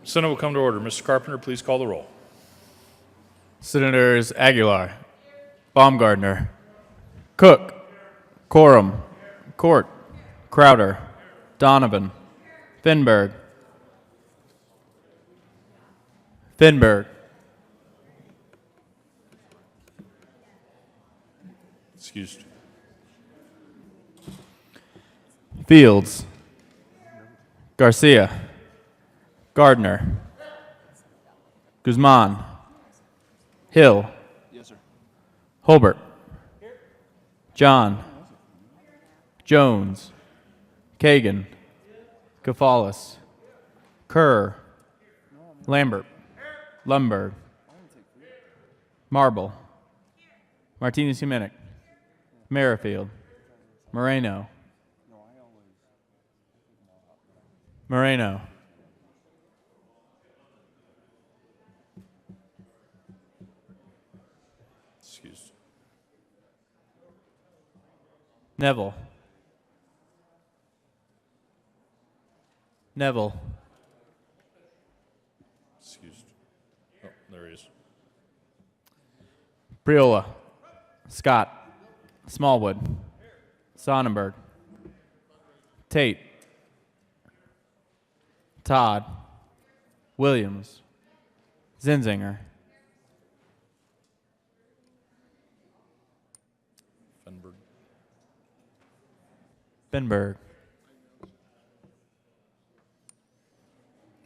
Senate will come to order. Mr. Carpenter, please call the roll. Senators Aguilar, Baumgardner, Cook, Quorum, Court, Crowder, Donovan, Finberg, Excused. Fields, Garcia, Gardner, Guzman, Hill, Holbert, John, Jones, Kagan, Kafalis, Kerr, Lambert, Lumberg, Marble, Martinez-Humenick, Merrifield, Moreno, Excused. Neville, Excused. Oh, there he is. Priola, Scott, Smallwood, Sonnenberg, Tate, Todd, Williams, Zinzinger, Finberg.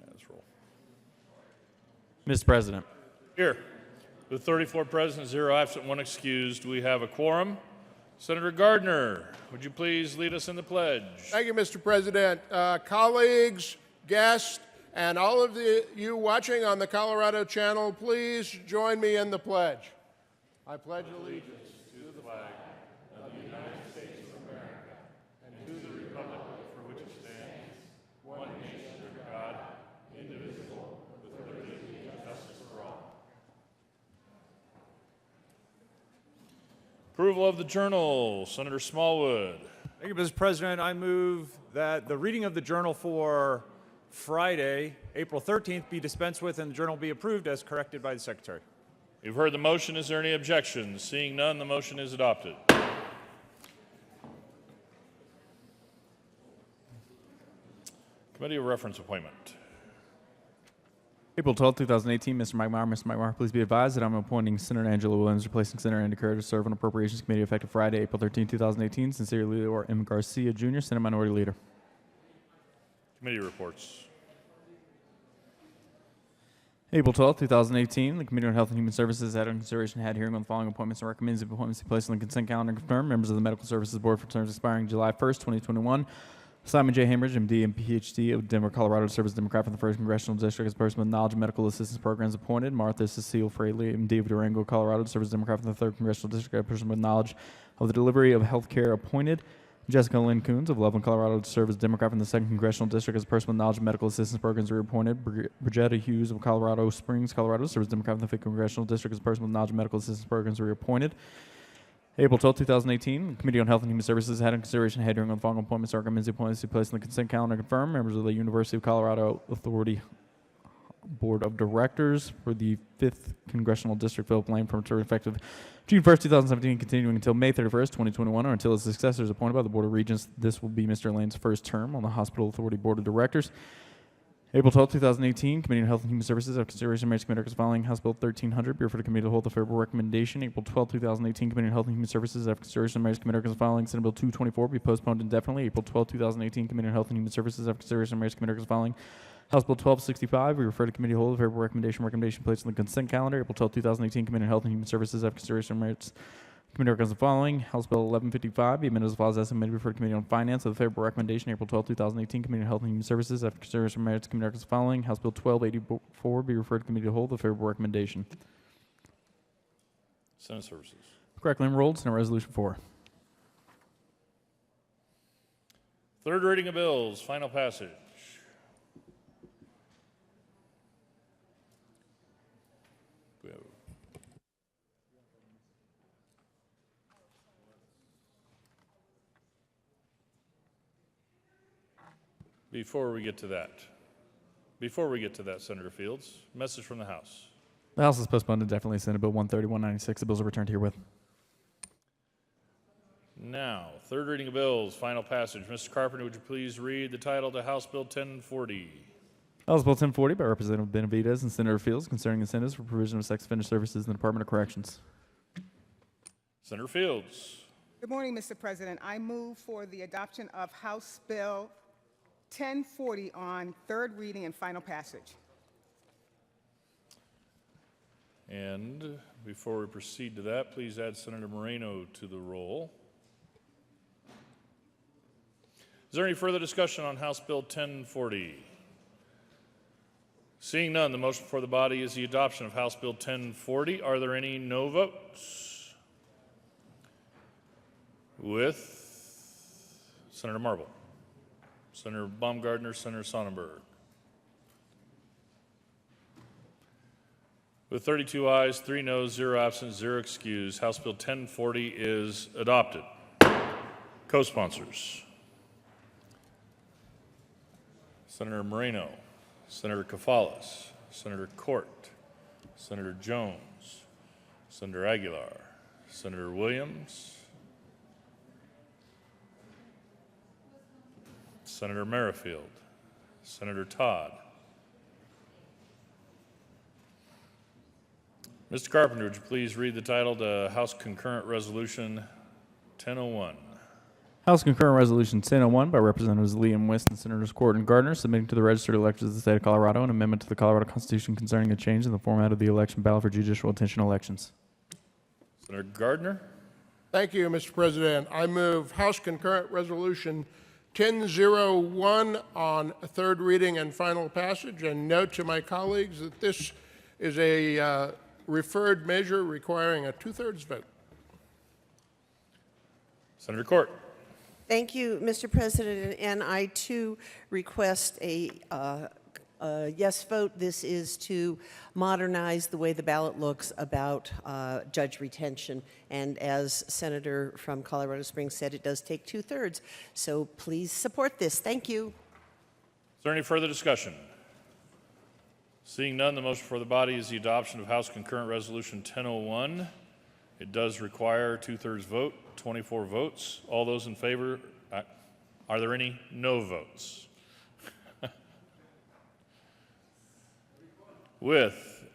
Let's roll. Mr. President. Here, with 34 present, 0 absent, 1 excused, we have a quorum. Senator Gardner, would you please lead us in the pledge? Thank you, Mr. President. Colleagues, guests, and all of you watching on the Colorado Channel, please join me in the pledge. I pledge allegiance to the flag of the United States of America and to the republic for which it stands, one nation under God, indivisible, with liberty and justice for all. Approval of the journal. Senator Smallwood. Thank you, Mr. President. I move that the reading of the journal for Friday, April 13th, be dispensed with and the journal be approved as corrected by the Secretary. You've heard the motion. Is there any objections? Seeing none, the motion is adopted. Committee of Reference appointment. April 12, 2018, Mr. McMahon, please be advised that I'm appointing Senator Angela Williams, replacing Senator Andy Kerr, to serve on Appropriations Committee effective Friday, April 13, 2018. Sincerely, Leora M. Garcia, Jr., Senate Minority Leader. Committee reports. April 12, 2018, the Committee on Health and Human Services had on consideration had hearing on the following appointments and recommends the appointments be placed on the consent calendar and confirmed. Members of the Medical Services Board for terms expiring July 1st, 2021. Simon J. Hambridge, MD and PhD of Denver, Colorado, to serve as Democrat from the 1st Congressional District as a person with knowledge of medical assistance programs appointed. Martha Cecile Fraley, MD of Durango, Colorado, to serve as Democrat from the 3rd Congressional District as a person with knowledge of the delivery of health care appointed. Jessica Lynn Coons of Loveland, Colorado, to serve as Democrat from the 2nd Congressional District as a person with knowledge of medical assistance programs reappointed. Brigetta Hughes of Colorado Springs, Colorado, to serve as Democrat from the 5th Congressional District as a person with knowledge of medical assistance programs reappointed. April 12, 2018, the Committee on Health and Human Services had in consideration had hearing on the following appointments and recommends the appointments be placed on the consent calendar and confirmed. Members of the University of Colorado Authority Board of Directors for the 5th Congressional District, Philip Lane, from term effective June 1st, 2017, continuing until May 31st, 2021, or until his successor is appointed by the Board of Regents. This will be Mr. Lane's first term on the Hospital Authority Board of Directors. April 12, 2018, Committee on Health and Human Services, after consideration, Marriage Committee recommends following House Bill 1300, be referred to committee to hold the favorable recommendation. April 12, 2018, Committee on Health and Human Services, after consideration, Marriage Committee recommends following Senate Bill 224, be postponed indefinitely. April 12, 2018, Committee on Health and Human Services, after consideration, Marriage Committee recommends following House Bill 1265, be referred to committee to hold the favorable recommendation placed on the consent calendar. April 12, 2018, Committee on Health and Human Services, after consideration, Marriage Committee recommends the following. House Bill 1155, be amended as follows as submitted, referred to Committee on Finance with a favorable recommendation. April 12, 2018, Committee on Health and Human Services, after consideration, Merits Committee recommends the following. House Bill 1284, be referred to Committee to hold the favorable recommendation. Senate Services. Correctly enrolled, Senate Resolution 4. Third reading of bills, final passage. Before we get to that, Before we get to that, Senator Fields, message from the House. The House is postponed indefinitely. Senate Bill 130-196. The bills are returned herewith. Now, third reading of bills, final passage. Mr. Carpenter, would you please read the title to House Bill 1040? House Bill 1040 by Representative Benavidez and Senator Fields concerning incentives for provision of sex offender services in the Department of Corrections. Senator Fields. Good morning, Mr. President. I move for the adoption of House Bill 1040 on third reading and final passage. And before we proceed to that, please add Senator Moreno to the roll. Is there any further discussion on House Bill 1040? Seeing none, the motion before the body is the adoption of House Bill 1040. Are there any no votes? With Senator Marble, Senator Baumgardner, Senator Sonnenberg. With 32 ayes, 3 noes, 0 absent, 0 excused, House Bill 1040 is adopted. Co-sponsors: Senator Moreno, Senator Kafalis, Senator Court, Senator Jones, Senator Aguilar, Senator Williams, Senator Merrifield, Senator Todd. Mr. Carpenter, would you please read the title to House Concurrent Resolution 1001? House Concurrent Resolution 1001 by Representatives Lee and Wist and Senators Court and Gardner submitting to the registered electors of the state of Colorado an amendment to the Colorado Constitution concerning a change in the format of the election ballot for judicial attention elections. Senator Gardner. Thank you, Mr. President. I move House Concurrent Resolution 1001 on third reading and final passage, and note to my colleagues that this is a referred measure requiring a two-thirds vote. Senator Court. Thank you, Mr. President, and I too request a yes vote. This is to modernize the way the ballot looks about judge retention, and as Senator from Colorado Springs said, it does take two-thirds, so please support this. Thank you. Is there any further discussion? Seeing none, the motion before the body is the adoption of House Concurrent Resolution 1001. It does require a two-thirds vote, 24 votes. All those in favor, are there any no votes? With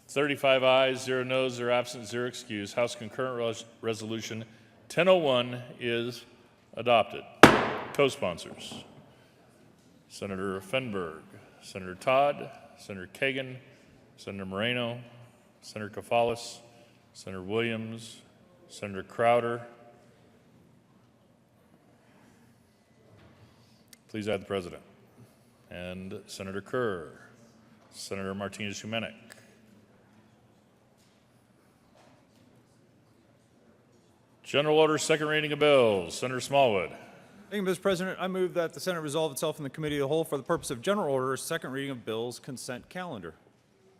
35 ayes, 0 noes, 0 absent, 0 excused, House Concurrent Resolution 1001 is adopted. Co-sponsors: Senator Fenberg, Senator Todd, Senator Kagan, Senator Moreno, Senator Kafalis, Senator Williams, Senator Crowder. Please add the President. And Senator Kerr, Senator Martinez-Humenic. General Order, second reading of bills. Senator Smallwood. Thank you, Mr. President. I move that the Senate resolve itself in the Committee of the Whole for the purpose of general order, second reading of bills, consent calendar.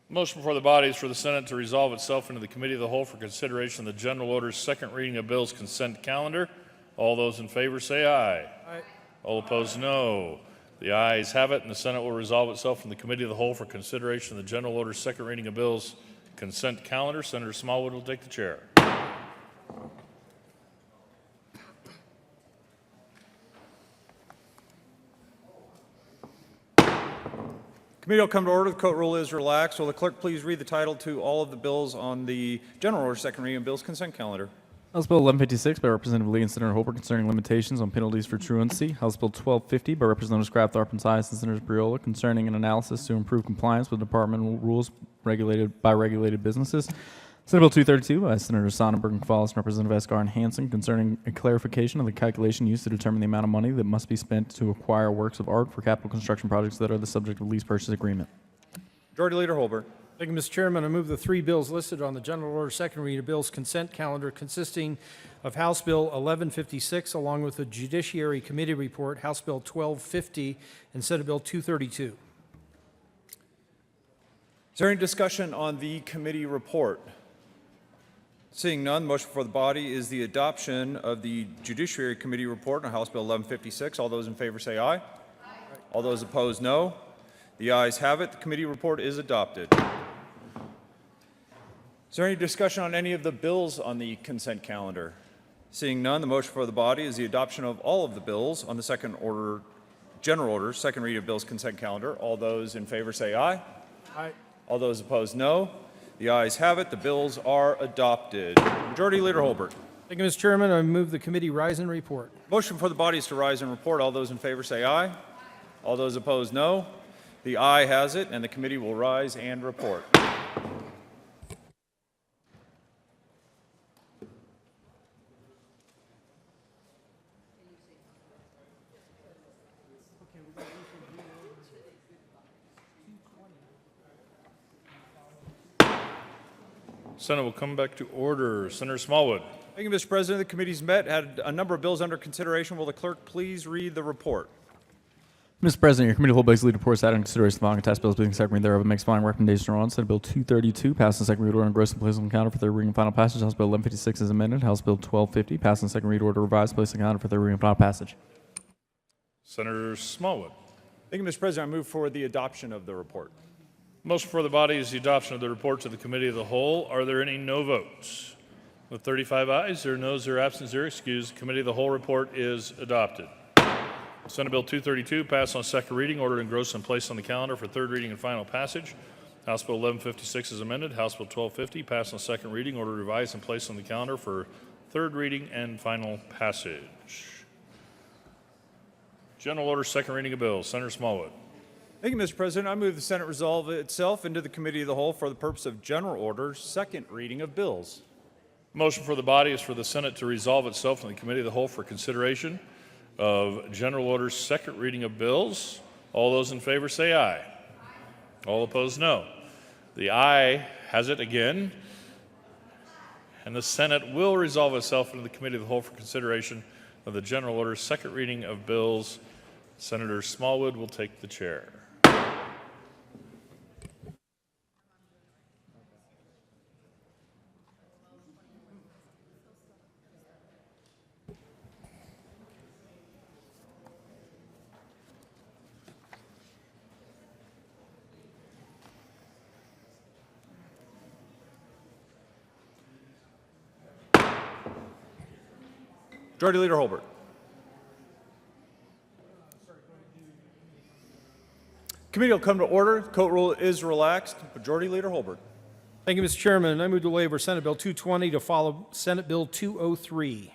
Motion before the body is for the Senate to resolve itself into the Committee of the Whole for consideration of the General Order's second reading of bills consent calendar. All those in favor say aye. Aye. All opposed, no. The ayes have it, and the Senate will resolve itself in the Committee of the Whole for consideration of the General Order's second reading of bills consent calendar. Senator Smallwood will take the chair. Committee will come to order. The court rule is relaxed. Will the clerk please read the title to all of the bills on the general order second reading of bills consent calendar? House Bill 1156 by Representative Lee and Senator Holbrook concerning limitations on penalties for truancy. House Bill 1250 by Representatives Kraft, Tharp, and Sias and Senators Briola concerning an analysis to improve compliance with departmental rules regulated by regulated businesses. Senate Bill 232 by Senators Sonnenberg and Kafalis and Representative Escar and Hansen concerning a clarification of the calculation used to determine the amount of money that must be spent to acquire works of art for capital construction projects that are the subject of lease purchase agreement. Majority Leader Holbrook. Thank you, Mr. Chairman. I move the three bills listed on the general order second reading of bills consent calendar, consisting of House Bill 1156 along with the Judiciary Committee report, House Bill 1250, and Senate Bill 232. Is there any discussion on the committee report? Seeing none, the motion before the body is the adoption of the Judiciary Committee report on House Bill 1156. All those in favor say aye. Aye. All those opposed, no. The ayes have it. The committee report is adopted. Is there any discussion on any of the bills on the consent calendar? Seeing none, the motion for the body is the adoption of all of the bills on the general order, second reading of bills consent calendar. All those in favor say aye. Aye. All those opposed, no. The ayes have it. The bills are adopted. Majority Leader Holbert. Thank you, Mr. Chairman. I move the committee rise and report. Motion for the body is to rise and report. All those in favor say aye. All those opposed, no. The aye has it, and the committee will rise and report. Senate will come back to order. Senator Smallwood. Thank you, Mr. President. The committee's met, had a number of bills under consideration. Will the clerk please read the report? Mr. President, your committee will basically reports that in consideration of the following attached bills being second reading thereof and makes the following recommendation on Senate Bill 232 passed in second read order and engrossed and placed on the counter for third reading and final passage. House Bill 1156 is amended. House Bill 1250 passed in second read order revised placed on the counter for third reading and final passage. Senator Smallwood. Thank you, Mr. President. I move for the adoption of the report. Motion for the body is the adoption of the report to the committee of the whole. Are there any no votes? With 35 ayes, there are noes, there are absent, there are excused. The committee of the whole report is adopted. Senate Bill 232 passed on second reading, ordered engrossed and placed on the calendar for third reading and final passage. House Bill 1156 is amended. House Bill 1250 passed on second reading, ordered revised and placed on the calendar for third reading and final passage. General order, second reading of bills. Senator Smallwood. Thank you, Mr. President. I move the Senate resolve itself into the committee of the whole for the purpose of general order, second reading of bills. Motion for the body is for the Senate to resolve itself in the committee of the whole for consideration of general order's second reading of bills. All those in favor say aye. All opposed, no. The aye has it again, and the Senate will resolve itself into the committee of the whole for consideration of the general order's second reading of bills. Senator Smallwood will take the chair. Majority Leader Holbert. Committee will come to order. Court rule is relaxed. Majority Leader Holbert. Thank you, Mr. Chairman. I move to lay over Senate Bill 220 to follow Senate Bill 203.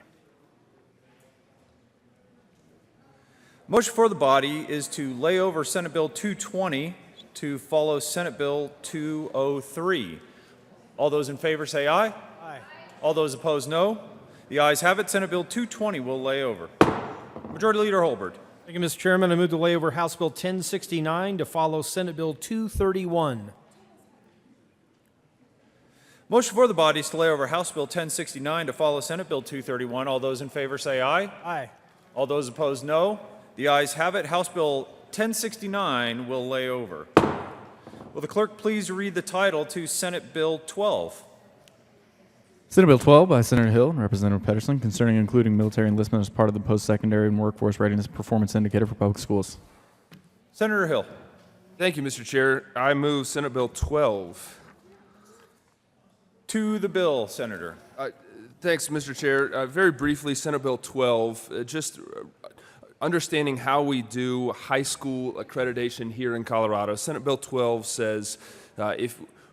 Motion for the body is to lay over Senate Bill 220 to follow Senate Bill 203. All those in favor say aye. Aye. All those opposed, no. The ayes have it. Senate Bill 220 will lay over. Majority Leader Holbert. Thank you, Mr. Chairman. I move to lay over House Bill 1069 to follow Senate Bill 231. Motion for the body is to lay over House Bill 1069 to follow Senate Bill 231. All those in favor say aye. Aye. All those opposed, no. The ayes have it. House Bill 1069 will lay over. Will the clerk please read the title to Senate Bill 12? Senate Bill 12 by Senator Hill and Representative Pedersen concerning including military enlistment as part of the post-secondary and workforce readiness performance indicator for public schools. Senator Hill. Thank you, Mr. Chair. I move Senate Bill 12. To the bill, Senator. Thanks, Mr. Chair. Very briefly, Senate Bill 12, just understanding how we do high school accreditation here in Colorado. Senate Bill 12 says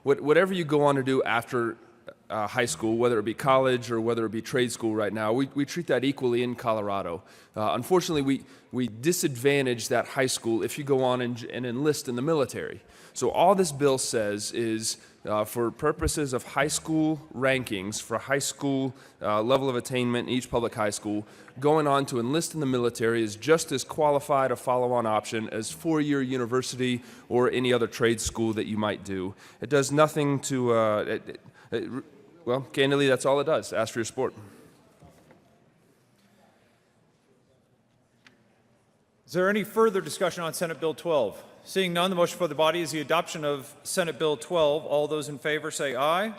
whatever you go on to do after high school, whether it be college or whether it be trade school right now, we treat that equally in Colorado. Unfortunately, we disadvantage that high school if you go on and enlist in the military. So all this bill says is for purposes of high school rankings, for high school level of attainment in each public high school, going on to enlist in the military is just as qualified a follow-on option as four-year university or any other trade school that you might do. It does nothing to well, candidly, that's all it does. Ask for your support. Is there any further discussion on Senate Bill 12? Seeing none, the motion for the body is the adoption of Senate Bill 12. All those in favor say aye. Aye.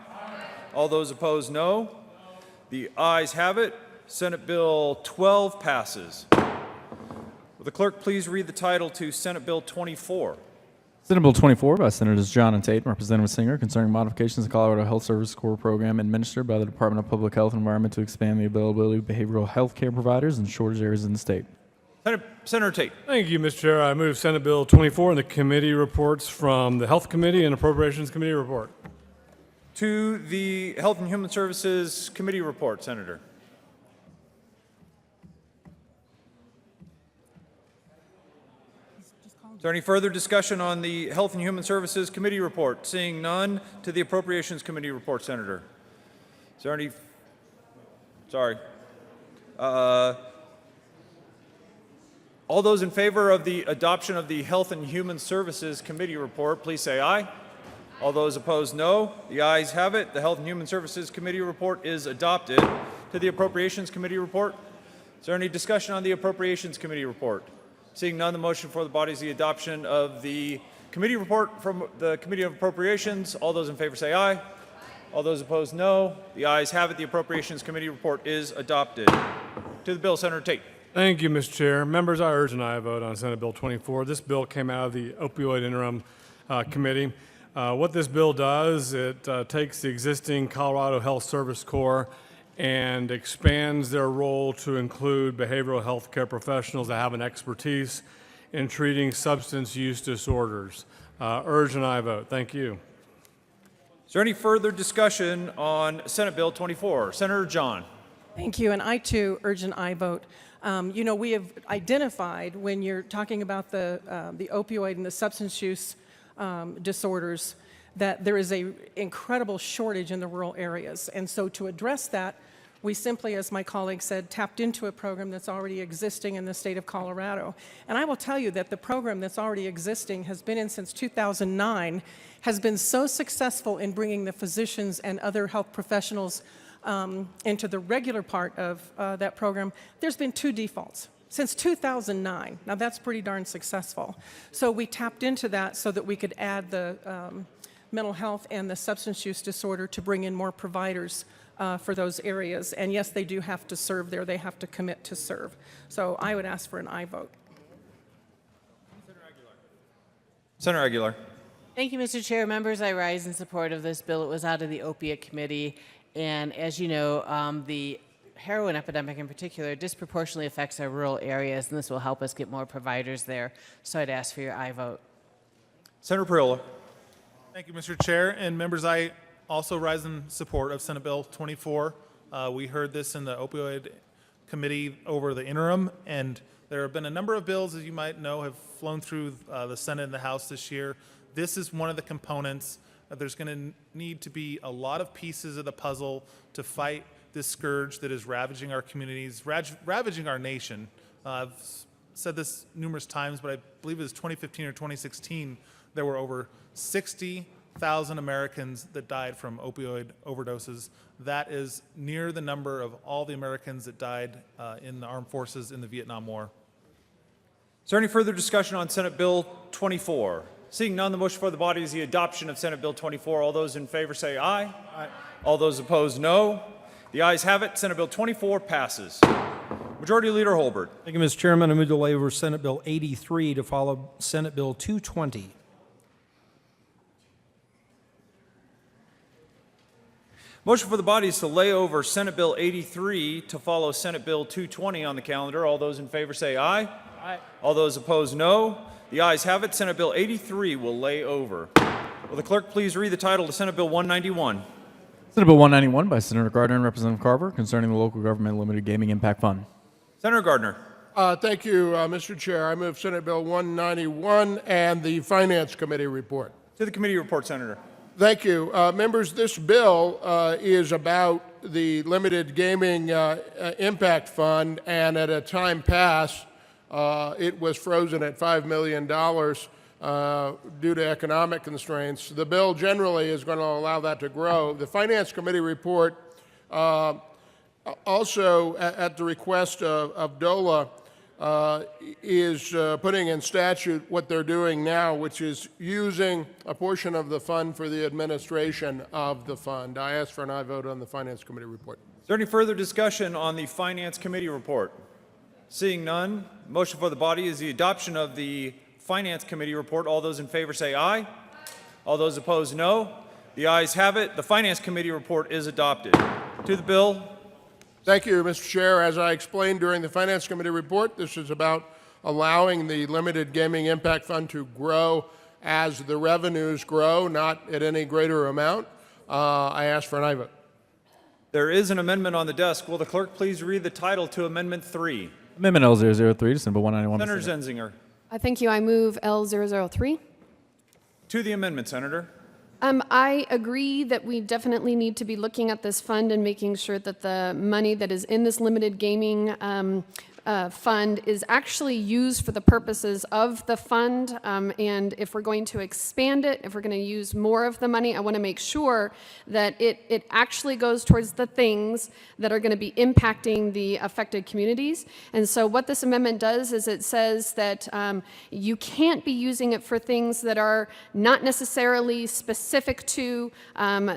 All those opposed, no. The ayes have it. Senate Bill 12 passes. Will the clerk please read the title to Senate Bill 24? Senate Bill 24 by Senators John and Tate and Representative Singer concerning modifications to Colorado Health Service Corps program administered by the Department of Public Health and Environment to expand the availability of behavioral health care providers in shortage areas in the state. Senator Tate. Thank you, Mr. Chair. I move Senate Bill 24 and the committee reports from the Health Committee and Appropriations Committee report. To the Health and Human Services Committee report, Senator. Is there any further discussion on the Health and Human Services Committee report? Seeing none, to the Appropriations Committee report, Senator. Is there any? Sorry. All those in favor of the adoption of the Health and Human Services Committee report, please say aye. All those opposed, no. The ayes have it. The Health and Human Services Committee report is adopted. To the Appropriations Committee report. Is there any discussion on the Appropriations Committee report? Seeing none, the motion for the body is the adoption of the committee report from the Committee of Appropriations. All those in favor say aye. All those opposed, no. The ayes have it. The Appropriations Committee report is adopted. To the bill, Senator Tate. Thank you, Mr. Chair. Members, I urge an aye vote on Senate Bill 24. This bill came out of the Opioid Interim Committee. What this bill does, it takes the existing Colorado Health Service Corps and expands their role to include behavioral health care professionals that have an expertise in treating substance use disorders. Urge an aye vote. Thank you. Is there any further discussion on Senate Bill 24? Senator John. Thank you, and I too urge an aye vote. You know, we have identified when you're talking about the opioid and the substance use disorders that there is an incredible shortage in the rural areas. And so to address that, we simply, as my colleague said, tapped into a program that's already existing in the state of Colorado. And I will tell you that the program that's already existing has been in since 2009, has been so successful in bringing the physicians and other health professionals into the regular part of that program. There's been 2 defaults since 2009. Now that's pretty darn successful. So we tapped into that so that we could add the mental health and the substance use disorder to bring in more providers for those areas. And yes, they do have to serve there. They have to commit to serve. So I would ask for an aye vote. Senator Aguilar. Thank you, Mr. Chair. Members, I rise in support of this bill. It was out of the Opiate Committee. And as you know, the heroin epidemic in particular disproportionately affects our rural areas, and this will help us get more providers there. So I'd ask for your aye vote. Senator Perrella. Thank you, Mr. Chair. And members, I also rise in support of Senate Bill 24. We heard this in the Opioid Committee over the interim, and there have been a number of bills, as you might know, have flown through the Senate and the House this year. This is one of the components. There's going to need to be a lot of pieces of the puzzle to fight this scourge that is ravaging our communities, ravaging our nation. I've said this numerous times, but I believe it was 2015 or 2016, there were over 60,000 Americans that died from opioid overdoses. That is near the number of all the Americans that died in the armed forces in the Vietnam War. Is there any further discussion on Senate Bill 24? Seeing none, the motion for the body is the adoption of Senate Bill 24. All those in favor say aye. Aye. All those opposed, no. The ayes have it. Senate Bill 24 passes. Majority Leader Holbert. Thank you, Mr. Chairman. I move to lay over Senate Bill 83 to follow Senate Bill 220. Motion for the body is to lay over Senate Bill 83 to follow Senate Bill 220 on the calendar. All those in favor say aye. Aye. All those opposed, no. The ayes have it. Senate Bill 83 will lay over. Will the clerk please read the title to Senate Bill 191? Senate Bill 191 by Senator Gardner and Representative Carver concerning the Local Government Limited Gaming Impact Fund. Senator Gardner. Thank you, Mr. Chair. I move Senate Bill 191 and the Finance Committee report. To the committee report, Senator. Thank you. Members, this bill is about the Limited Gaming Impact Fund, and at a time past, it was frozen at $5 million due to economic constraints. The bill generally is going to allow that to grow. The Finance Committee report also, at the request of DOLA, is putting in statute what they're doing now, which is using a portion of the fund for the administration of the fund. I ask for an aye vote on the Finance Committee report. Is there any further discussion on the Finance Committee report? Seeing none, motion for the body is the adoption of the Finance Committee report. All those in favor say aye. All those opposed, no. The ayes have it. The Finance Committee report is adopted. To the bill. Thank you, Mr. Chair. As I explained during the Finance Committee report, this is about allowing the Limited Gaming Impact Fund to grow as the revenues grow, not at any greater amount. I ask for an aye vote. There is an amendment on the desk. Will the clerk please read the title to Amendment 3? Amendment L003 to Senate Bill 191. Senator Zenzinger. Thank you. I move L003. To the amendment, Senator. I agree that we definitely need to be looking at this fund and making sure that the money that is in this limited gaming fund is actually used for the purposes of the fund. And if we're going to expand it, if we're going to use more of the money, I want to make sure that it actually goes towards the things that are going to be impacting the affected communities. And so what this amendment does is it says that you can't be using it for things that are not necessarily specific to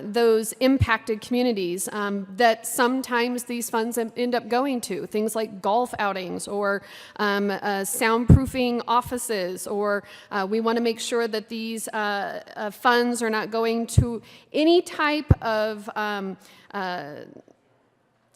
those impacted communities that sometimes these funds end up going to, things like golf outings or soundproofing offices, or we want to make sure that these funds are not going to any type of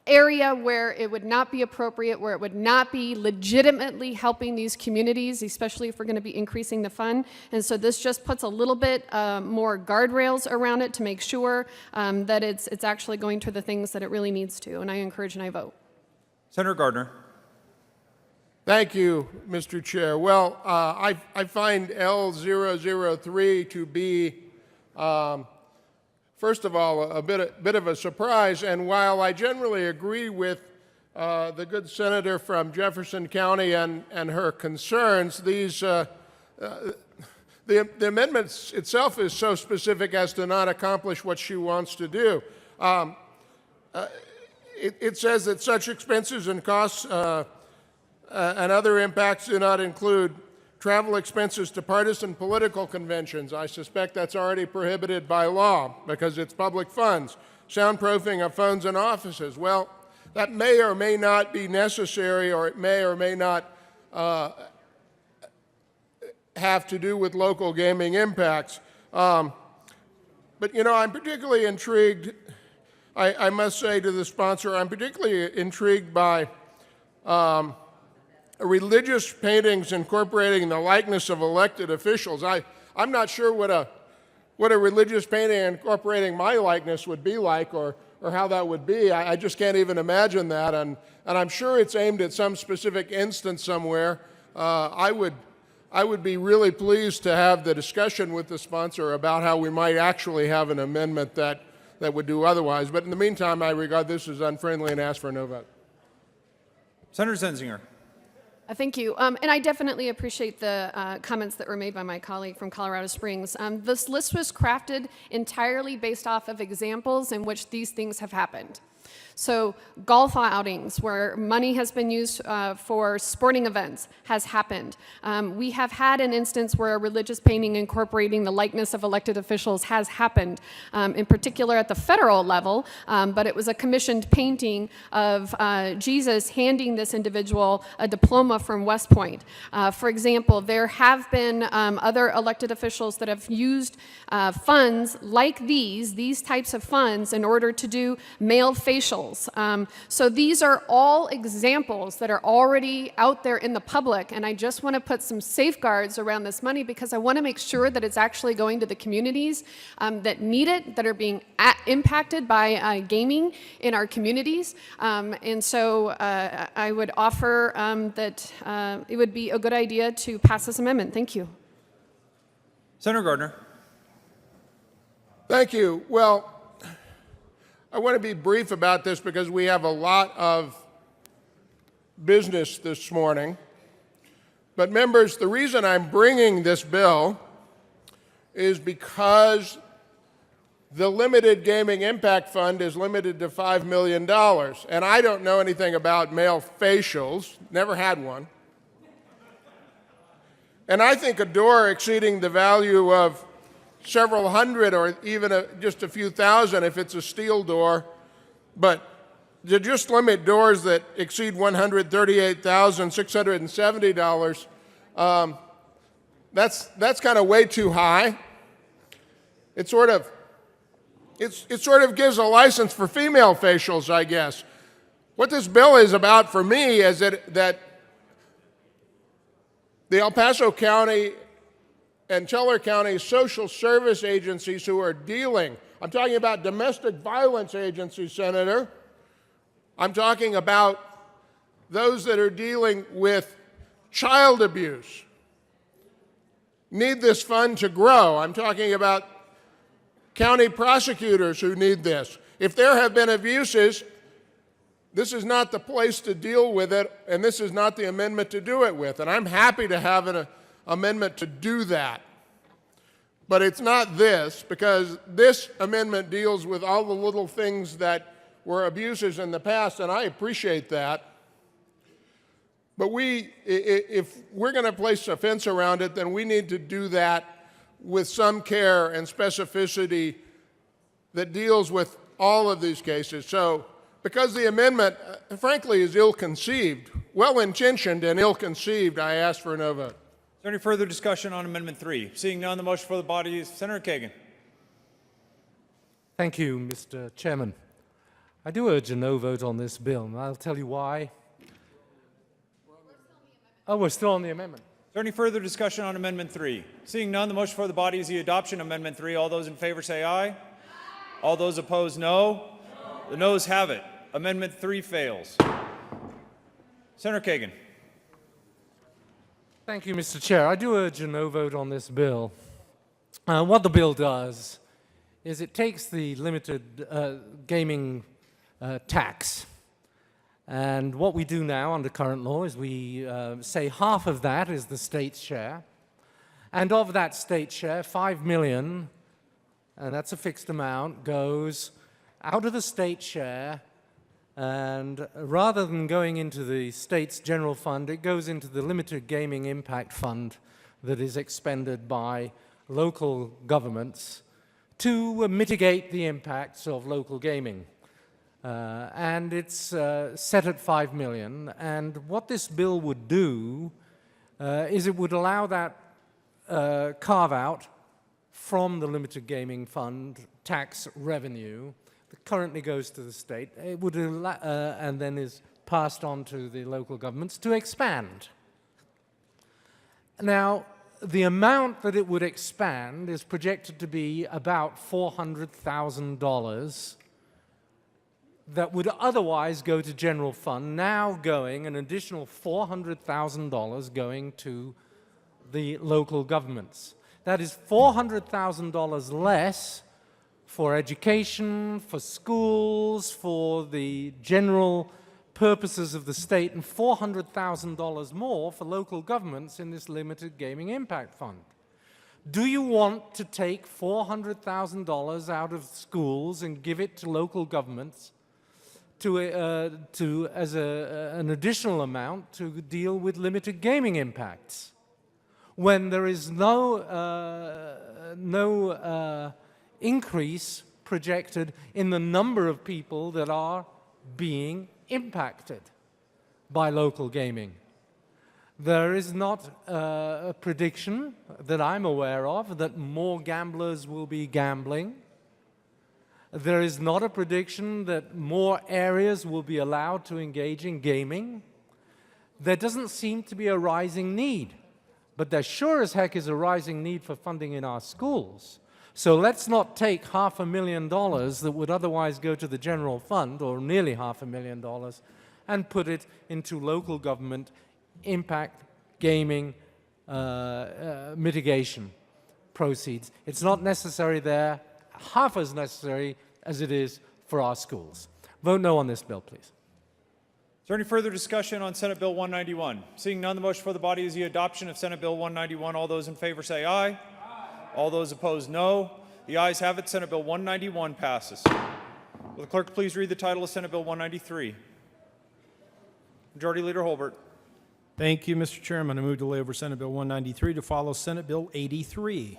area where it would not be appropriate, where it would not be legitimately helping these communities, especially if we're going to be increasing the fund. And so this just puts a little bit more guardrails around it to make sure that it's actually going to the things that it really needs to. And I encourage and I vote. Senator Gardner. Thank you, Mr. Chair. Well, I find L003 to be, first of all, a bit of a surprise. And while I generally agree with the good senator from Jefferson County and her concerns, the amendment itself is so specific as to not accomplish what she wants to do. It says that such expenses and costs and other impacts do not include travel expenses to partisan political conventions. I suspect that's already prohibited by law because it's public funds. Soundproofing of phones and offices. Well, that may or may not be necessary, or it may or may not have to do with local gaming impacts. But, you know, I'm particularly intrigued, I must say to the sponsor, I'm particularly intrigued by religious paintings incorporating the likeness of elected officials. I'm not sure what a religious painting incorporating my likeness would be like, or how that would be. I just can't even imagine that, and I'm sure it's aimed at some specific instance somewhere. I would be really pleased to have the discussion with the sponsor about how we might actually have an amendment that would do otherwise. But in the meantime, I regard this as unfriendly and ask for a no vote. Senator Zenzinger. Thank you. And I definitely appreciate the comments that were made by my colleague from Colorado Springs. This list was crafted entirely based off of examples in which these things have happened. So golf outings where money has been used for sporting events has happened. We have had an instance where a religious painting incorporating the likeness of elected officials has happened, in particular at the federal level, but it was a commissioned painting of Jesus handing this individual a diploma from West Point. For example, there have been other elected officials that have used funds like these types of funds in order to do male facials. So these are all examples that are already out there in the public, and I just want to put some safeguards around this money because I want to make sure that it's actually going to the communities that need it, that are being impacted by gaming in our communities. And so I would offer that it would be a good idea to pass this amendment. Thank you. Senator Gardner. Thank you. Well, I want to be brief about this because we have a lot of business this morning. But members, the reason I'm bringing this bill is because the Limited Gaming Impact Fund is limited to $5 million. And I don't know anything about male facials, never had one. And I think a door exceeding the value of several hundred or even just a few thousand if it's a steel door, but to just limit doors that exceed $138,670, That's kind of way too high. It sort of gives a license for female facials, I guess. What this bill is about for me is that the El Paso County and Teller County social service agencies who are dealing, I'm talking about domestic violence agencies, Senator. I'm talking about those that are dealing with child abuse, need this fund to grow. I'm talking about county prosecutors who need this. If there have been abuses, this is not the place to deal with it, and this is not the amendment to do it with. And I'm happy to have an amendment to do that. But it's not this, because this amendment deals with all the little things that were abuses in the past, and I appreciate that. But if we're going to place a fence around it, then we need to do that with some care and specificity that deals with all of these cases. So, because the amendment, frankly, is ill-conceived, well-intentioned and ill-conceived, I ask for a no vote. Is there any further discussion on Amendment 3? Seeing none, the motion for the body is Senator Kagan. Thank you, Mr. Chairman. I do urge a no vote on this bill, and I'll tell you why. Oh, we're still on the amendment. Is there any further discussion on Amendment 3? Seeing none, the motion for the body is the adoption of Amendment 3. All those in favor say aye. Aye. All those opposed, no. The noes have it. Amendment 3 fails. Senator Kagan. Thank you, Mr. Chair. I do urge a no vote on this bill. What the bill does is it takes the limited gaming tax, and what we do now under current law is we say half of that is the state's share, and of that state share, $5 million, and that's a fixed amount, goes out of the state share, and rather than going into the state's general fund, it goes into the limited gaming impact fund that is expended by local governments to mitigate the impacts of local gaming. And it's set at $5 million. And what this bill would do is it would allow that carve-out from the limited gaming fund tax revenue that currently goes to the state. It would and then is passed on to the local governments to expand. Now, the amount that it would expand is projected to be about $400,000 that would otherwise go to general fund, now going an additional $400,000 going to the local governments. That is $400,000 less for education, for schools, for the general purposes of the state, and $400,000 more for local governments in this limited gaming impact fund. Do you want to take $400,000 out of schools and give it to local governments as an additional amount to deal with limited gaming impacts, when there is no increase projected in the number of people that are being impacted by local gaming? There is not a prediction that I'm aware of that more gamblers will be gambling. There is not a prediction that more areas will be allowed to engage in gaming. There doesn't seem to be a rising need, but there sure as heck is a rising need for funding in our schools. So let's not take $500,000 that would otherwise go to the general fund, or nearly $500,000, and put it into local government impact gaming mitigation proceeds. It's not necessary there, half as necessary as it is for our schools. Vote no on this bill, please. Is there any further discussion on Senate Bill 191? Seeing none, the motion for the body is the adoption of Senate Bill 191. All those in favor say aye. Aye. All those opposed, no. The ayes have it. Senate Bill 191 passes. Will the clerk please read the title of Senate Bill 193? Majority Leader Holbert. Thank you, Mr. Chairman. I move to lay over Senate Bill 193 to follow Senate Bill 83.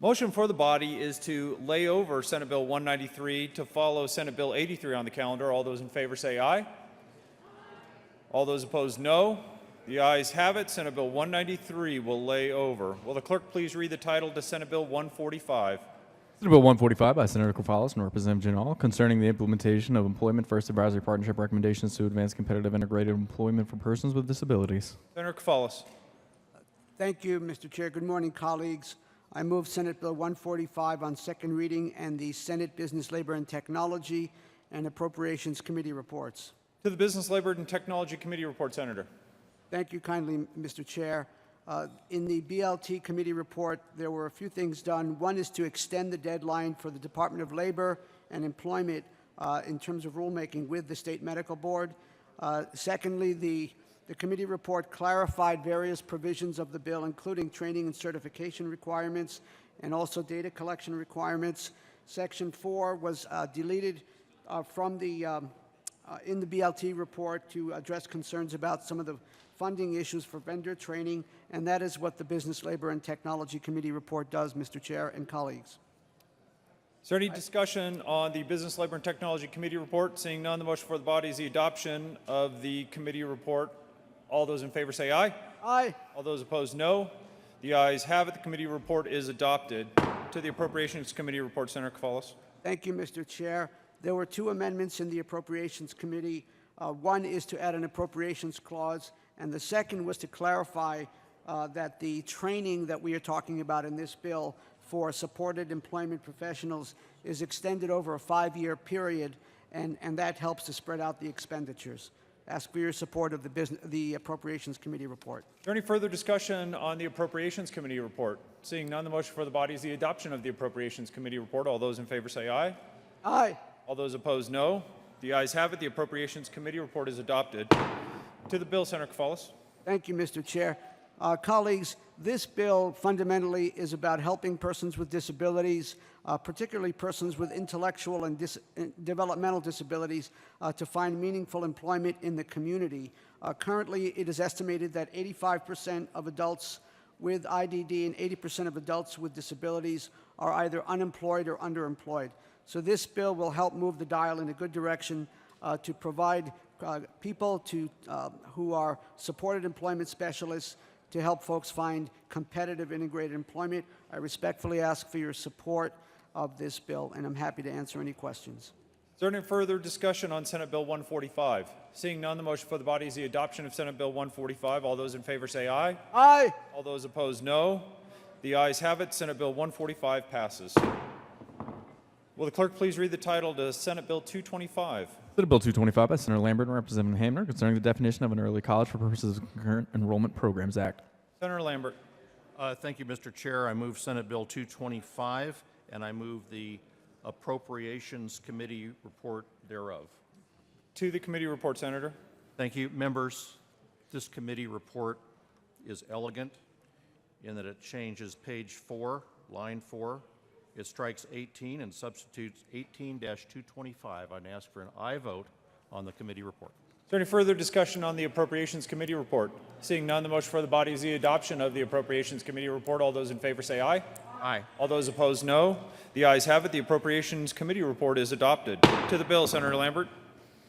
Motion for the body is to lay over Senate Bill 193 to follow Senate Bill 83 on the calendar. All those in favor say aye. All those opposed, no. The ayes have it. Senate Bill 193 will lay over. Will the clerk please read the title to Senate Bill 145? Senate Bill 145 by Senator Koufalos and Representative Jin Hall concerning the implementation of Employment First Advisory Partnership recommendations to advance competitive integrated employment for persons with disabilities. Senator Koufalos. Thank you, Mr. Chair. Good morning, colleagues. I move Senate Bill 145 on second reading and the Senate Business, Labor, and Technology and Appropriations Committee reports. To the Business, Labor, and Technology Committee report, Senator. Thank you kindly, Mr. Chair. In the BLT committee report, there were a few things done. One is to extend the deadline for the Department of Labor and Employment in terms of rulemaking with the State Medical Board. Secondly, the committee report clarified various provisions of the bill, including training and certification requirements and also data collection requirements. Section 4 was deleted from the in the BLT report to address concerns about some of the funding issues for vendor training, and that is what the Business, Labor, and Technology Committee report does, Mr. Chair and colleagues. Is there any discussion on the Business, Labor, and Technology Committee report? Seeing none, the motion for the body is the adoption of the committee report. All those in favor say aye. Aye. All those opposed, no. The ayes have it. The committee report is adopted. To the Appropriations Committee report, Senator Koufalos. Thank you, Mr. Chair. There were two amendments in the Appropriations Committee. One is to add an appropriations clause, and the second was to clarify that the training that we are talking about in this bill for supported employment professionals is extended over a 5-year period, and that helps to spread out the expenditures. Ask for your support of the Appropriations Committee report. Is there any further discussion on the Appropriations Committee report? Seeing none, the motion for the body is the adoption of the Appropriations Committee report. All those in favor say aye. Aye. All those opposed, no. The ayes have it. The Appropriations Committee report is adopted. To the bill, Senator Koufalos. Thank you, Mr. Chair. Colleagues, this bill fundamentally is about helping persons with disabilities, particularly persons with intellectual and developmental disabilities, to find meaningful employment in the community. Currently, it is estimated that 85% of adults with IDD and 80% of adults with disabilities are either unemployed or underemployed. So this bill will help move the dial in a good direction to provide people who are supported employment specialists to help folks find competitive integrated employment. I respectfully ask for your support of this bill, and I'm happy to answer any questions. Is there any further discussion on Senate Bill 145? Seeing none, the motion for the body is the adoption of Senate Bill 145. All those in favor say aye. Aye. All those opposed, no. The ayes have it. Senate Bill 145 passes. Will the clerk please read the title to Senate Bill 225? Senate Bill 225 by Senator Lambert and Representative Hamner concerning the definition of an early college for purposes of the Concurrent Enrollment Programs Act. Senator Lambert. Thank you, Mr. Chair. I move Senate Bill 225, and I move the Appropriations Committee report thereof. To the committee report, Senator. Thank you. Members, this committee report is elegant in that it changes page 4, line 4. It strikes 18 and substitutes 18-225. I'd ask for an aye vote on the committee report. Is there any further discussion on the Appropriations Committee report? Seeing none, the motion for the body is the adoption of the Appropriations Committee report. All those in favor say aye. Aye. All those opposed, no. The ayes have it. The Appropriations Committee report is adopted. To the bill, Senator Lambert.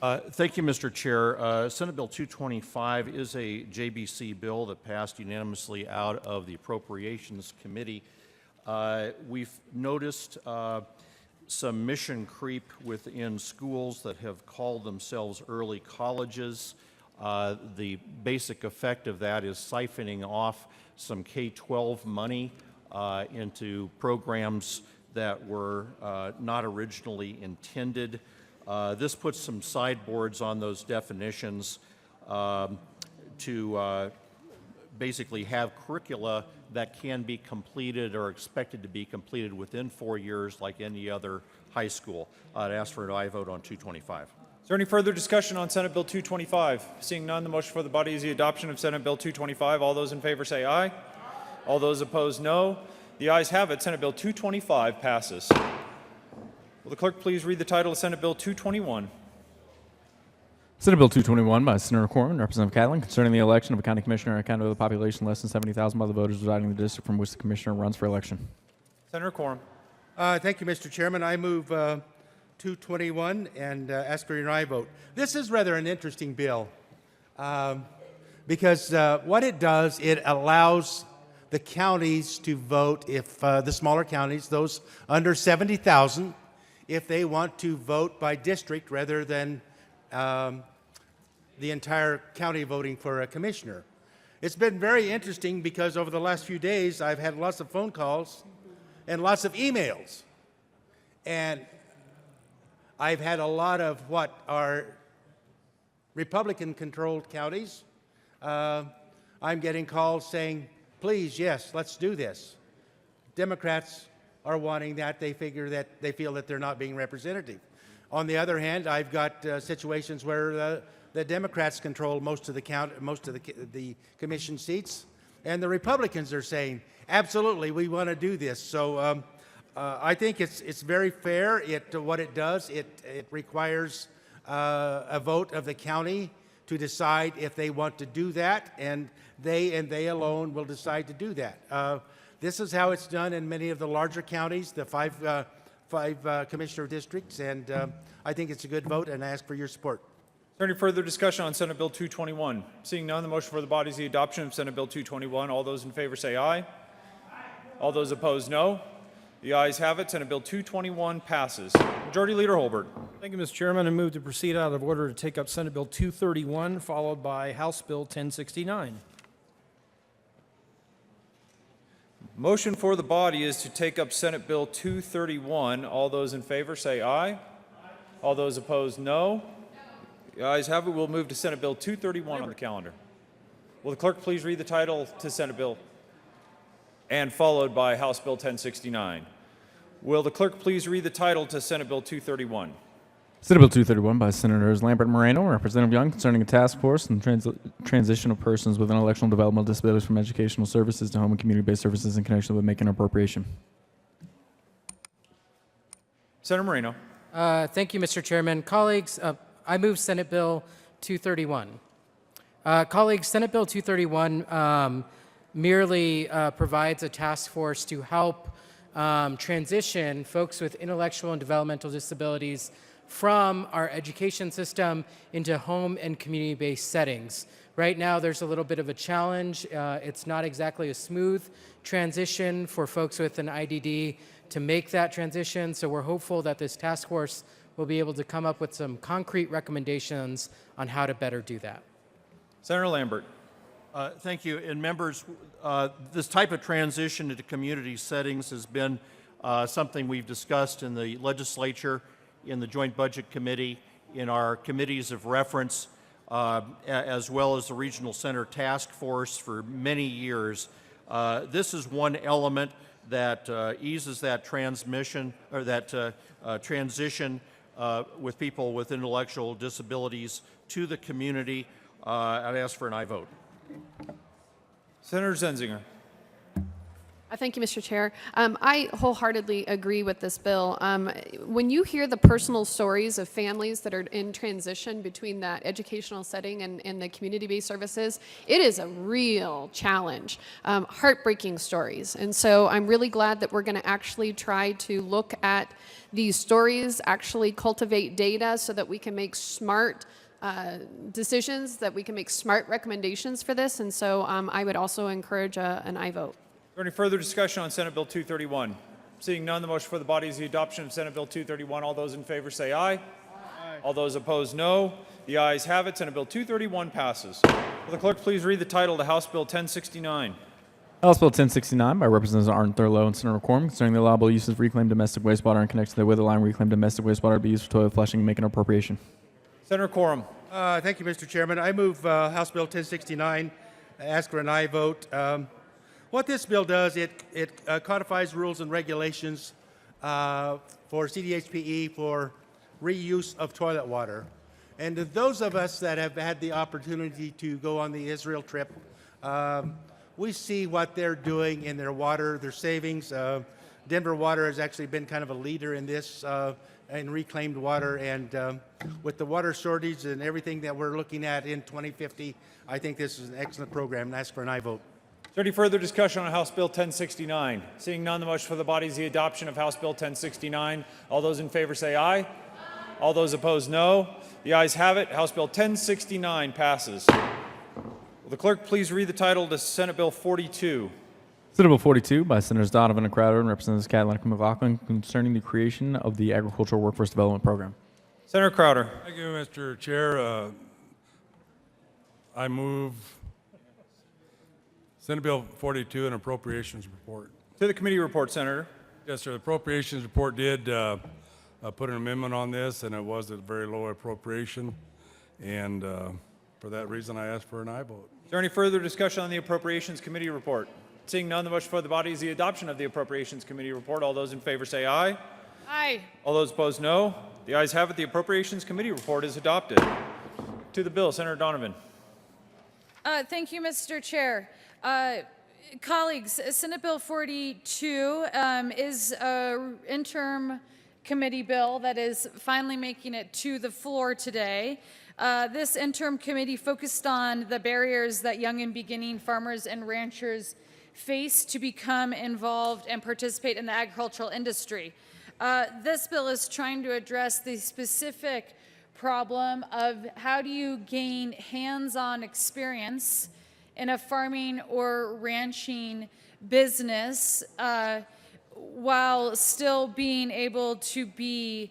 Thank you, Mr. Chair. Senate Bill 225 is a JBC bill that passed unanimously out of the Appropriations Committee. We've noticed some mission creep within schools that have called themselves early colleges. The basic effect of that is siphoning off some K-12 money into programs that were not originally intended. This puts some sideboards on those definitions to basically have curricula that can be completed or expected to be completed within 4 years like any other high school. I'd ask for an aye vote on 225. Is there any further discussion on Senate Bill 225? Seeing none, the motion for the body is the adoption of Senate Bill 225. All those in favor say aye. All those opposed, no. The ayes have it. Senate Bill 225 passes. Will the clerk please read the title of Senate Bill 221? Senate Bill 221 by Senator Corwin and Representative Catlin concerning the election of a county commissioner in a county with a population less than 70,000 by the voters residing in the district from which the commissioner runs for election. Senator Quorum. Thank you, Mr. Chairman. I move 221 and ask for your aye vote. This is rather an interesting bill. because what it does, it allows the counties to vote if the smaller counties, those under 70,000, if they want to vote by district rather than the entire county voting for a commissioner. It's been very interesting because over the last few days, I've had lots of phone calls and lots of emails. And I've had a lot of what are Republican-controlled counties. I'm getting calls saying, please, yes, let's do this. Democrats are wanting that. They feel that they're not being representative. On the other hand, I've got situations where the Democrats control most of the commission seats, and the Republicans are saying, absolutely, we want to do this. So I think it's very fair. What it does, it requires a vote of the county to decide if they want to do that, and they alone will decide to do that. This is how it's done in many of the larger counties, the five commissioner districts, and I think it's a good vote, and I ask for your support. Is there any further discussion on Senate Bill 221? Seeing none, the motion for the body is the adoption of Senate Bill 221. All those in favor say aye. All those opposed, no. The ayes have it. Senate Bill 221 passes. Majority Leader Holbert. Thank you, Mr. Chairman. I move to proceed out of order to take up Senate Bill 231, followed by House Bill 1069. Motion for the body is to take up Senate Bill 231. All those in favor say aye. All those opposed, no. The ayes have it. We'll move to Senate Bill 231 on the calendar. Will the clerk please read the title to Senate Bill and followed by House Bill 1069? Will the clerk please read the title to Senate Bill 231? Senate Bill 231 by Senators Lambert and Moreno, Representative Young, concerning a task force and transition of persons with intellectual and developmental disabilities from educational services to home and community-based services in connection with making an appropriation. Senator Moreno. Thank you, Mr. Chairman. Colleagues, I move Senate Bill 231. Colleagues, Senate Bill 231 merely provides a task force to help transition folks with intellectual and developmental disabilities from our education system into home and community-based settings. Right now, there's a little bit of a challenge. It's not exactly a smooth transition for folks with an IDD to make that transition, so we're hopeful that this task force will be able to come up with some concrete recommendations on how to better do that. Senator Lambert. Thank you. And members, this type of transition into community settings has been something we've discussed in the legislature, in the Joint Budget Committee, in our committees of reference, as well as the Regional Center Task Force for many years. This is one element that eases that transmission or that transition with people with intellectual disabilities to the community. I'd ask for an aye vote. Senator Zenzinger. Thank you, Mr. Chair. I wholeheartedly agree with this bill. When you hear the personal stories of families that are in transition between that educational setting and the community-based services, it is a real challenge. Heartbreaking stories. And so I'm really glad that we're going to actually try to look at these stories, actually cultivate data so that we can make smart decisions, that we can make smart recommendations for this. And so I would also encourage an aye vote. Is there any further discussion on Senate Bill 231? Seeing none, the motion for the body is the adoption of Senate Bill 231. All those in favor say aye. Aye. All those opposed, no. The ayes have it. Senate Bill 231 passes. Will the clerk please read the title to House Bill 1069? House Bill 1069 by Representatives Arndt, Thurlow, and Senator McCormick concerning the allowable use of reclaimed domestic wastewater and connection therewith allowing reclaimed domestic wastewater to be used for toilet flushing and making an appropriation. Senator Quorum. Thank you, Mr. Chairman. I move House Bill 1069. I ask for an aye vote. What this bill does, it codifies rules and regulations for CDHPE for reuse of toilet water. And to those of us that have had the opportunity to go on the Israel trip, we see what they're doing in their water, their savings. Denver Water has actually been kind of a leader in this, in reclaimed water. And with the water shortage and everything that we're looking at in 2050, I think this is an excellent program, and ask for an aye vote. Is there any further discussion on House Bill 1069? Seeing none, the motion for the body is the adoption of House Bill 1069. All those in favor say aye. Aye. All those opposed, no. The ayes have it. House Bill 1069 passes. Will the clerk please read the title to Senate Bill 42? Senate Bill 42 by Senators Donovan and Crowder and Representatives Catlin and McLaughlin concerning the creation of the Agricultural Workforce Development Program. Senator Crowder. Thank you, Mr. Chair. I move Senate Bill 42, an appropriations report. To the committee report, Senator. Yes, sir. The appropriations report did put an amendment on this, and it was a very low appropriation. And for that reason, I asked for an aye vote. Is there any further discussion on the Appropriations Committee report? Seeing none, the motion before the body is the adoption of the Appropriations Committee report. All those in favor say aye. Aye. All those opposed, no. The ayes have it. The Appropriations Committee report is adopted. To the bill, Senator Donovan. Thank you, Mr. Chair. Colleagues, Senate Bill 42 is an interim committee bill that is finally making it to the floor today. This interim committee focused on the barriers that young and beginning farmers and ranchers face to become involved and participate in the agricultural industry. This bill is trying to address the specific problem of how do you gain hands-on experience in a farming or ranching business while still being able to be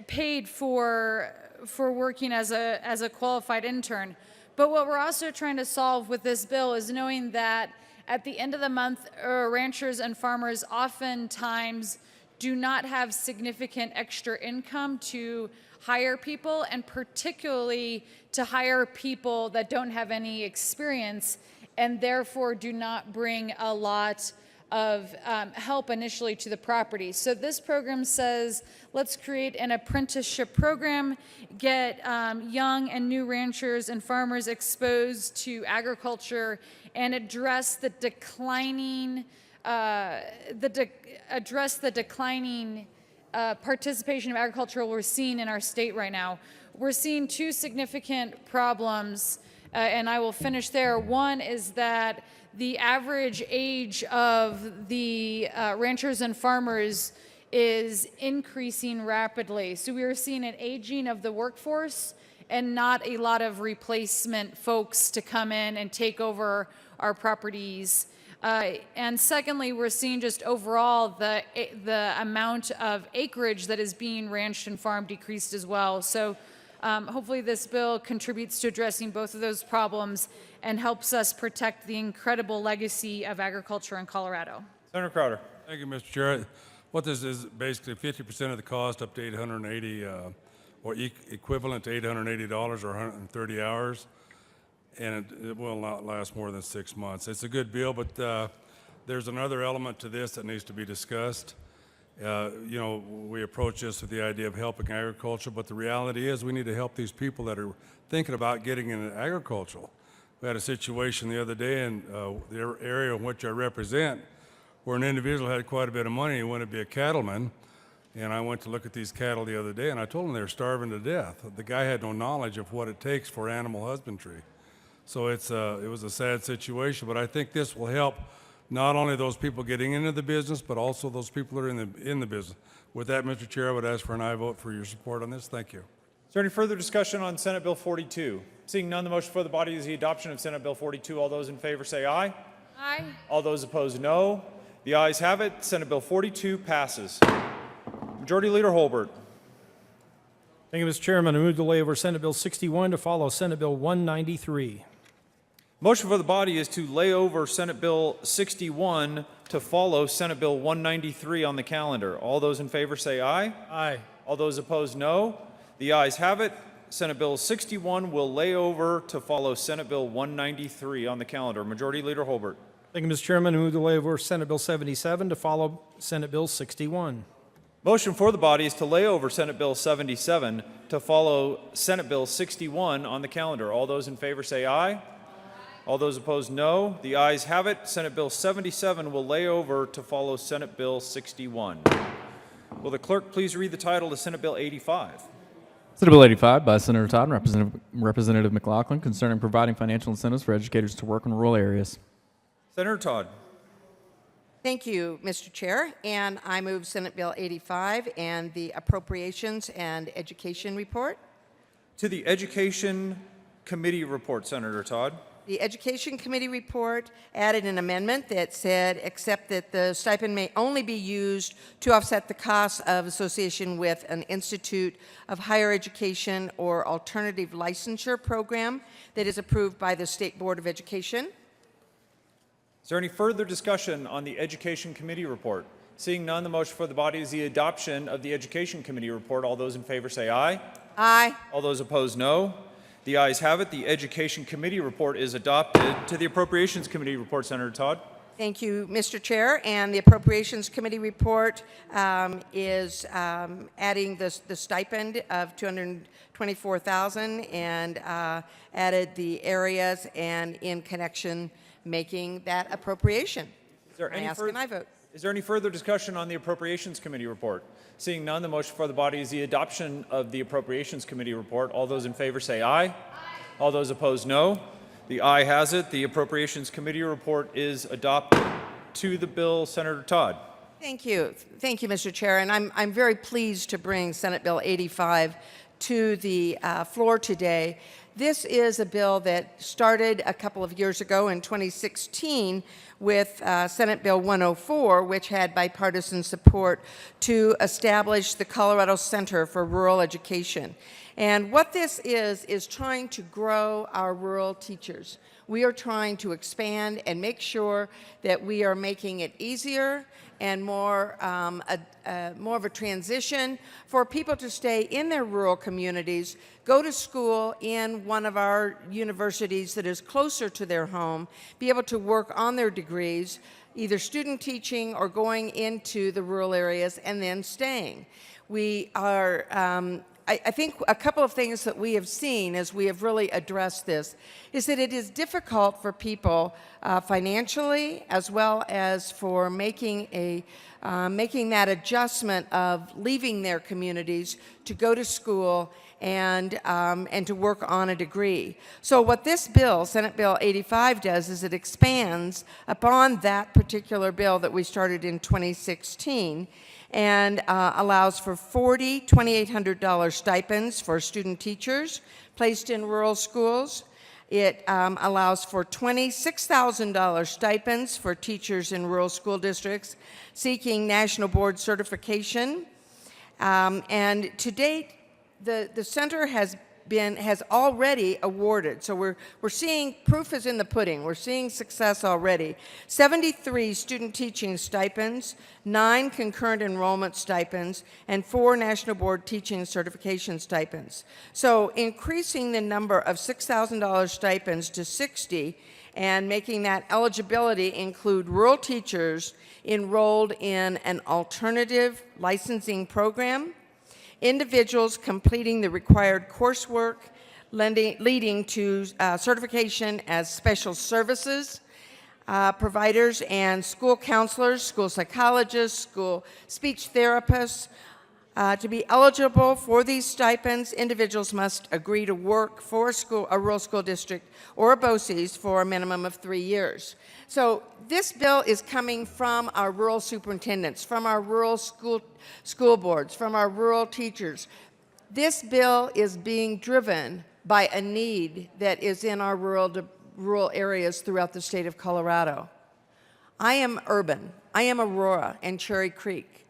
paid for working as a qualified intern. But what we're also trying to solve with this bill is knowing that at the end of the month, ranchers and farmers oftentimes do not have significant extra income to hire people, and particularly to hire people that don't have any experience and therefore do not bring a lot of help initially to the property. So this program says, let's create an apprenticeship program, get young and new ranchers and farmers exposed to agriculture, and address the declining participation of agriculture we're seeing in our state right now. We're seeing two significant problems, and I will finish there. One is that the average age of the ranchers and farmers is increasing rapidly. So we are seeing an aging of the workforce and not a lot of replacement folks to come in and take over our properties. And secondly, we're seeing just overall the amount of acreage that is being ranched and farmed decreased as well. So hopefully this bill contributes to addressing both of those problems and helps us protect the incredible legacy of agriculture in Colorado. Senator Crowder. Thank you, Mr. Chair. What this is basically 50% of the cost up to 880, or equivalent to $880 or 130 hours. And it will not last more than 6 months. It's a good bill, but there's another element to this that needs to be discussed. You know, we approach this with the idea of helping agriculture, but the reality is we need to help these people that are thinking about getting into agriculture. We had a situation the other day in the area in which I represent where an individual had quite a bit of money. He wanted to be a cattleman. And I went to look at these cattle the other day, and I told him they were starving to death. The guy had no knowledge of what it takes for animal husbandry. So it was a sad situation, but I think this will help not only those people getting into the business, but also those people that are in the business. With that, Mr. Chair, I would ask for an aye vote for your support on this. Thank you. Is there any further discussion on Senate Bill 42? Seeing none, the motion for the body is the adoption of Senate Bill 42. All those in favor say aye. Aye. All those opposed, no. The ayes have it. Senate Bill 42 passes. Majority Leader Holbert. Thank you, Mr. Chairman. I move to lay over Senate Bill 61 to follow Senate Bill 193. Motion for the body is to lay over Senate Bill 61 to follow Senate Bill 193 on the calendar. All those in favor say aye. Aye. All those opposed, no. The ayes have it. Senate Bill 61 will lay over to follow Senate Bill 193 on the calendar. Majority Leader Holbert. Thank you, Mr. Chairman. I move to lay over Senate Bill 77 to follow Senate Bill 61. Motion for the body is to lay over Senate Bill 77 to follow Senate Bill 61 on the calendar. All those in favor say aye. All those opposed, no. The ayes have it. Senate Bill 77 will lay over to follow Senate Bill 61. Will the clerk please read the title to Senate Bill 85? Senate Bill 85 by Senator Todd and Representative McLaughlin concerning providing financial incentives for educators to work in rural areas. Senator Todd. Thank you, Mr. Chair, and I move Senate Bill 85 and the Appropriations and Education Report. To the Education Committee report, Senator Todd. The Education Committee report added an amendment that said, except that the stipend may only be used to offset the costs of association with an institute of higher education or alternative licensure program that is approved by the State Board of Education. Is there any further discussion on the Education Committee report? Seeing none, the motion for the body is the adoption of the Education Committee report. All those in favor say aye. Aye. All those opposed, no. The ayes have it. The Education Committee report is adopted. To the Appropriations Committee report, Senator Todd. Thank you, Mr. Chair. And the Appropriations Committee report is adding the stipend of $224,000 and added the areas and in connection making that appropriation. I ask and I vote. Is there any further discussion on the Appropriations Committee report? Seeing none, the motion for the body is the adoption of the Appropriations Committee report. All those in favor say aye. Aye. All those opposed, no. The aye has it. The Appropriations Committee report is adopted. To the bill, Senator Todd. Thank you. Thank you, Mr. Chair. And I'm very pleased to bring Senate Bill 85 to the floor today. This is a bill that started a couple of years ago in 2016 with Senate Bill 104, which had bipartisan support to establish the Colorado Center for Rural Education. And what this is trying to grow our rural teachers. We are trying to expand and make sure that we are making it easier and more of a transition for people to stay in their rural communities, go to school in one of our universities that is closer to their home, be able to work on their degrees, either student teaching or going into the rural areas and then staying. We are, I think a couple of things that we have seen as we have really addressed this is that it is difficult for people financially as well as for making that adjustment of leaving their communities to go to school and to work on a degree. So what this bill, Senate Bill 85, does is it expands upon that particular bill that we started in 2016 and allows for 40 $2,800 stipends for student teachers placed in rural schools. It allows for $26,000 stipends for teachers in rural school districts seeking national board certification. And to date, the center has already awarded. So we're seeing proof is in the pudding. We're seeing success already. 73 student teaching stipends, 9 concurrent enrollment stipends, and 4 National Board Teaching Certification stipends. So increasing the number of $6,000 stipends to 60 and making that eligibility include rural teachers enrolled in an alternative licensing program, individuals completing the required coursework leading to certification as special services providers and school counselors, school psychologists, school speech therapists. To be eligible for these stipends, individuals must agree to work for a rural school district or a BOCES for a minimum of 3 years. So this bill is coming from our rural superintendents, from our rural school boards, from our rural teachers. This bill is being driven by a need that is in our rural areas throughout the state of Colorado. I am urban. I am Aurora and Cherry Creek.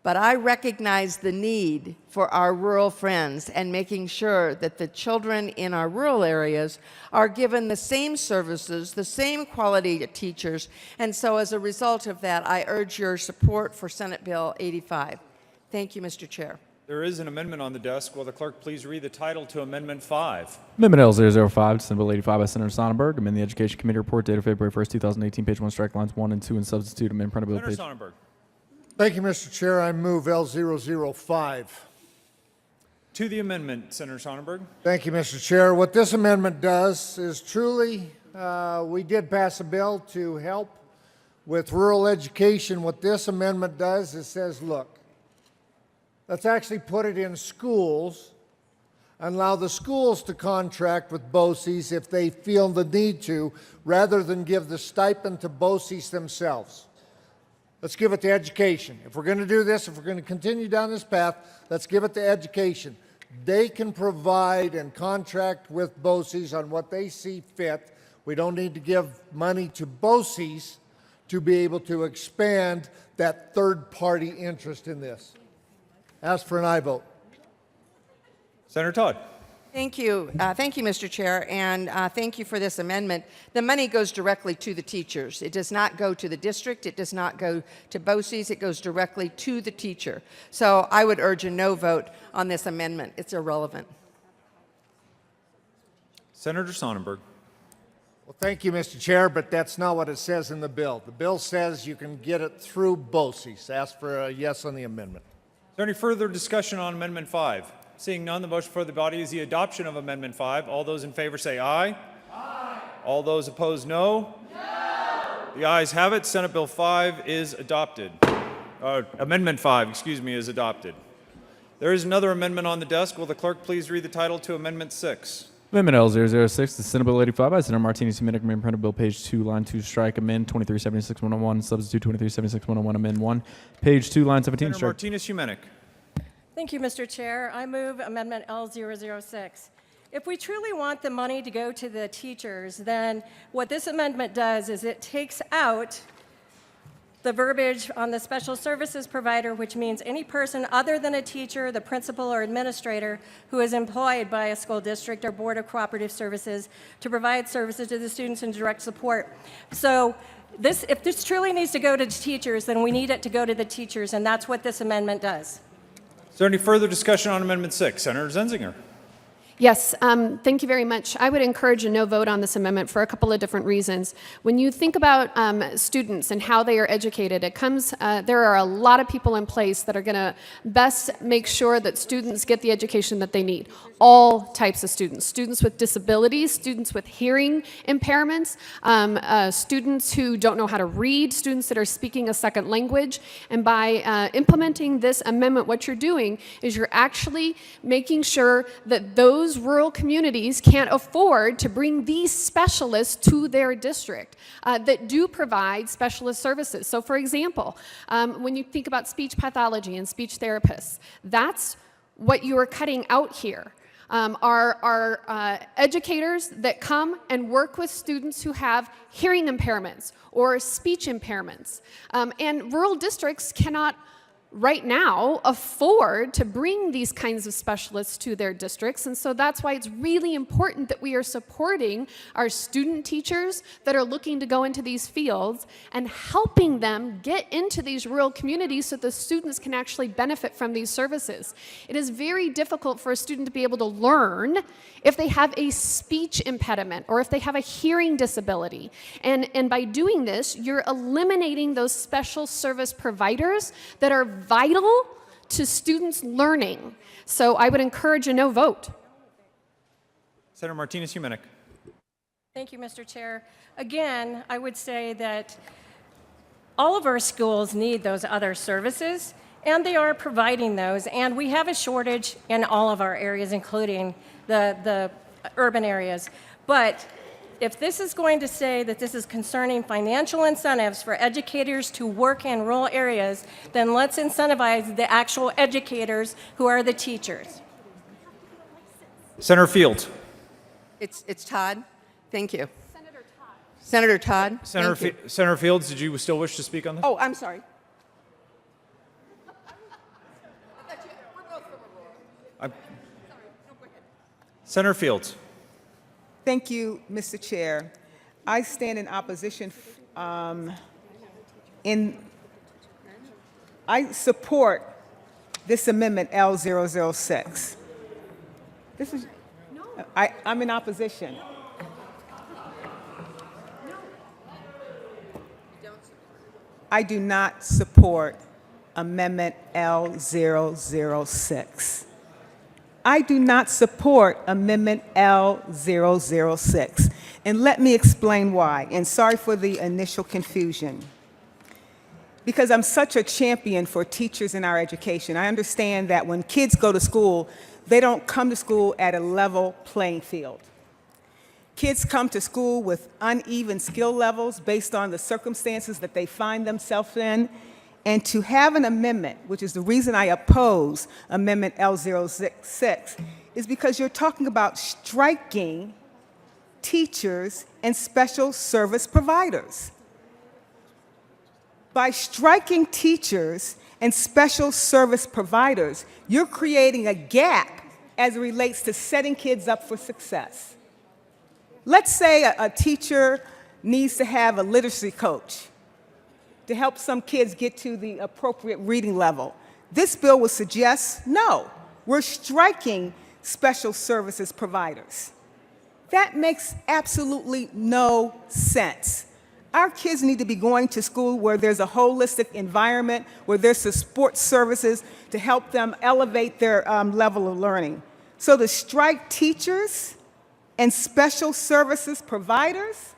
But I recognize the need for our rural friends and making sure that the children in our rural areas are given the same services, the same quality teachers. And so as a result of that, I urge your support for Senate Bill 85. Thank you, Mr. Chair. There is an amendment on the desk. Will the clerk please read the title to Amendment 5? Amendment L005 to Senate Bill 85 by Senator Sonnenberg. Amend the Education Committee report dated February 1st, 2018, page 1, strike lines 1 and 2, and substitute amend printable Senator page. Sonnenberg. Thank you, Mr. Chair. I move L005. To the amendment, Senator Sonnenberg. Thank you, Mr. Chair. What this amendment does is truly, we did pass a bill to help with rural education. What this amendment does is says, look, let's actually put it in schools and allow the schools to contract with BOCES if they feel the need to, rather than give the stipend to BOCES themselves. Let's give it to education. If we're going to do this, if we're going to continue down this path, let's give it to education. They can provide and contract with BOCES on what they see fit. We don't need to give money to BOCES to be able to expand that third-party interest in this. Ask for an aye vote. Senator Todd. Thank you. Thank you, Mr. Chair, and thank you for this amendment. The money goes directly to the teachers. It does not go to the district. It does not go to BOCES. It goes directly to the teacher. So I would urge a no vote on this amendment. It's irrelevant. Senator Sonnenberg. Well, thank you, Mr. Chair, but that's not what it says in the bill. The bill says you can get it through BOCES. Ask for a yes on the amendment. Is there any further discussion on Amendment 5? Seeing none, the motion for the body is the adoption of Amendment 5. All those in favor say aye. Aye. All those opposed, no. No. The ayes have it. Senate Bill 5 is adopted. Amendment 5, excuse me, is adopted. There is another amendment on the desk. Will the clerk please read the title to Amendment 6? Amendment L006 to Senate Bill 85 by Senator Martinez Huminick, amend printed bill page 2, line 2, strike, amend 2376-101, substitute 2376-101, amend 1, page 2, line 17, Senator strike. Martinez Huminick. Thank you, Mr. Chair. I move Amendment L006. If we truly want the money to go to the teachers, then what this amendment does is it takes out the verbiage on the special services provider, which means any person other than a teacher, the principal, or administrator who is employed by a school district or board of cooperative services to provide services to the students in direct support. So if this truly needs to go to the teachers, then we need it to go to the teachers, and that's what this amendment does. Is there any further discussion on Amendment 6? Senator Zenzinger. Yes, thank you very much. I would encourage a no vote on this amendment for a couple of different reasons. When you think about students and how they are educated, there are a lot of people in place that are going to best make sure that students get the education that they need. All types of students, students with disabilities, students with hearing impairments, students who don't know how to read, students that are speaking a second language. And by implementing this amendment, what you're doing is you're actually making sure that those rural communities can't afford to bring these specialists to their district that do provide specialist services. So for example, when you think about speech pathology and speech therapists, that's what you are cutting out here. Are educators that come and work with students who have hearing impairments or speech impairments. And rural districts cannot right now afford to bring these kinds of specialists to their districts, and so that's why it's really important that we are supporting our student teachers that are looking to go into these fields and helping them get into these rural communities so the students can actually benefit from these services. It is very difficult for a student to be able to learn if they have a speech impediment or if they have a hearing disability. And by doing this, you're eliminating those special service providers that are vital to students' learning. So I would encourage a no vote. Senator Martinez Huminick. Thank you, Mr. Chair. Again, I would say that all of our schools need those other services, and they are providing those, and we have a shortage in all of our areas, including the urban areas. But if this is going to say that this is concerning financial incentives for educators to work in rural areas, then let's incentivize the actual educators who are the teachers. Senator Fields. It's Todd. Thank you. Senator Todd. Senator Fields, did you still wish to speak on this? Oh, I'm sorry. Senator Fields. Thank you, Mr. Chair. I stand in opposition. I support this amendment L006. This is. I'm in opposition. I do not support amendment L006. I do not support amendment L006. And let me explain why. And sorry for the initial confusion. Because I'm such a champion for teachers in our education. I understand that when kids go to school, they don't come to school at a level playing field. Kids come to school with uneven skill levels based on the circumstances that they find themselves in. And to have an amendment, which is the reason I oppose Amendment L006, is because you're talking about striking teachers and special service providers. By striking teachers and special service providers, you're creating a gap as it relates to setting kids up for success. Let's say a teacher needs to have a literacy coach to help some kids get to the appropriate reading level. This bill would suggest, no, we're striking special services providers. That makes absolutely no sense. Our kids need to be going to school where there's a holistic environment, where there's support services to help them elevate their level of learning. So to strike teachers and special services providers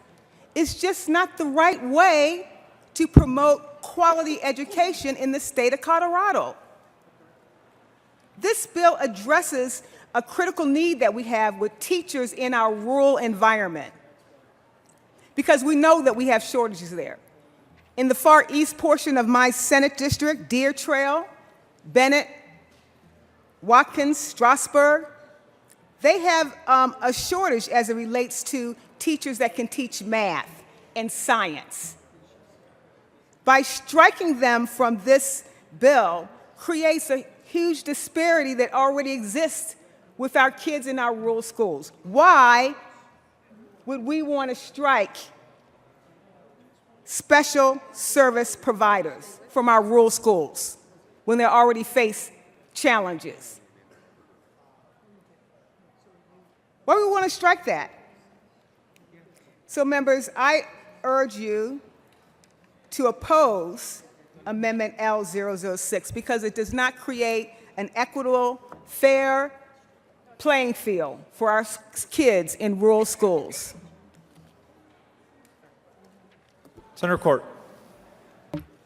is just not the right way to promote quality education in the state of Colorado. This bill addresses a critical need that we have with teachers in our rural environment, because we know that we have shortages there. In the far east portion of my Senate district, Deer Trail, Bennett, Watkins, Strasburg, they have a shortage as it relates to teachers that can teach math and science. By striking them from this bill creates a huge disparity that already exists with our kids in our rural schools. Why would we want to strike special service providers from our rural schools when they already face challenges? Why do we want to strike that? So, members, I urge you to oppose Amendment L006 because it does not create an equitable, fair playing field for our kids in rural schools. Senator Court.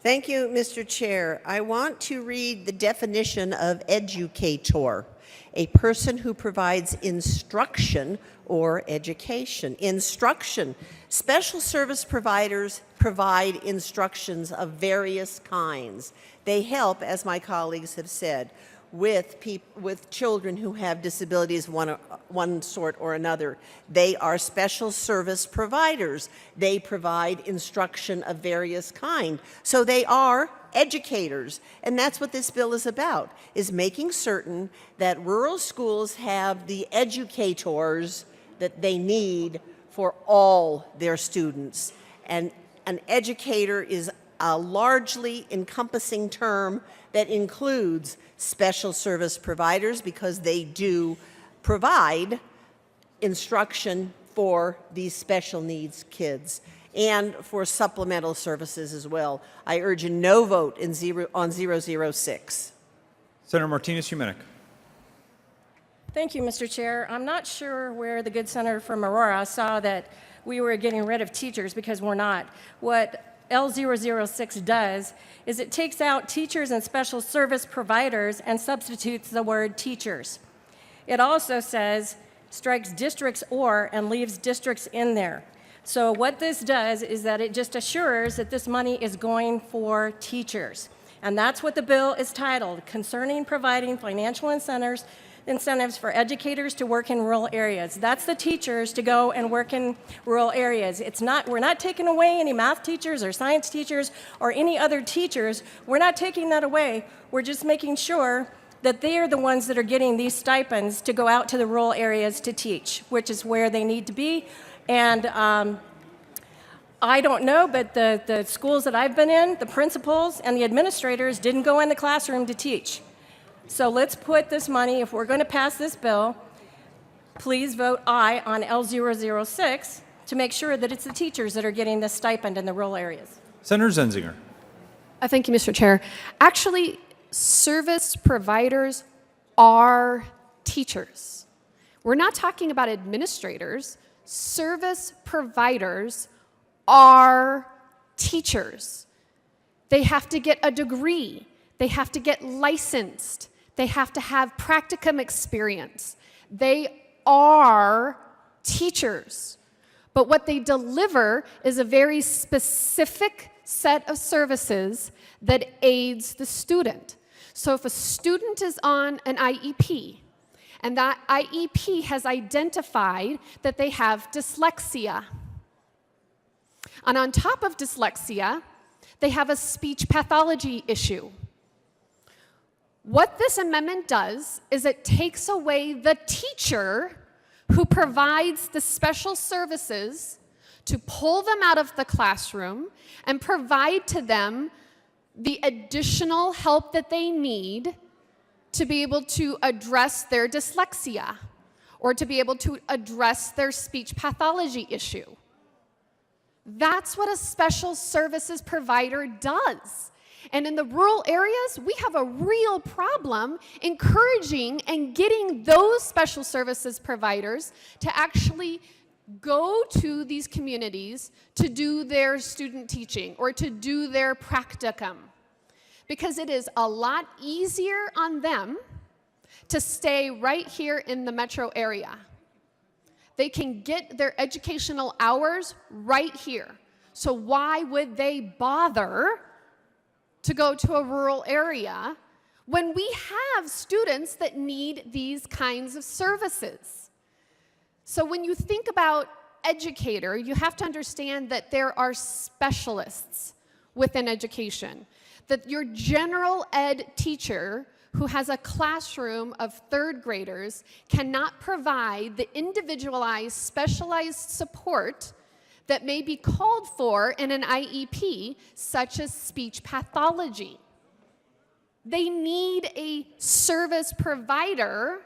Thank you, Mr. Chair. I want to read the definition of educator, a person who provides instruction or education. Instruction. Special service providers provide instructions of various kinds. They help, as my colleagues have said, with children who have disabilities of one sort or another. They are special service providers. They provide instruction of various kind. So they are educators. And that's what this bill is about, is making certain that rural schools have the educators that they need for all their students. And an educator is a largely encompassing term that includes special service providers because they do provide instruction for these special needs kids and for supplemental services as well. I urge a no vote on 006. Senator Martinez-Humenick. Thank you, Mr. Chair. I'm not sure where the good senator from Aurora saw that we were getting rid of teachers, because we're not. What L006 does is it takes out teachers and special service providers and substitutes the word teachers. It also says strikes districts or and leaves districts in there. So what this does is that it just assures that this money is going for teachers. And that's what the bill is titled, Concerning Providing Financial Incentives for Educators to Work in Rural Areas. That's the teachers to go and work in rural areas. We're not taking away any math teachers or science teachers or any other teachers. We're not taking that away. We're just making sure that they are the ones that are getting these stipends to go out to the rural areas to teach, which is where they need to be. And I don't know, but the schools that I've been in, the principals and the administrators didn't go in the classroom to teach. So let's put this money, if we're going to pass this bill, please vote aye on L006 to make sure that it's the teachers that are getting this stipend in the rural areas. Senator Zenzinger. Thank you, Mr. Chair. Actually, service providers are teachers. We're not talking about administrators. Service providers are teachers. They have to get a degree. They have to get licensed. They have to have practicum experience. They are teachers. But what they deliver is a very specific set of services that aids the student. So if a student is on an IEP, and that IEP has identified that they have dyslexia, and on top of dyslexia, they have a speech pathology issue. What this amendment does is it takes away the teacher who provides the special services to pull them out of the classroom and provide to them the additional help that they need to be able to address their dyslexia or to be able to address their speech pathology issue. That's what a special services provider does. And in the rural areas, we have a real problem encouraging and getting those special services providers to actually go to these communities to do their student teaching or to do their practicum. Because it is a lot easier on them to stay right here in the metro area. They can get their educational hours right here. So why would they bother to go to a rural area when we have students that need these kinds of services? So when you think about educator, you have to understand that there are specialists within education. That your general ed teacher who has a classroom of third graders cannot provide the individualized, specialized support that may be called for in an IEP, such as speech pathology. They need a service provider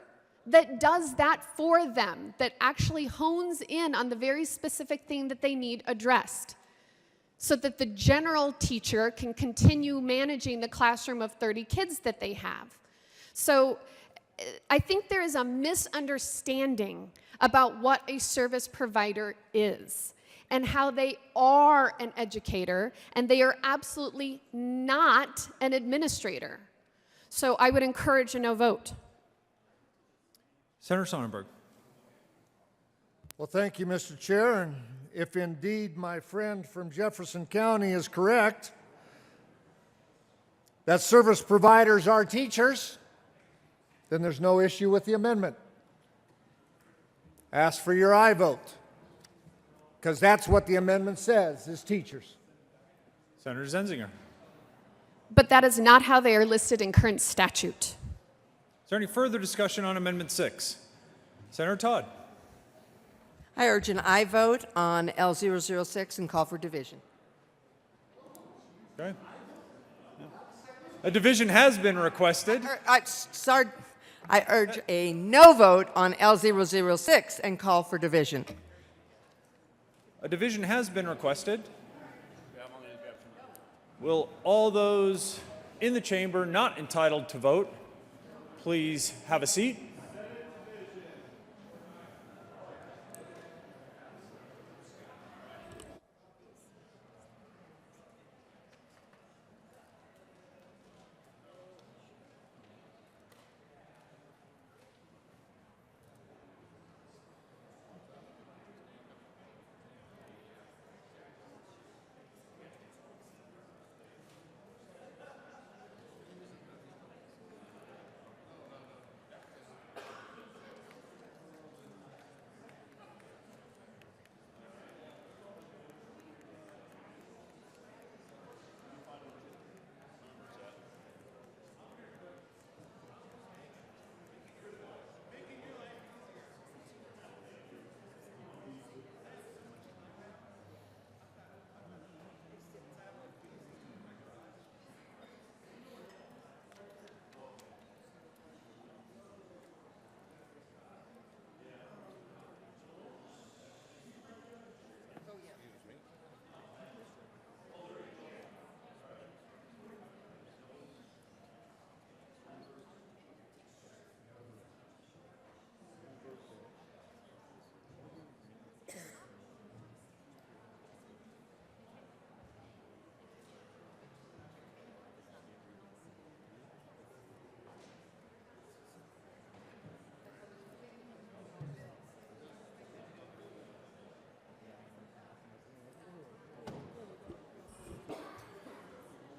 that does that for them, that actually hones in on the very specific thing that they need addressed, so that the general teacher can continue managing the classroom of 30 kids that they have. So I think there is a misunderstanding about what a service provider is and how they are an educator, and they are absolutely not an administrator. So I would encourage a no vote. Senator Sonnenberg. Well, thank you, Mr. Chair. And if indeed my friend from Jefferson County is correct, that service providers are teachers, then there's no issue with the amendment. Ask for your aye vote, because that's what the amendment says, is teachers. Senator Zenzinger. But that is not how they are listed in current statute. Is there any further discussion on Amendment 6? Senator Todd. I urge an aye vote on L006 and call for division. Okay. A division has been requested. I urge a no vote on L006 and call for division. A division has been requested. Will all those in the chamber not entitled to vote please have a seat?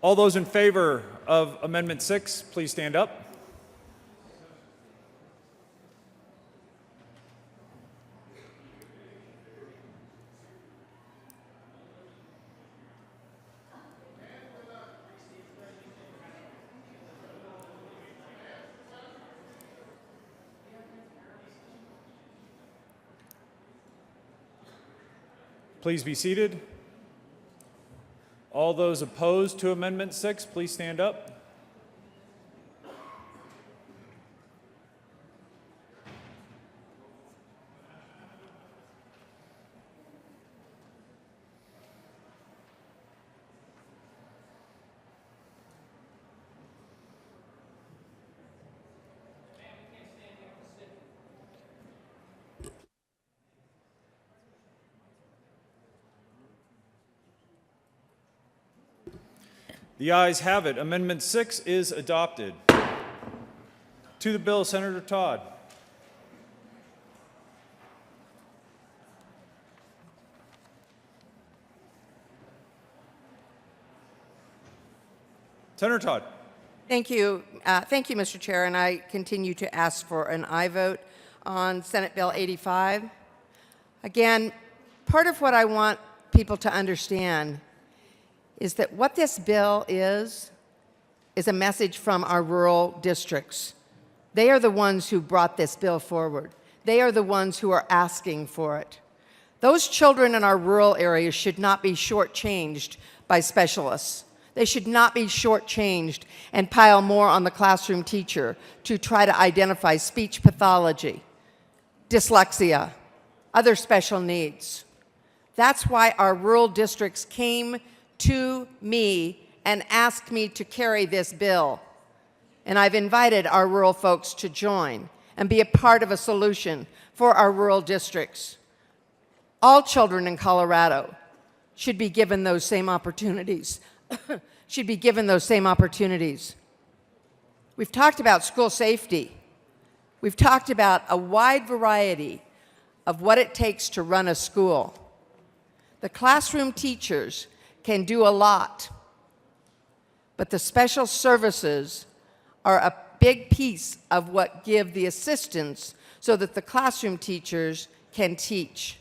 All those in favor of Amendment 6, please stand up. Please be seated. All those opposed to Amendment 6, please stand up. The ayes have it. Amendment 6 is adopted. To the bill, Senator Todd. Senator Todd. Thank you. Thank you, Mr. Chair, and I continue to ask for an aye vote on Senate Bill 85. Again, part of what I want people to understand is that what this bill is a message from our rural districts. They are the ones who brought this bill forward. They are the ones who are asking for it. Those children in our rural areas should not be shortchanged by specialists. They should not be shortchanged and pile more on the classroom teacher to try to identify speech pathology, dyslexia, other special needs. That's why our rural districts came to me and asked me to carry this bill. And I've invited our rural folks to join and be a part of a solution for our rural districts. All children in Colorado should be given those same opportunities. Should be given those same opportunities. We've talked about school safety. We've talked about a wide variety of what it takes to run a school. The classroom teachers can do a lot, but the special services are a big piece of what give the assistance so that the classroom teachers can teach.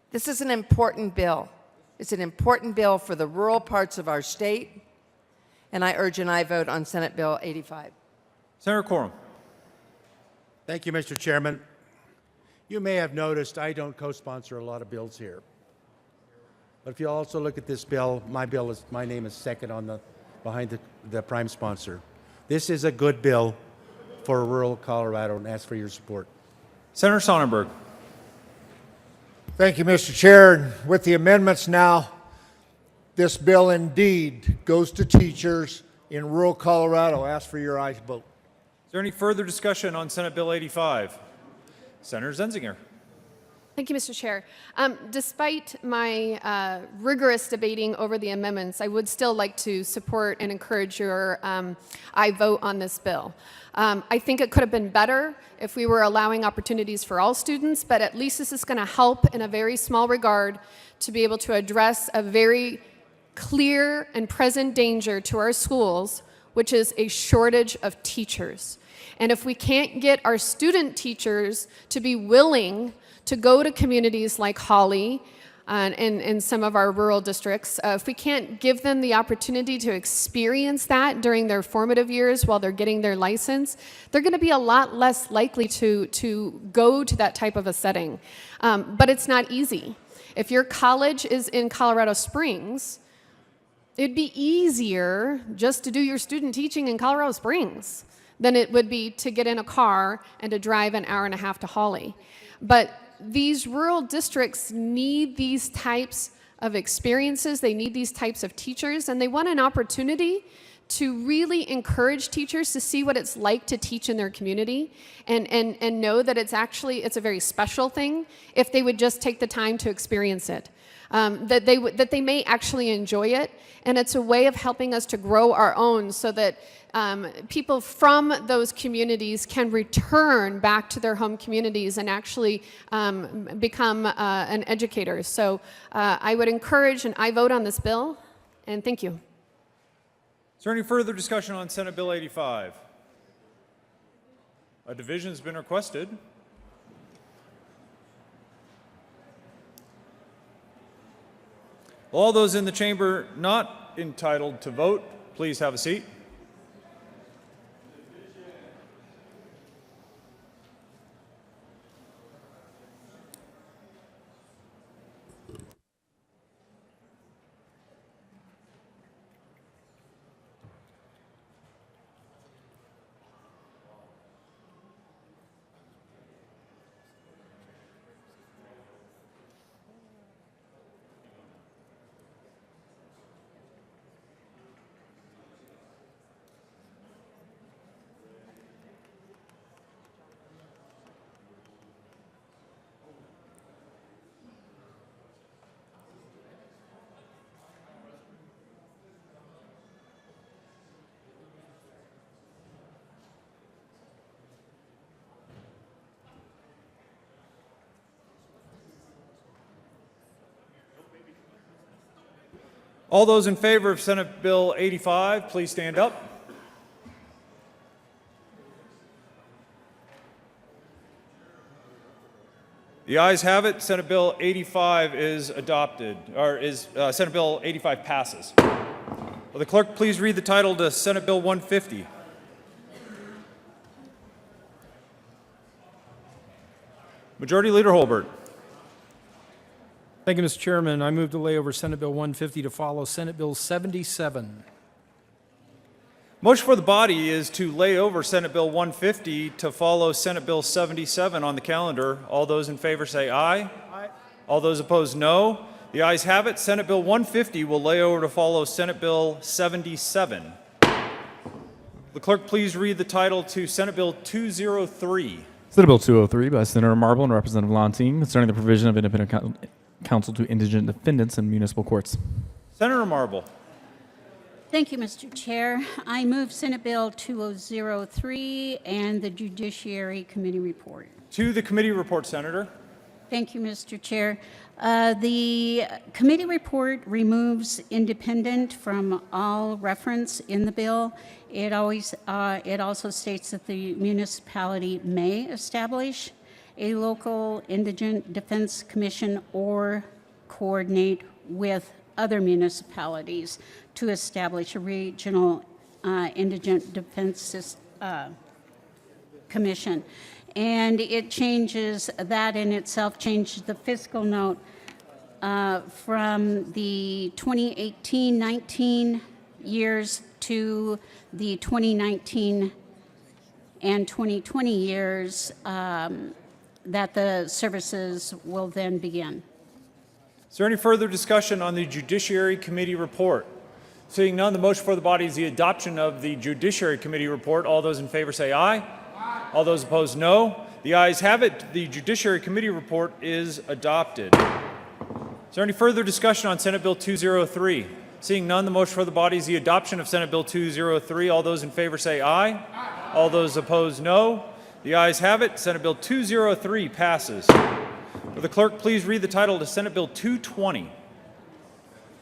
This is an important bill. It's an important bill for the rural parts of our state, and I urge an aye vote on Senate Bill 85. Senator Quorum. Thank you, Mr. Chairman. You may have noticed I don't co-sponsor a lot of bills here. But if you also look at this bill, my name is second on behind the prime sponsor. This is a good bill for rural Colorado, and ask for your support. Senator Sonnenberg. Thank you, Mr. Chair. And with the amendments now, this bill indeed goes to teachers in rural Colorado. Ask for your aye vote. Is there any further discussion on Senate Bill 85? Senator Zenzinger. Thank you, Mr. Chair. Despite my rigorous debating over the amendments, I would still like to support and encourage your aye vote on this bill. I think it could have been better if we were allowing opportunities for all students, but at least this is going to help in a very small regard to be able to address a very clear and present danger to our schools, which is a shortage of teachers. And if we can't get our student teachers to be willing to go to communities like Holly and some of our rural districts, if we can't give them the opportunity to experience that during their formative years while they're getting their license, they're going to be a lot less likely to go to that type of a setting. But it's not easy. If your college is in Colorado Springs, it'd be easier just to do your student teaching in Colorado Springs than it would be to get in a car and to drive an hour and a half to Holly. But these rural districts need these types of experiences. They need these types of teachers, and they want an opportunity to really encourage teachers to see what it's like to teach in their community and know that it's a very special thing if they would just take the time to experience it. That they may actually enjoy it, and it's a way of helping us to grow our own so that people from those communities can return back to their home communities and actually become an educator. So I would encourage an aye vote on this bill. And thank you. Is there any further discussion on Senate Bill 85? A division has been requested. All those in the chamber not entitled to vote, please have a seat. All those in favor of Senate Bill 85, please stand up. The ayes have it. Senate Bill 85 is adopted, Senate Bill 85 passes. Will the clerk please read the title to Senate Bill 150? Majority Leader Holbert. Thank you, Mr. Chairman. I move to lay over Senate Bill 150 to follow Senate Bill 77. Motion for the body is to lay over Senate Bill 150 to follow Senate Bill 77 on the calendar. All those in favor say aye. Aye. All those opposed, no. The ayes have it. Senate Bill 150 will lay over to follow Senate Bill 77. The clerk please read the title to Senate Bill 203. Senate Bill 203 by Senator Marble and Representative Lontine concerning the provision of independent counsel to indigent defendants in municipal courts. Senator Marble. Thank you, Mr. Chair. I move Senate Bill 2003 and the Judiciary Committee report. To the committee report, Senator. Thank you, Mr. Chair. The committee report removes independent from all reference in the bill. It also states that the municipality may establish a local indigent defense commission or coordinate with other municipalities to establish a regional indigent defense commission. And it changes, that in itself changes the fiscal note from the 2018-19 years to the 2019 and 2020 years that the services will then begin. Is there any further discussion on the Judiciary Committee report? Seeing none, the motion for the body is the adoption of the Judiciary Committee report. All those in favor say aye. Aye. All those opposed, no. The ayes have it. The Judiciary Committee report is adopted. Is there any further discussion on Senate Bill 203? Seeing none, the motion for the body is the adoption of Senate Bill 203. All those in favor say aye. Aye. All those opposed, no. The ayes have it. Senate Bill 203 passes. Will the clerk please read the title to Senate Bill 220?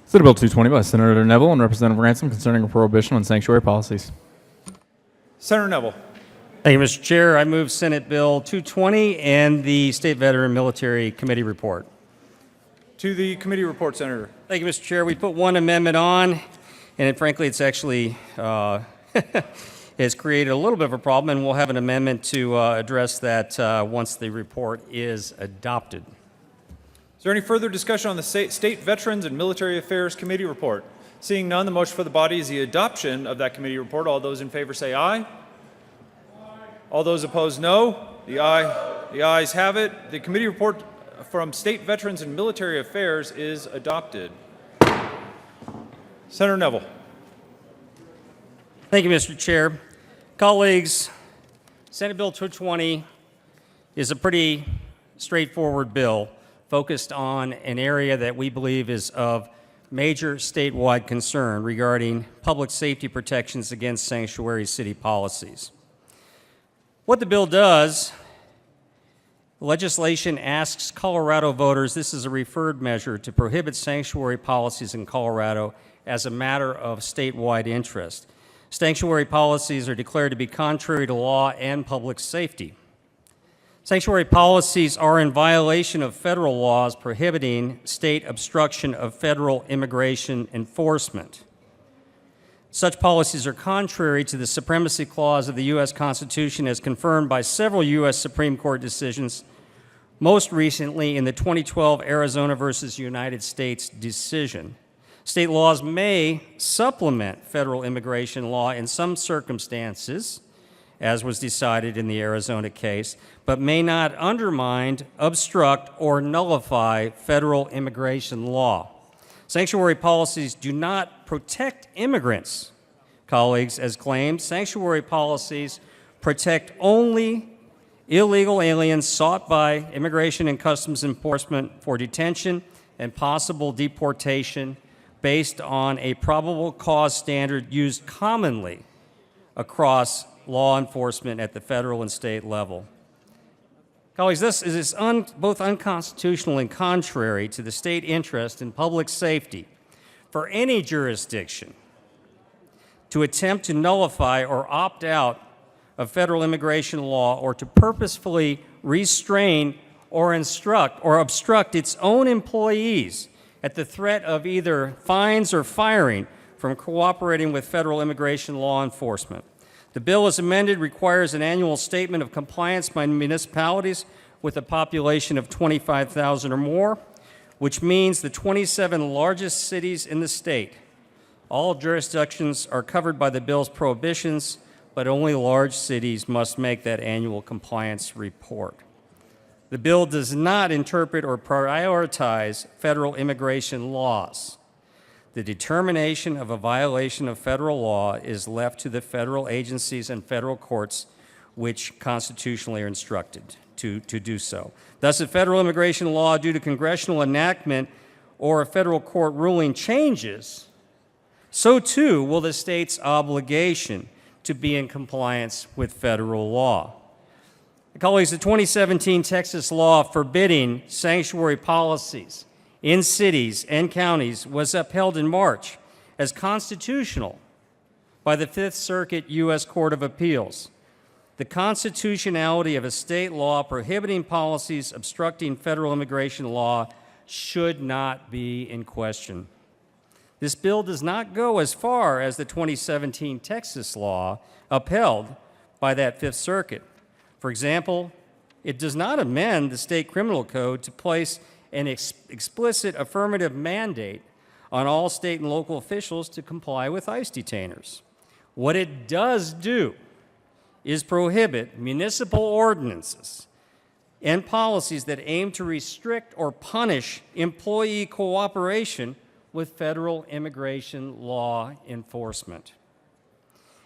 Senate Bill 220 by Senator Neville and Representative Ransom concerning a prohibition on sanctuary policies. Senator Neville. Thank you, Mr. Chair. I move Senate Bill 220 and the State Veteran Military Committee report. To the committee report, Senator. Thank you, Mr. Chair. We put one amendment on, and frankly, it's actually has created a little bit of a problem, and we'll have an amendment to address that once the report is adopted. Is there any further discussion on the State Veterans and Military Affairs Committee report? Seeing none, the motion for the body is the adoption of that committee report. All those in favor say aye. Aye. All those opposed, no. The ayes have it. The committee report from State Veterans and Military Affairs is adopted. Senator Neville. Thank you, Mr. Chair. Colleagues, Senate Bill 220 is a pretty straightforward bill focused on an area that we believe is of major statewide concern regarding public safety protections against sanctuary city policies. What the bill does, the legislation asks Colorado voters, this is a referred measure, to prohibit sanctuary policies in Colorado as a matter of statewide interest. Sanctuary policies are declared to be contrary to law and public safety. Sanctuary policies are in violation of federal laws prohibiting state obstruction of federal immigration enforcement. Such policies are contrary to the Supremacy Clause of the U.S. Constitution as confirmed by several U.S. Supreme Court decisions, most recently in the 2012 Arizona versus United States decision. State laws may supplement federal immigration law in some circumstances, as was decided in the Arizona case, but may not undermine, obstruct, or nullify federal immigration law. Sanctuary policies do not protect immigrants, colleagues, as claimed. Sanctuary policies protect only illegal aliens sought by Immigration and Customs Enforcement for detention and possible deportation based on a probable cause standard used commonly across law enforcement at the federal and state level. Colleagues, this is both unconstitutional and contrary to the state interest in public safety for any jurisdiction to attempt to nullify or opt out of federal immigration law or to purposefully restrain or obstruct its own employees at the threat of either fines or firing from cooperating with federal immigration law enforcement. The bill, as amended, requires an annual statement of compliance by municipalities with a population of 25,000 or more, which means the 27 largest cities in the state. All jurisdictions are covered by the bill's prohibitions, but only large cities must make that annual compliance report. The bill does not interpret or prioritize federal immigration laws. The determination of a violation of federal law is left to the federal agencies and federal courts which constitutionally are instructed to do so. Thus, if federal immigration law due to congressional enactment or a federal court ruling changes, so too will the state's obligation to be in compliance with federal law. Colleagues, the 2017 Texas law forbidding sanctuary policies in cities and counties was upheld in March as constitutional by the Fifth Circuit U.S. Court of Appeals. The constitutionality of a state law prohibiting policies obstructing federal immigration law should not be in question. This bill does not go as far as the 2017 Texas law upheld by that Fifth Circuit. For example, it does not amend the state criminal code to place an explicit affirmative mandate on all state and local officials to comply with ICE detainers. What it does do is prohibit municipal ordinances and policies that aim to restrict or punish employee cooperation with federal immigration law enforcement.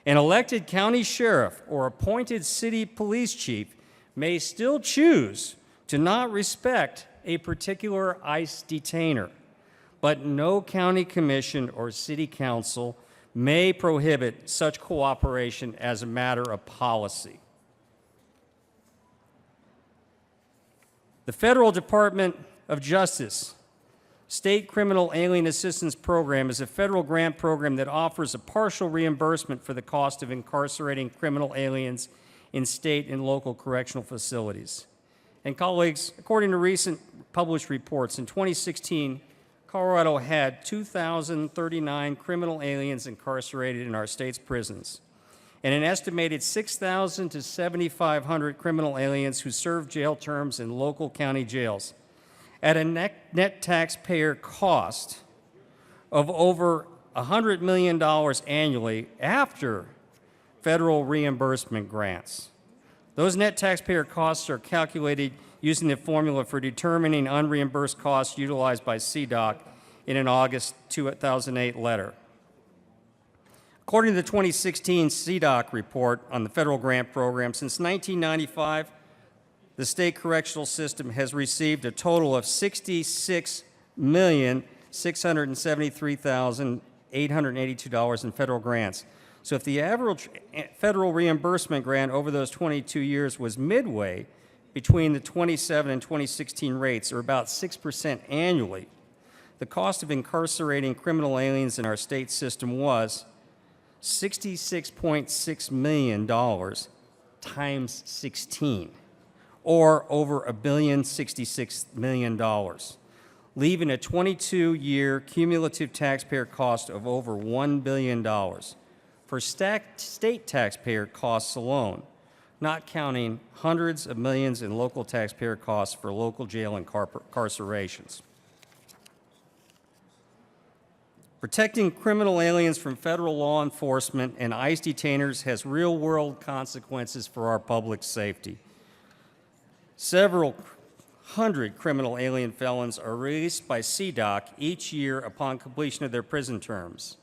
An elected county sheriff or appointed city police chief may still choose to not respect a particular ICE detainer, but no county commission or city council may prohibit such cooperation as a matter of policy. The Federal Department of Justice State Criminal Alien Assistance Program is a federal grant program that offers a partial reimbursement for the cost of incarcerating criminal aliens in state and local correctional facilities. And colleagues, according to recent published reports, in 2016, Colorado had 2,039 criminal aliens incarcerated in our state's prisons, and an estimated 6,000 to 7,500 criminal aliens who served jail terms in local county jails at a net taxpayer cost of over $100 million annually after federal reimbursement grants. Those net taxpayer costs are calculated using the formula for determining unreimbursed costs utilized by CDOC in an August 2008 letter. According to the 2016 CDOC report on the federal grant program, since 1995, the state correctional system has received a total of $66,673,882 in federal grants. So if the average federal reimbursement grant over those 22 years was midway between the 27 and 2016 rates, or about 6% annually, the cost of incarcerating criminal aliens in our state system was $66.6 million times 16, or over $1,066 million, leaving a 22-year cumulative taxpayer cost of over $1 billion for state taxpayer costs alone, not counting hundreds of millions in local taxpayer costs for local jail incarcerations. Protecting criminal aliens from federal law enforcement and ICE detainers has real-world consequences for our public safety. Several hundred criminal alien felons are released by CDOC each year upon completion of their prison terms,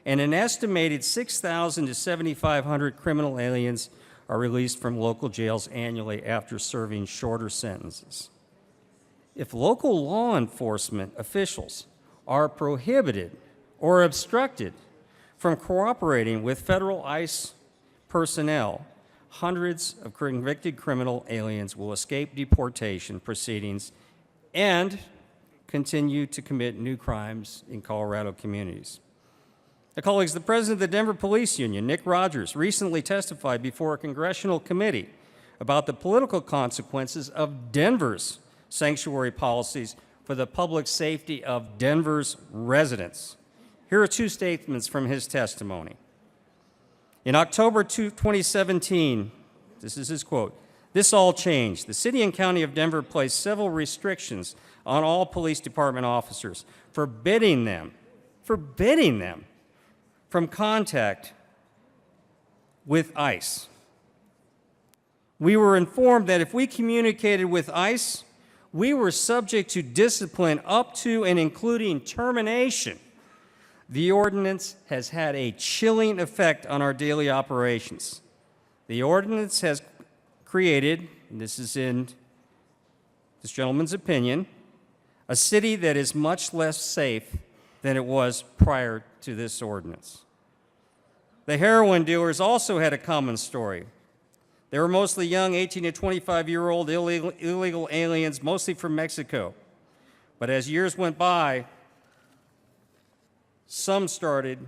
and an estimated 6,000 to 7,500 criminal aliens are released from local jails annually after serving shorter sentences. If local law enforcement officials are prohibited or obstructed from cooperating with federal ICE personnel, hundreds of convicted criminal aliens will escape deportation proceedings and continue to commit new crimes in Colorado communities. Now, colleagues, the president of the Denver Police Union, Nick Rogers, recently testified before a congressional committee about the political consequences of Denver's sanctuary policies for the public safety of Denver's residents. Here are two statements from his testimony. In October 2017, this is his quote, "This all changed. The city and county of Denver placed several restrictions on all police department officers, forbidding them from contact with ICE. We were informed that if we communicated with ICE, we were subject to discipline up to and including termination. The ordinance has had a chilling effect on our daily operations. The ordinance has created, and this is in this gentleman's opinion, a city that is much less safe than it was prior to this ordinance." The heroin dealers also had a common story. They were mostly young 18 to 25-year-old illegal aliens, mostly from Mexico. But as years went by, some started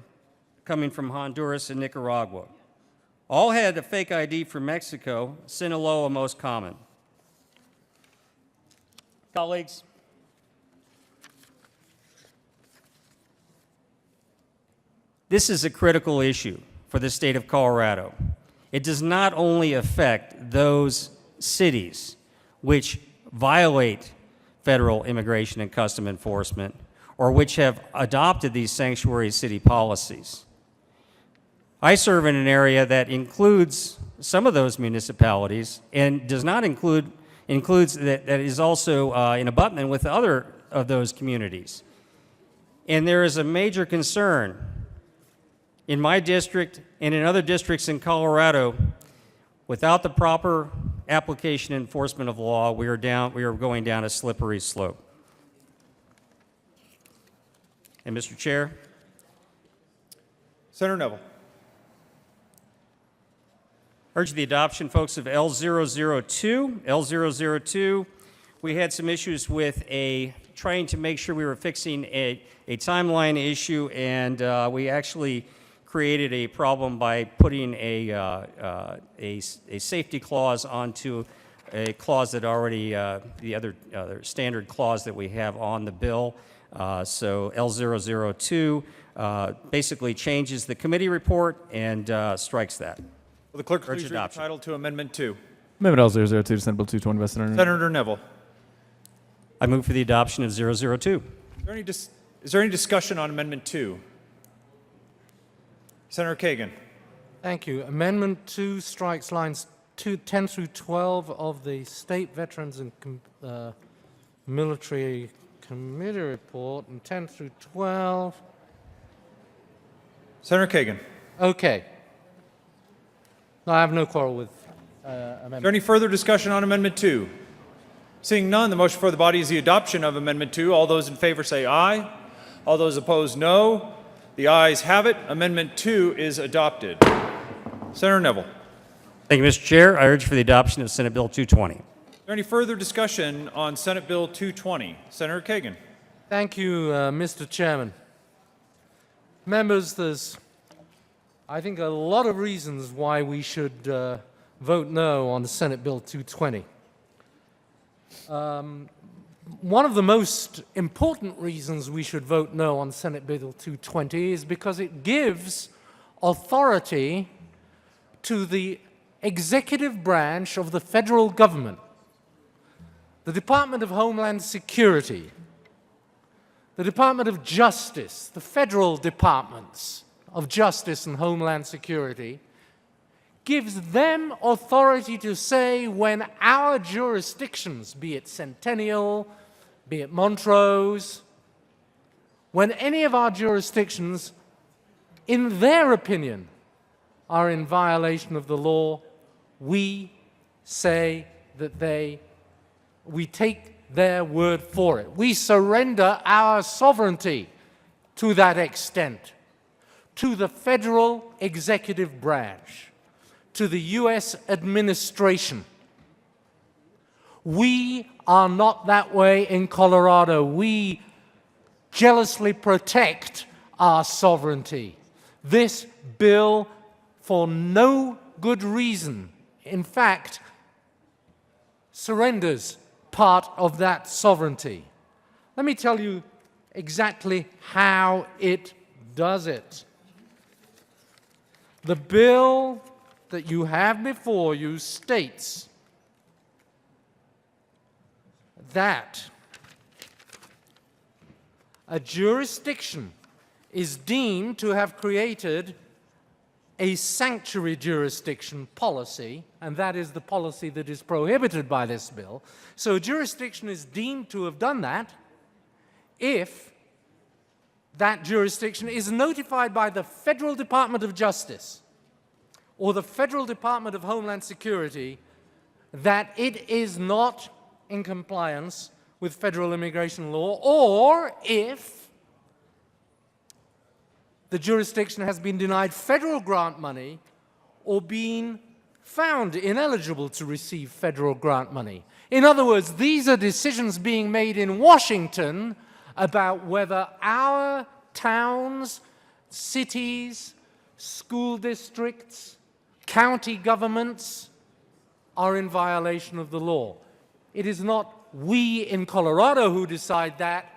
coming from Honduras and Nicaragua. All had a fake ID from Mexico, Sinaloa most common. Colleagues, this is a critical issue for the state of Colorado. It does not only affect those cities which violate federal immigration and custom enforcement, or which have adopted these sanctuary city policies. I serve in an area that includes some of those municipalities and does not includes that is also in abutment with other of those communities. And there is a major concern in my district and in other districts in Colorado. Without the proper application and enforcement of law, we are going down a slippery slope. And Mr. Chair? Senator Neville. Urge the adoption, folks, of L002. L002, we had some issues with trying to make sure we were fixing a timeline issue, and we actually created a problem by putting a safety clause onto a clause that already, the other standard clause that we have on the bill. So L002 basically changes the committee report and strikes that. Will the clerk Urge please read the adoption. title to Amendment 2? Amendment L002 to Senate Bill 220 by Senator Neville. I move for the adoption of 002. Is there any discussion on Amendment 2? Senator Kagan. Thank you. Amendment 2 strikes lines 10 through 12 of the State Veterans and Military Committee report, and 10 through 12. Senator Kagan. Okay. No, I have no quarrel with amendment. Is there any further discussion on Amendment 2? Seeing none, the motion for the body is the adoption of Amendment 2. All those in favor say aye. All those opposed, no. The ayes have it. Amendment 2 is adopted. Senator Neville. Thank you, Mr. Chair. I urge for the adoption of Senate Bill 220. Is there any further discussion on Senate Bill 220? Senator Kagan. Thank you, Mr. Chairman. Members, there's, I think, a lot of reasons why we should vote no on Senate Bill 220. One of the most important reasons we should vote no on Senate Bill 220 is because it gives authority to the executive branch of the federal government, the Department of Homeland Security, the Department of Justice, the federal departments of Justice and Homeland Security, gives them authority to say when our jurisdictions, be it Centennial, be it Montrose, when any of our jurisdictions, in their opinion, are in violation of the law, we say that we take their word for it. We surrender our sovereignty to that extent to the federal executive branch, to the U.S. administration. We are not that way in Colorado. We jealously protect our sovereignty. This bill, for no good reason, in fact, surrenders part of that sovereignty. Let me tell you exactly how it does it. The bill that you have before you states that a jurisdiction is deemed to have created a sanctuary jurisdiction policy, and that is the policy that is prohibited by this bill. So a jurisdiction is deemed to have done that if that jurisdiction is notified by the Federal Department of Justice or the Federal Department of Homeland Security that it is not in compliance with federal immigration law, or if the jurisdiction has been denied federal grant money or been found ineligible to receive federal grant money. In other words, these are decisions being made in Washington about whether our towns, cities, school districts, county governments are in violation of the law. It is not we in Colorado who decide that.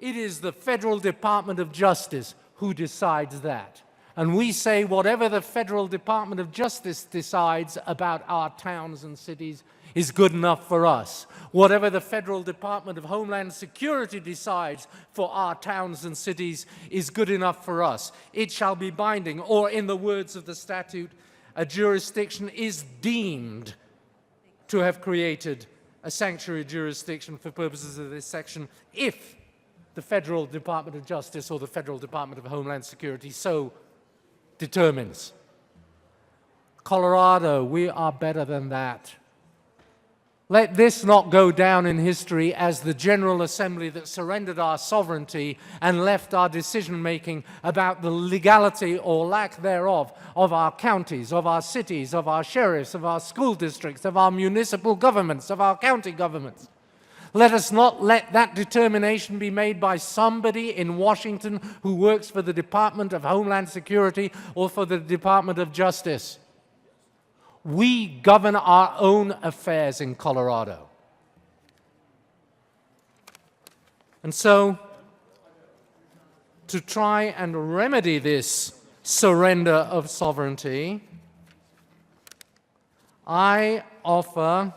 It is the Federal Department of Justice who decides that. And we say whatever the Federal Department of Justice decides about our towns and cities is good enough for us. Whatever the Federal Department of Homeland Security decides for our towns and cities is good enough for us. It shall be binding, or in the words of the statute, a jurisdiction is deemed to have created a sanctuary jurisdiction for purposes of this section if the Federal Department of Justice or the Federal Department of Homeland Security so determines. Colorado, we are better than that. Let this not go down in history as the General Assembly that surrendered our sovereignty and left our decision-making about the legality or lack thereof of our counties, of our cities, of our sheriffs, of our school districts, of our municipal governments, of our county governments. Let us not let that determination be made by somebody in Washington who works for the Department of Homeland Security or for the Department of Justice. We govern our own affairs in Colorado. And so, to try and remedy this surrender of sovereignty, I offer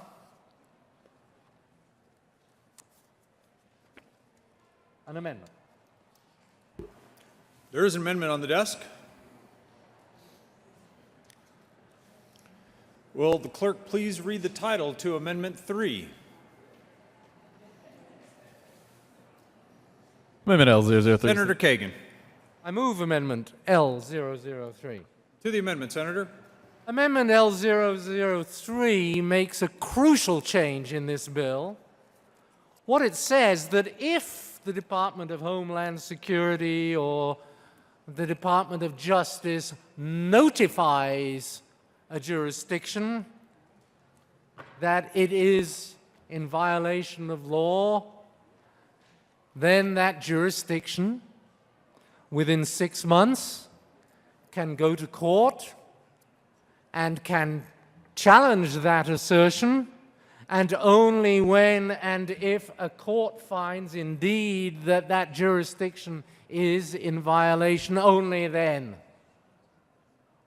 an amendment. There is an amendment on the desk. Will the clerk please read the title to Amendment 3? Amendment L003. Senator Kagan. I move Amendment L003. To the amendment, Senator. Amendment L003 makes a crucial change in this bill. What it says that if the Department of Homeland Security or the Department of Justice notifies a jurisdiction that it is in violation of law, then that jurisdiction, within 6 months, can go to court and can challenge that assertion, and only when and if a court finds indeed that that jurisdiction is in violation, only then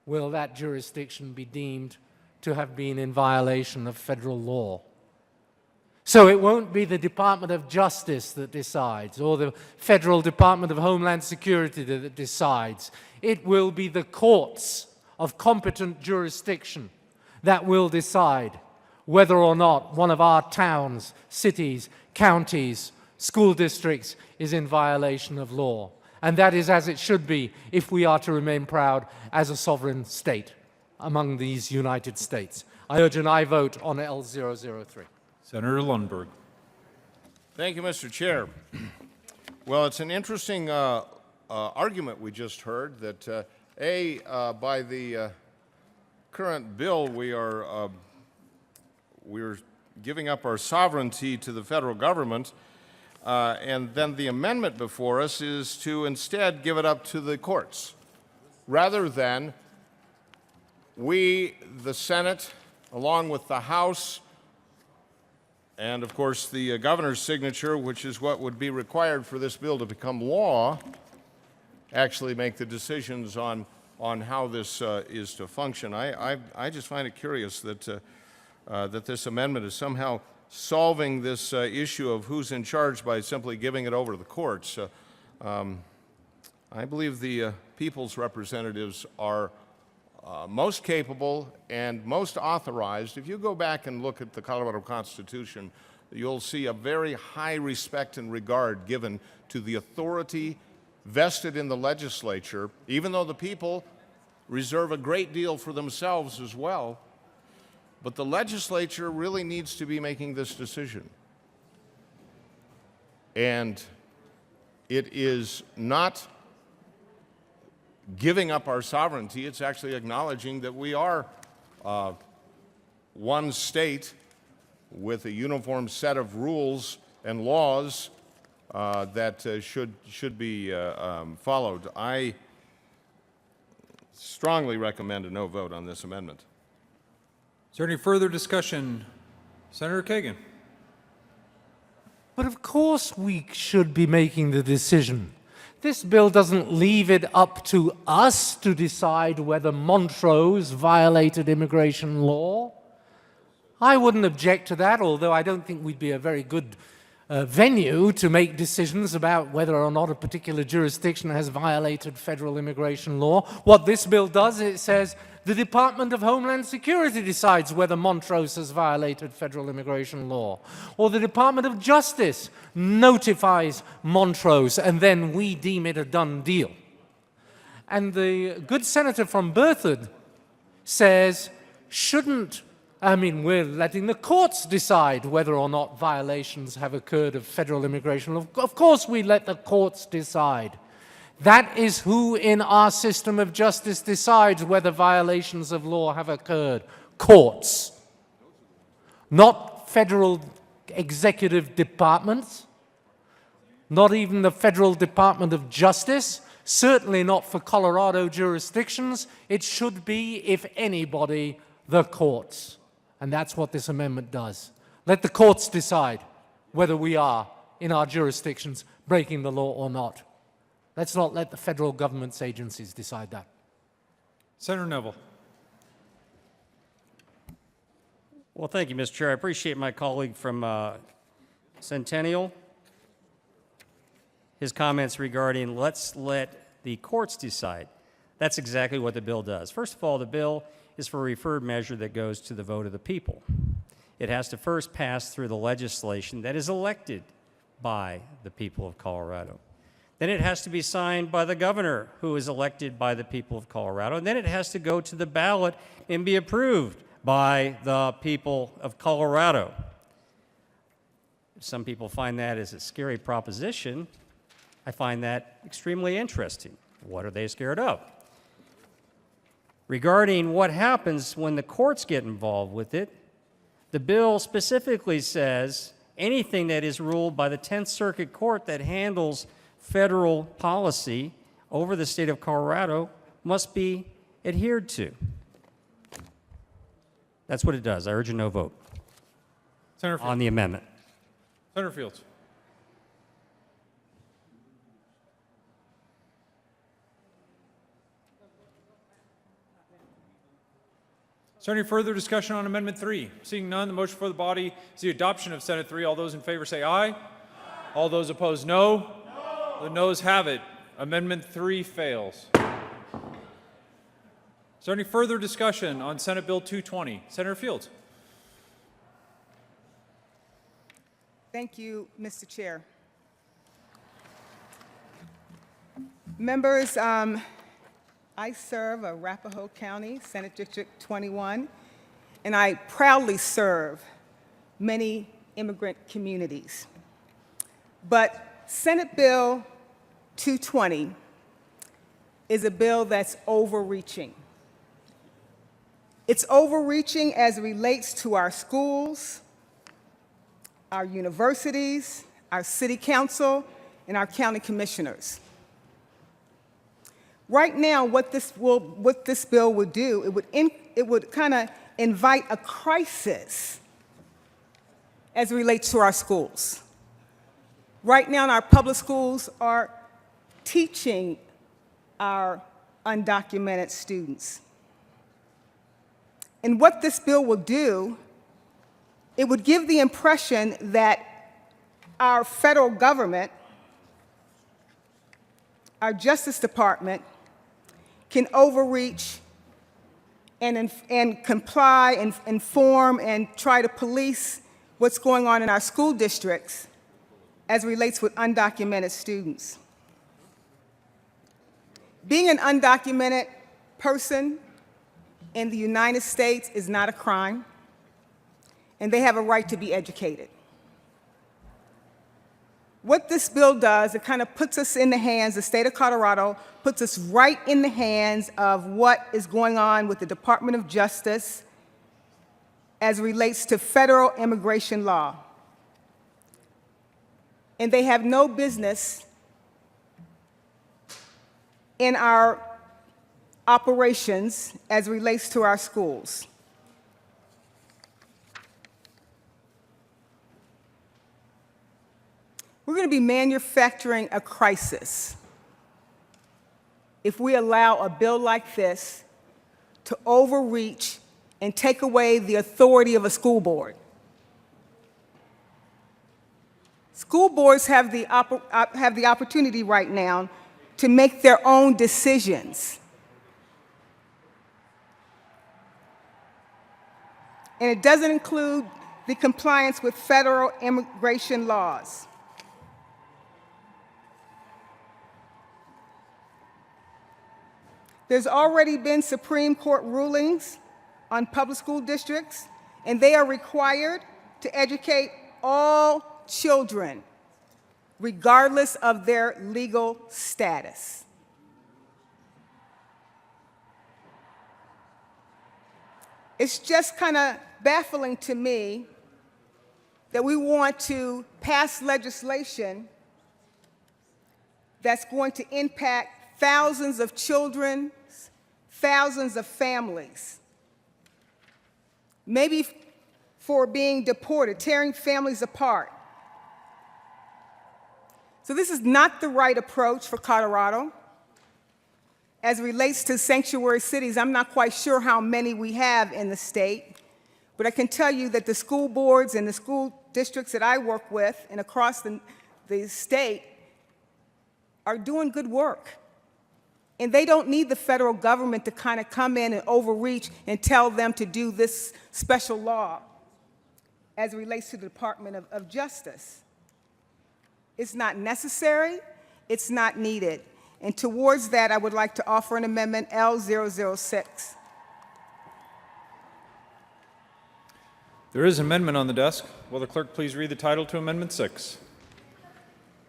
will that jurisdiction be deemed to have been in violation of federal law. So it won't be the Department of Justice that decides, or the Federal Department of Homeland Security that decides. It will be the courts of competent jurisdiction that will decide whether or not one of our towns, cities, counties, school districts is in violation of law. And that is as it should be if we are to remain proud as a sovereign state among these United States. I urge an aye vote on L003. Senator Lundberg. Thank you, Mr. Chair. Well, it's an interesting argument we just heard that, by the current bill, we're giving up our sovereignty to the federal government, and then the amendment before us is to instead give it up to the courts, rather than we, the Senate, along with the House, and of course the governor's signature, which is what would be required for this bill to become law, actually make the decisions on how this is to function. I just find it curious that that this amendment is somehow solving this issue of who's in charge by simply giving it over to the courts. I believe the people's representatives are most capable and most authorized. If you go back and look at the Colorado Constitution, you'll see a very high respect and regard given to the authority vested in the legislature, even though the people reserve a great deal for themselves as well. But the legislature really needs to be making this decision. And it is not giving up our sovereignty, it's actually acknowledging that we are one state with a uniform set of rules and laws that should be followed. I strongly recommend a no vote on this amendment. Is there any further discussion? Senator Kagan. But of course we should be making the decision. This bill doesn't leave it up to us to decide whether Montrose violated immigration law. I wouldn't object to that, although I don't think we'd be a very good venue to make decisions about whether or not a particular jurisdiction has violated federal immigration law. What this bill does, it says the Department of Homeland Security decides whether Montrose has violated federal immigration law. Or the Department of Justice notifies Montrose, and then we deem it a done deal. And the good senator from Berthoud says, we're letting the courts decide whether or not violations have occurred of federal immigration law. Of course we let the courts decide. That is who in our system of justice decides whether violations of law have occurred. Courts. Not federal executive departments. Not even the Federal Department of Justice. Certainly not for Colorado jurisdictions. It should be, if anybody, the courts. And that's what this amendment does. Let the courts decide whether we are, in our jurisdictions, breaking the law or not. Let's not let the federal government's agencies decide that. Senator Neville. Well, thank you, Mr. Chair. I appreciate my colleague from Centennial, his comments regarding let's let the courts decide. That's exactly what the bill does. First of all, the bill is for a referred measure that goes to the vote of the people. It has to first pass through the legislation that is elected by the people of Colorado. Then it has to be signed by the governor, who is elected by the people of Colorado. And then it has to go to the ballot and be approved by the people of Colorado. Some people find that as a scary proposition. I find that extremely interesting. What are they scared of? Regarding what happens when the courts get involved with it, the bill specifically says anything that is ruled by the 10th Circuit Court that handles federal policy over the state of Colorado must be adhered to. That's what it does. I urge a no vote Senator Fields. on the amendment. Senator Fields. Is there any further discussion on Amendment 3? Seeing none, the motion for the body is the adoption of Senate 3. All those in favor say aye. All those opposed, no. The noes have it. Amendment 3 fails. Is there any further discussion on Senate Bill 220? Senator Fields. Thank you, Mr. Chair. Members, I serve Arapahoe County, Senate District 21, and I proudly serve many immigrant communities. But Senate Bill 220 is a bill that's overreaching. It's overreaching as it relates to our schools, our universities, our city council, and our county commissioners. Right now, what this bill would do, it would kind of invite a crisis as it relates to our schools. Right now, our public schools are teaching our undocumented students. And what this bill will do, it would give the impression that our federal government, our Justice Department, can overreach and comply and inform and try to police what's going on in our school districts as it relates with undocumented students. Being an undocumented person in the United States is not a crime, and they have a right to be educated. What this bill does, it kind of puts us in the hands, the state of Colorado puts us right in the hands of what is going on with the Department of Justice as it relates to federal immigration law. And they have no business in our operations as it relates to our schools. We're going to be manufacturing a crisis if we allow a bill like this to overreach and take away the authority of a school board. School boards have the opportunity right now to make their own decisions. And it doesn't include the compliance with federal immigration laws. There's already been Supreme Court rulings on public school districts, and they are required to educate all children, regardless of their legal status. It's just kind of baffling to me that we want to pass legislation that's going to impact thousands of children, thousands of families, maybe for being deported, tearing families apart. So this is not the right approach for Colorado. As it relates to sanctuary cities, I'm not quite sure how many we have in the state, but I can tell you that the school boards and the school districts that I work with and across the state are doing good work. And they don't need the federal government to kind of come in and overreach and tell them to do this special law as it relates to the Department of Justice. It's not necessary, it's not needed. And towards that, I would like to offer an amendment, L006. There is an amendment on the desk. Will the clerk please read the title to Amendment 6?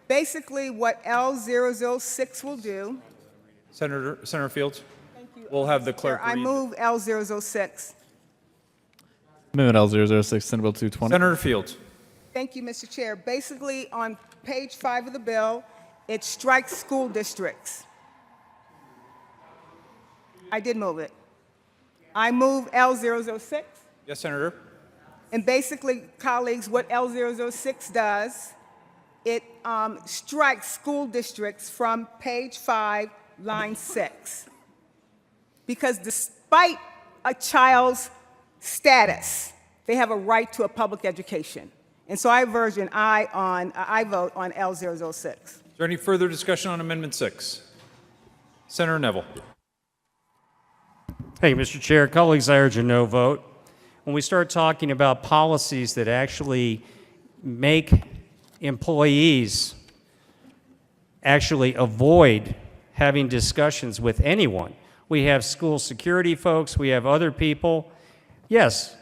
Basically, what L006 will do. Senator Fields? Thank you. We'll have the clerk I read. move L006. Amendment L006, Senate Bill 220. Senator Fields. Thank you, Mr. Chair. Basically, on page 5 of the bill, it strikes school districts. I did move it. I move L006. Yes, Senator. And basically, colleagues, what L006 does, it strikes school districts from page 5, line 6. Because despite a child's status, they have a right to a public education. And so I vote on L006. Is there any further discussion on Amendment 6? Senator Neville. Thank you, Mr. Chair. Colleagues, I urge a no vote. When we start talking about policies that actually make employees actually avoid having discussions with anyone, we have school security folks, we have other people. Yes,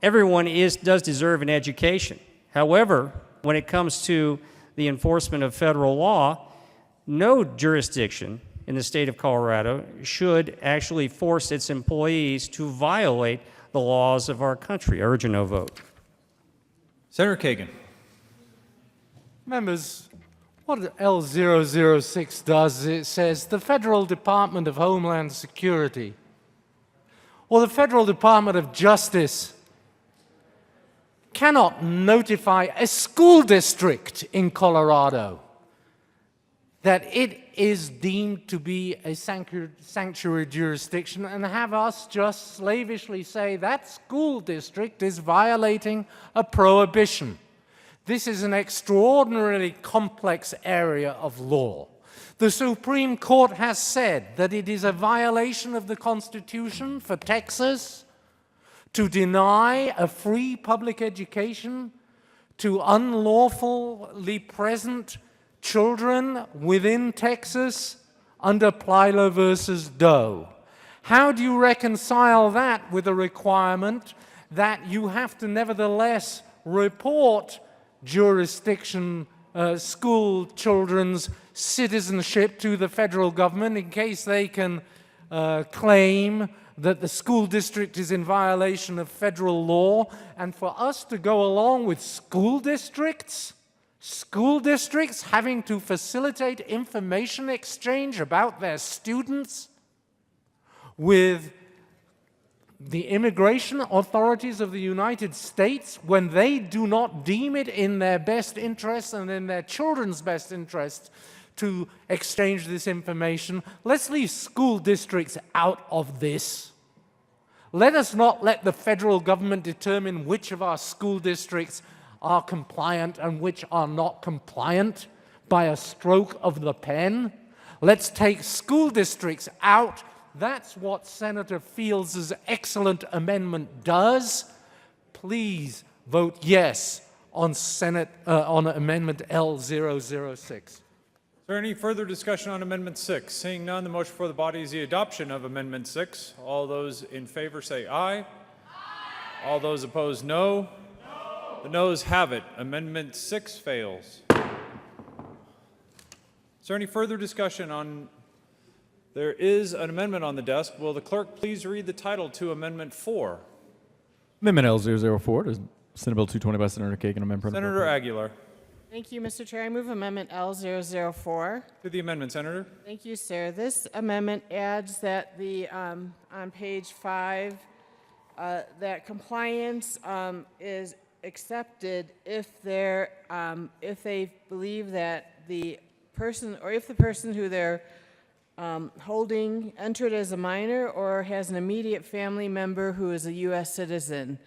everyone does deserve an education. However, when it comes to the enforcement of federal law, no jurisdiction in the state of Colorado should actually force its employees to violate the laws of our country. I urge a no vote. Senator Kagan. Members, what L006 does is it says the Federal Department of Homeland Security or the Federal Department of Justice cannot notify a school district in Colorado that it is deemed to be a sanctuary jurisdiction and have us just slavishly say that school district is violating a prohibition. This is an extraordinarily complex area of law. The Supreme Court has said that it is a violation of the Constitution for Texas to deny a free public education to unlawfully present children within Texas under Plyler versus Doe. How do you reconcile that with a requirement that you have to nevertheless report jurisdiction, school children's citizenship to the federal government in case they can claim that the school district is in violation of federal law, and for us to go along with school districts having to facilitate information exchange about their students with the immigration authorities of the United States when they do not deem it in their best interest and in their children's best interest to exchange this information. Let's leave school districts out of this. Let us not let the federal government determine which of our school districts are compliant and which are not compliant by a stroke of the pen. Let's take school districts out. That's what Senator Fields' excellent amendment does. Please vote yes on Amendment L006. Is there any further discussion on Amendment 6? Seeing none, the motion before the body is the adoption of Amendment 6. All those in favor say aye. Aye. All those opposed, no. No. The noes have it. Amendment 6 fails. Is there any further discussion on... There is an amendment on the desk. Will the clerk please read the title to Amendment 4? Amendment L004 to Senate Bill 220 by Senator Kagan. Amendment Senator Aguilar. Thank you, Mr. Chair. I move Amendment L004. To the amendment, Senator. Thank you, sir. This amendment adds that the on page 5 that compliance is accepted if they believe that the person who they're holding entered as a minor or has an immediate family member who is a U.S. citizen.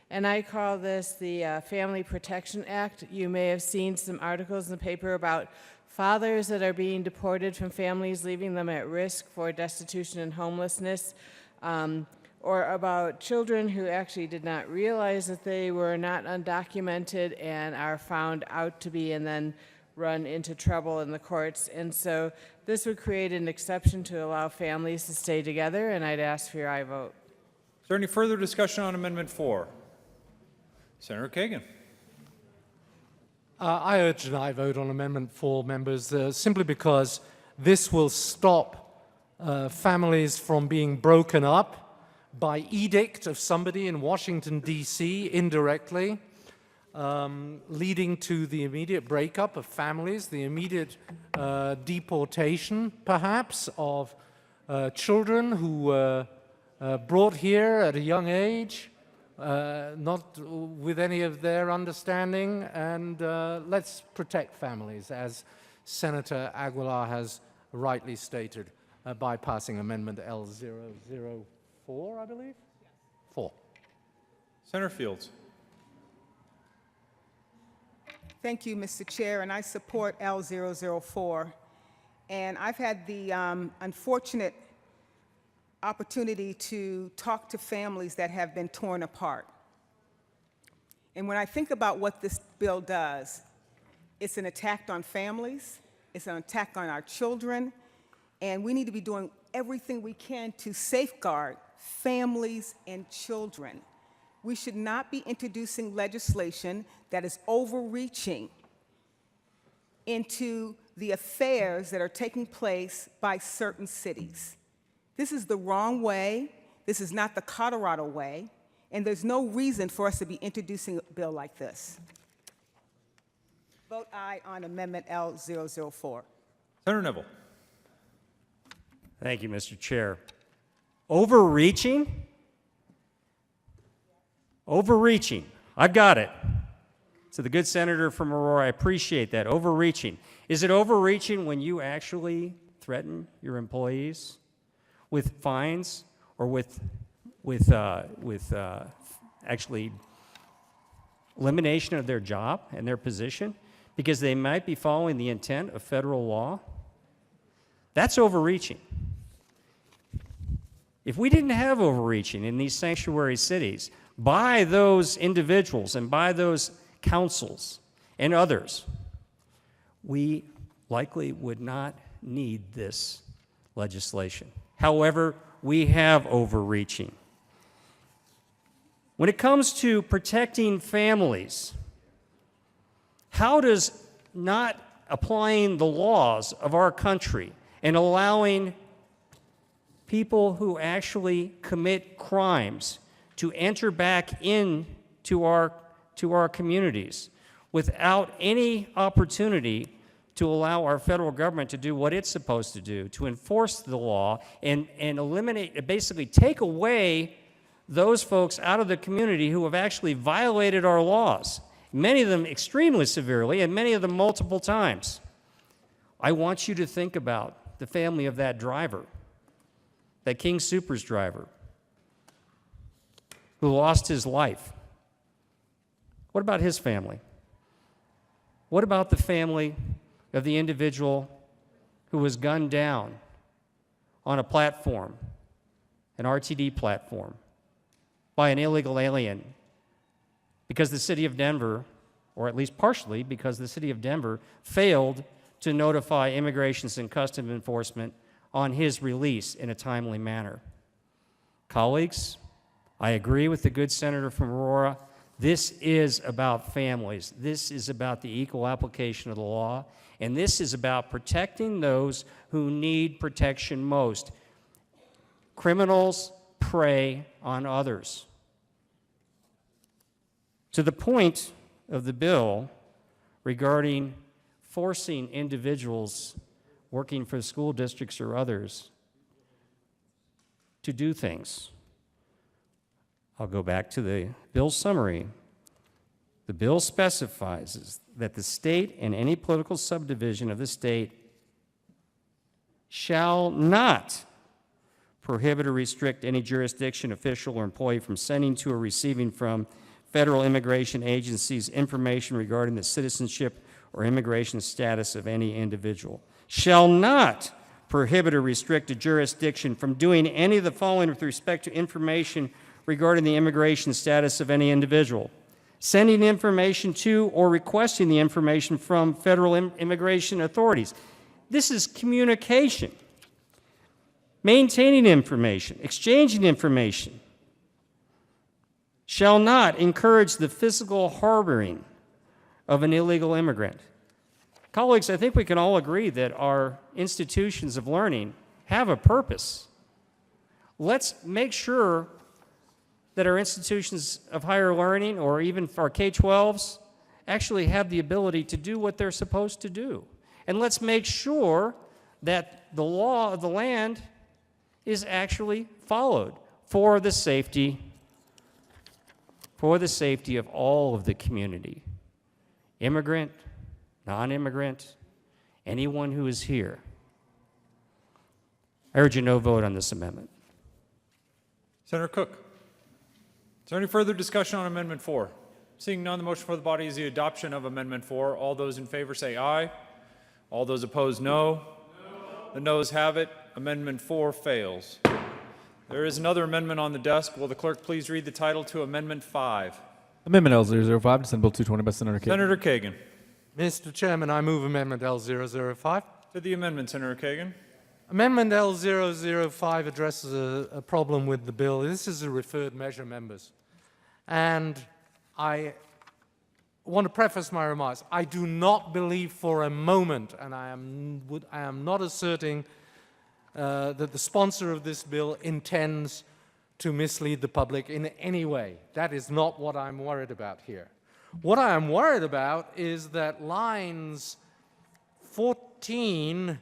And I call this the Family Protection Act. You may have seen some articles in the paper about fathers that are being deported from families, leaving them at risk for destitution and homelessness, or about children who actually did not realize that they were not undocumented and are found out to be and then run into trouble in the courts. And so this would create an exception to allow families to stay together, and I'd ask for your aye vote. Is there any further discussion on Amendment 4? Senator Kagan. I urge an aye vote on Amendment 4, members, simply because this will stop families from being broken up by edict of somebody in Washington, D.C., indirectly. leading to the immediate breakup of families, the immediate deportation, perhaps, of children who were brought here at a young age, not with any of their understanding, and let's protect families, as Senator Aguilar has rightly stated, by passing Amendment L004, I believe? 4. Senator Fields. Thank you, Mr. Chair, and I support L004. And I've had the unfortunate opportunity to talk to families that have been torn apart. And when I think about what this bill does, it's an attack on families, it's an attack on our children, and we need to be doing everything we can to safeguard families and children. We should not be introducing legislation that is overreaching into the affairs that are taking place by certain cities. This is the wrong way. This is not the Colorado way. And there's no reason for us to be introducing a bill like this. Vote aye on Amendment L004. Senator Neville. Thank you, Mr. Chair. Overreaching? Overreaching. I've got it. To the good senator from Aurora, I appreciate that. Overreaching. Is it overreaching when you actually threaten your employees with fines or with actually elimination of their job and their position because they might be following the intent of federal law? That's overreaching. If we didn't have overreaching in these sanctuary cities by those individuals and by those councils and others, we likely would not need this legislation. However, we have overreaching. When it comes to protecting families, how does not applying the laws of our country and allowing people who actually commit crimes to enter back into our communities without any opportunity to allow our federal government to do what it's supposed to do, to enforce the law and eliminate, basically take away those folks out of the community who have actually violated our laws, many of them extremely severely and many of them multiple times. I want you to think about the family of that driver, that King Soopers driver, who lost his life. What about his family? What about the family of the individual who was gunned down on a platform, an RTD platform, by an illegal alien because the city of Denver, or at least partially because the city of Denver, failed to notify Immigration and Customs Enforcement on his release in a timely manner? Colleagues, I agree with the good senator from Aurora. This is about families. This is about the equal application of the law. And this is about protecting those who need protection most. Criminals prey on others. To the point of the bill regarding forcing individuals working for school districts or others to do things. I'll go back to the bill summary. The bill specifies that the state and any political subdivision of the state shall not prohibit or restrict any jurisdiction, official, or employee from sending to or receiving from federal immigration agencies information regarding the citizenship or immigration status of any individual. Shall not prohibit or restrict a jurisdiction from doing any of the following with respect to information regarding the immigration status of any individual: sending information to or requesting the information from federal immigration authorities. This is communication. Maintaining information, exchanging information. Shall not encourage the physical harboring of an illegal immigrant. Colleagues, I think we can all agree that our institutions of learning have a purpose. Let's make sure that our institutions of higher learning, or even our K-12s, actually have the ability to do what they're supposed to do. And let's make sure that the law of the land is actually followed for the safety of all of the community. Immigrant, non-immigrant, anyone who is here. I urge a no vote on this amendment. Senator Cook. Is there any further discussion on Amendment 4? Seeing none, the motion for the body is the adoption of Amendment 4. All those in favor say aye. All those opposed, no. The noes have it. Amendment 4 fails. There is another amendment on the desk. Will the clerk please read the title to Amendment 5? Amendment L005 to Senate Bill 220 by Senator Kagan. Senator Kagan. Mr. Chairman, I move Amendment L005. To the amendment, Senator Kagan. Amendment L005 addresses a problem with the bill. This is a referred measure, members. And I want to preface my remarks. I do not believe for a moment, and I am not asserting that the sponsor of this bill intends to mislead the public in any way. That is not what I'm worried about here. What I am worried about is that lines 14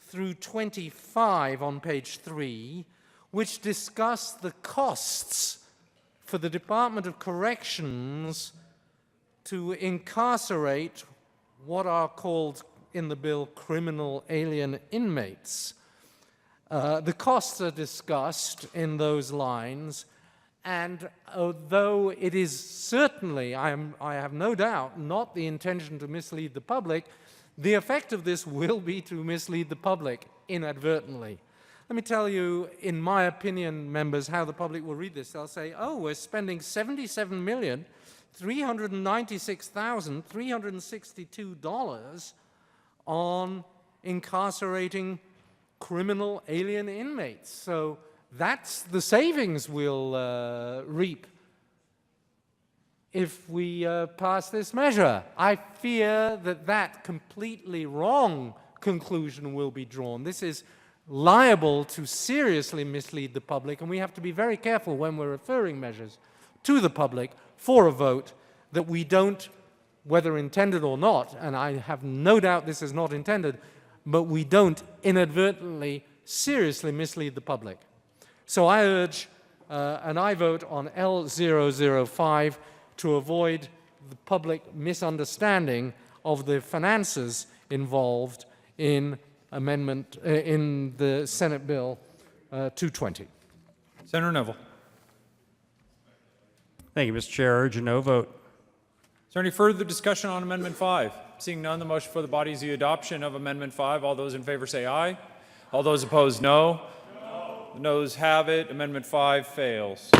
through 25 on page 3, which discuss the costs for the Department of Corrections to incarcerate what are called in the bill criminal alien inmates. The costs are discussed in those lines, and although it is certainly, I have no doubt, not the intention to mislead the public, the effect of this will be to mislead the public inadvertently. Let me tell you, in my opinion, members, how the public will read this. They'll say, oh, we're spending $77,396,362 on incarcerating criminal alien inmates. So that's the savings we'll reap if we pass this measure. I fear that that completely wrong conclusion will be drawn. This is liable to seriously mislead the public, and we have to be very careful when we're referring measures to the public for a vote that we don't, whether intended or not, and I have no doubt this is not intended, but we don't inadvertently seriously mislead the public. So I urge an aye vote on L005 to avoid the public misunderstanding of the finances involved in amendment in the Senate Bill 220. Senator Neville. Thank you, Mr. Chair. I urge a no vote. Is there any further discussion on Amendment 5? Seeing none, the motion for the body is the adoption of Amendment 5. All those in favor say aye. All those opposed, no. The noes have it. Amendment 5 fails.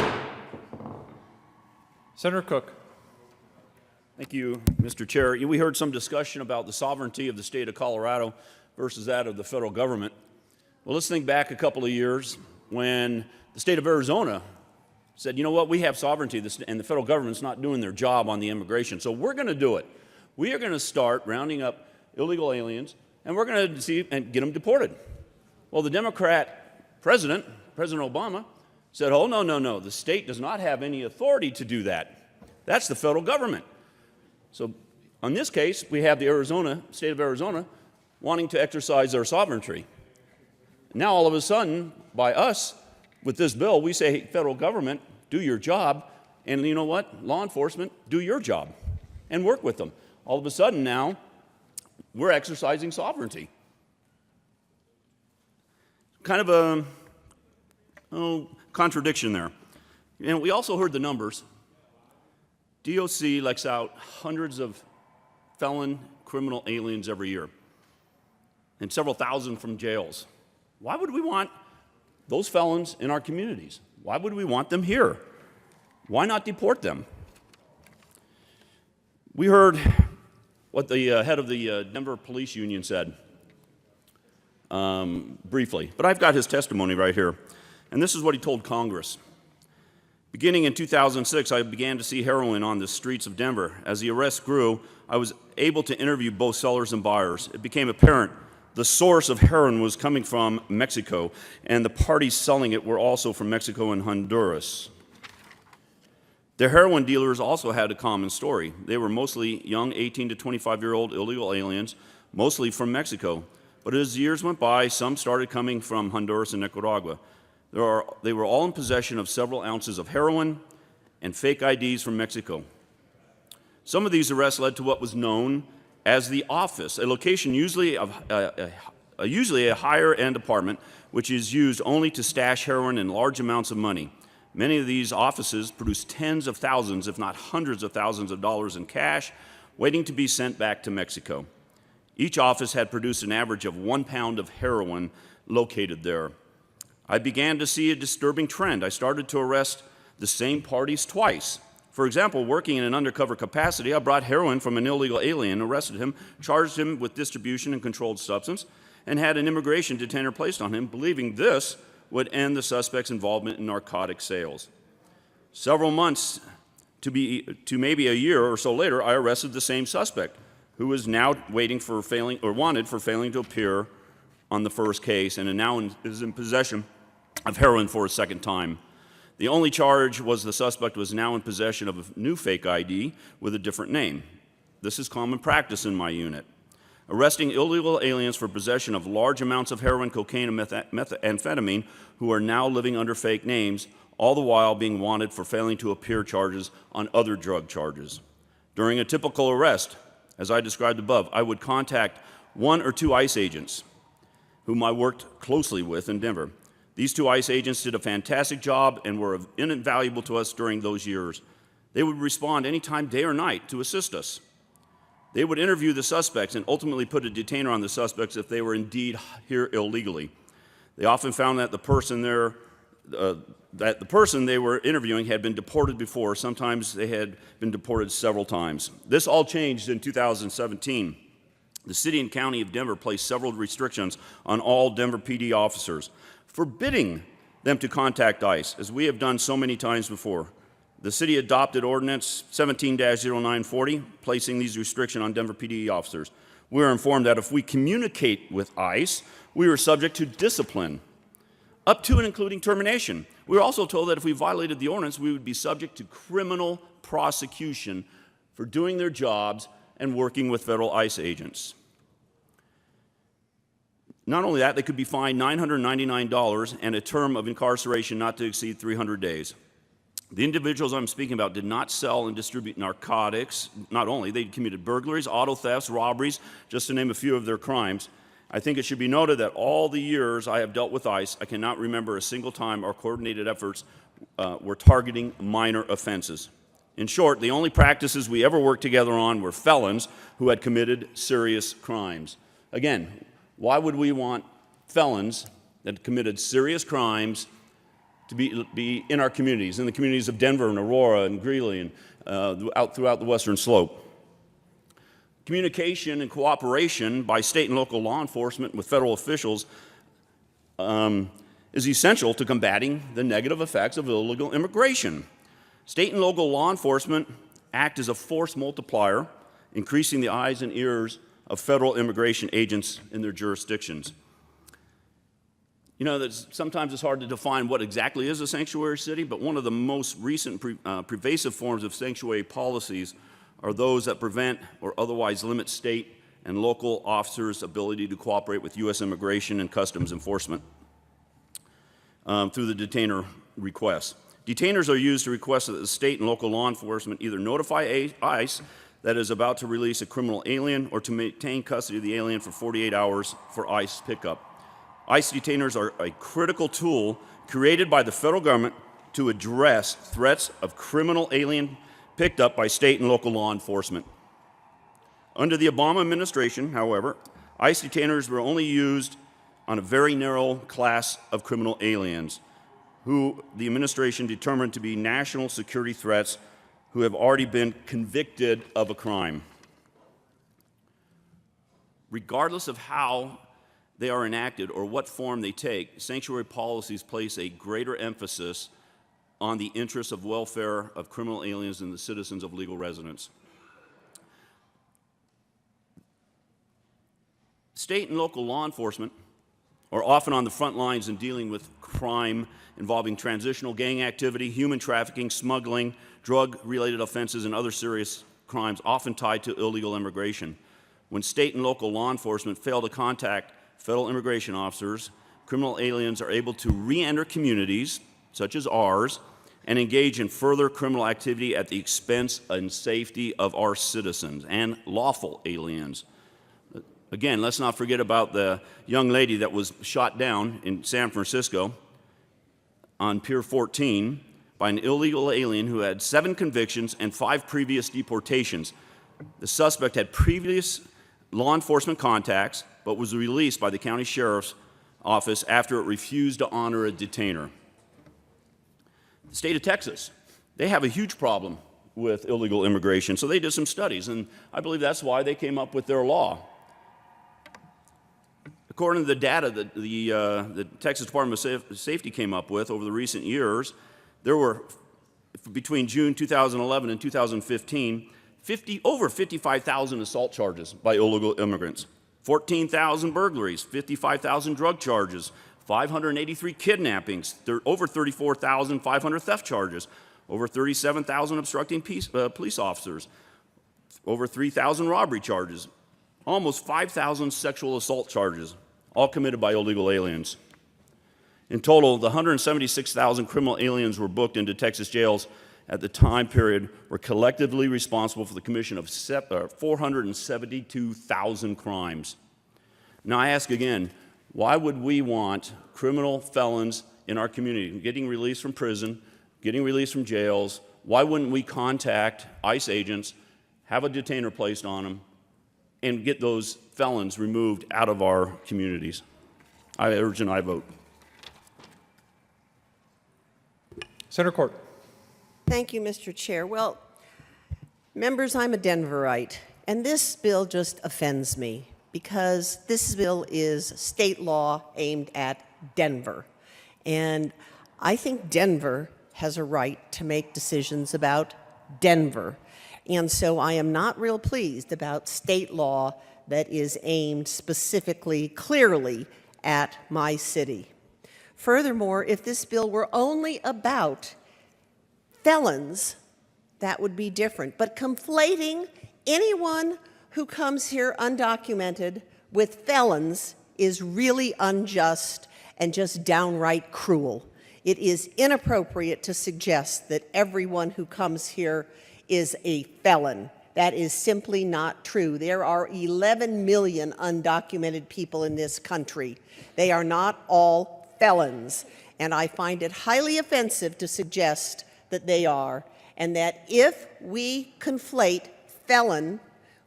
Senator Cook. Thank you, Mr. Chair. We heard some discussion about the sovereignty of the state of Colorado versus that of the federal government. Well, let's think back a couple of years when the state of Arizona said, you know what, we have sovereignty and the federal government's not doing their job on the immigration, so we're going to do it. We are going to start rounding up illegal aliens, and we're going to see and get them deported. Well, the Democrat President Obama, said, oh, no, the state does not have any authority to do that. That's the federal government. So in this case, we have the state of Arizona wanting to exercise their sovereignty. Now, all of a sudden, by us, with this bill, we say, hey, federal government, do your job, and you know what? Law enforcement, do your job, and work with them. All of a sudden now, we're exercising sovereignty. Kind of a contradiction there. And we also heard the numbers. DOC lets out hundreds of felon criminal aliens every year, and several thousand from jails. Why would we want those felons in our communities? Why would we want them here? Why not deport them? We heard what the head of the Denver Police Union said briefly, but I've got his testimony right here. And this is what he told Congress. Beginning in 2006, I began to see heroin on the streets of Denver. As the arrests grew, I was able to interview both sellers and buyers. It became apparent the source of heroin was coming from Mexico, and the parties selling it were also from Mexico and Honduras. The heroin dealers also had a common story. They were mostly young 18 to 25-year-old illegal aliens, mostly from Mexico. But as years went by, some started coming from Honduras and Nicaragua. They were all in possession of several ounces of heroin and fake IDs from Mexico. Some of these arrests led to what was known as the office, a location usually a higher-end apartment, which is used only to stash heroin and large amounts of money. Many of these offices produce tens of thousands, if not hundreds of thousands of dollars in cash, waiting to be sent back to Mexico. Each office had produced an average of 1 pound of heroin located there. I began to see a disturbing trend. I started to arrest the same parties twice. For example, working in an undercover capacity, I brought heroin from an illegal alien, arrested him, charged him with distribution and controlled substance, and had an immigration detainer placed on him, believing this would end the suspect's involvement in narcotic sales. Several months to maybe a year or so later, I arrested the same suspect, who is now wanted for failing to appear on the first case and now is in possession of heroin for a second time. The only charge was the suspect was now in possession of a new fake ID with a different name. This is common practice in my unit. Arresting illegal aliens for possession of large amounts of heroin, cocaine, and methamphetamine who are now living under fake names, all the while being wanted for failing to appear charges on other drug charges. During a typical arrest, as I described above, I would contact 1 or 2 ICE agents whom I worked closely with in Denver. These 2 ICE agents did a fantastic job and were invaluable to us during those years. They would respond anytime, day or night, to assist us. They would interview the suspects and ultimately put a detainer on the suspects if they were indeed here illegally. They often found that the person they were interviewing had been deported before. Sometimes they had been deported several times. This all changed in 2017. The city and county of Denver placed several restrictions on all Denver PD officers, forbidding them to contact ICE, as we have done so many times before. The city adopted Ordinance 17-0940, placing these restrictions on Denver PD officers. We were informed that if we communicate with ICE, we were subject to discipline, up to and including termination. We were also told that if we violated the ordinance, we would be subject to criminal prosecution for doing their jobs and working with federal ICE agents. Not only that, they could be fined $999 and a term of incarceration not to exceed 300 days. The individuals I'm speaking about did not sell and distribute narcotics. Not only, they committed burglaries, auto thefts, robberies, just to name a few of their crimes. I think it should be noted that all the years I have dealt with ICE, I cannot remember a single time our coordinated efforts were targeting minor offenses. In short, the only practices we ever worked together on were felons who had committed serious crimes. Again, why would we want felons that committed serious crimes to be in our communities, in the communities of Denver and Aurora and Greeley and out throughout the Western Slope? Communication and cooperation by state and local law enforcement with federal officials is essential to combating the negative effects of illegal immigration. State and local law enforcement act as a force multiplier, increasing the eyes and ears of federal immigration agents in their jurisdictions. You know, sometimes it's hard to define what exactly is a sanctuary city, but one of the most recent pervasive forms of sanctuary policies are those that prevent or otherwise limit state and local officers' ability to cooperate with U.S. Immigration and Customs Enforcement through the detainer request. Detainers are used to request that the state and local law enforcement either notify ICE that is about to release a criminal alien or to maintain custody of the alien for 48 hours for ICE pickup. ICE detainers are a critical tool created by the federal government to address threats of criminal alien picked up by state and local law enforcement. Under the Obama administration, however, ICE detainers were only used on a very narrow class of criminal aliens who the administration determined to be national security threats who have already been convicted of a crime. Regardless of how they are enacted or what form they take, sanctuary policies place a greater emphasis on the interests of welfare of criminal aliens and the citizens of legal residence. State and local law enforcement are often on the front lines in dealing with crime involving transitional gang activity, human trafficking, smuggling, drug-related offenses, and other serious crimes often tied to illegal immigration. When state and local law enforcement fail to contact federal immigration officers, criminal aliens are able to re-enter communities, such as ours, and engage in further criminal activity at the expense and safety of our citizens and lawful aliens. Again, let's not forget about the young lady that was shot down in San Francisco on Pier 14 by an illegal alien who had 7 convictions and 5 previous deportations. The suspect had previous law enforcement contacts, but was released by the county sheriff's office after it refused to honor a detainer. The state of Texas, they have a huge problem with illegal immigration, so they did some studies, and I believe that's why they came up with their law. According to the data that the Texas Department of Safety came up with over the recent years, there were, between June 2011 and 2015, over 55,000 assault charges by illegal immigrants, 14,000 burglaries, 55,000 drug charges, 583 kidnappings, over 34,500 theft charges, over 37,000 obstructing police officers, over 3,000 robbery charges, almost 5,000 sexual assault charges, all committed by illegal aliens. In total, the 176,000 criminal aliens were booked into Texas jails at the time period were collectively responsible for the commission of 472,000 crimes. Now I ask again, why would we want criminal felons in our community getting released from prison, getting released from jails? Why wouldn't we contact ICE agents, have a detainer placed on them, and get those felons removed out of our communities? I urge an aye vote. Senator Court. Thank you, Mr. Chair. Well, members, I'm a Denverite, and this bill just offends me because this bill is state law aimed at Denver. And I think Denver has a right to make decisions about Denver. And so I am not real pleased about state law that is aimed specifically, clearly at my city. Furthermore, if this bill were only about felons, that would be different. But conflating anyone who comes here undocumented with felons is really unjust and just downright cruel. It is inappropriate to suggest that everyone who comes here is a felon. That is simply not true. There are 11 million undocumented people in this country. They are not all felons, and I find it highly offensive to suggest that they are, and that if we conflate felon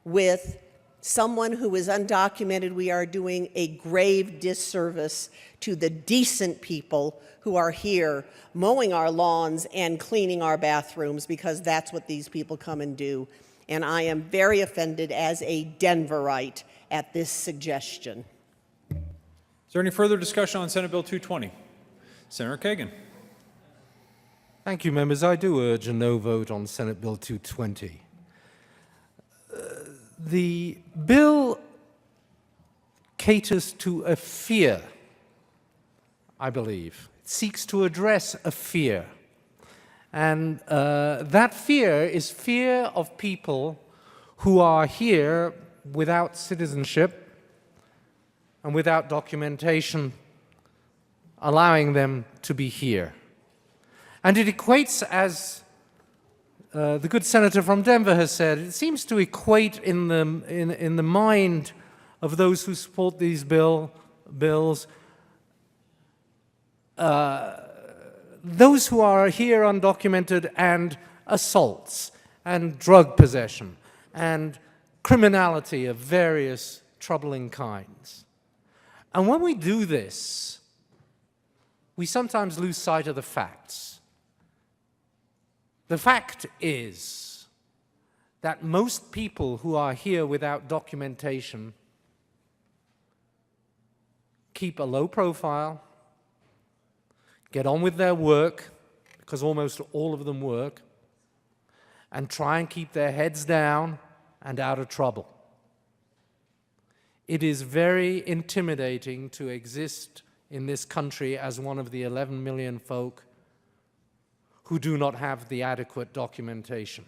with someone who is undocumented, we are doing a grave disservice to the decent people who are here mowing our lawns and cleaning our bathrooms, because that's what these people come and do. And I am very offended as a Denverite at this suggestion. Is there any further discussion on Senate Bill 220? Senator Kagan. Thank you, members. I do urge a no vote on Senate Bill 220. The bill caters to a fear, I believe. It seeks to address a fear. And that fear is fear of people who are here without citizenship and without documentation allowing them to be here. And it equates, as the good senator from Denver has said, it seems to equate in the mind of those who support these bills those who are here undocumented and assaults and drug possession and criminality of various troubling kinds. And when we do this, we sometimes lose sight of the facts. The fact is that most people who are here without documentation keep a low profile, get on with their work, because almost all of them work, and try and keep their heads down and out of trouble. It is very intimidating to exist in this country as one of the 11 million folk who do not have the adequate documentation.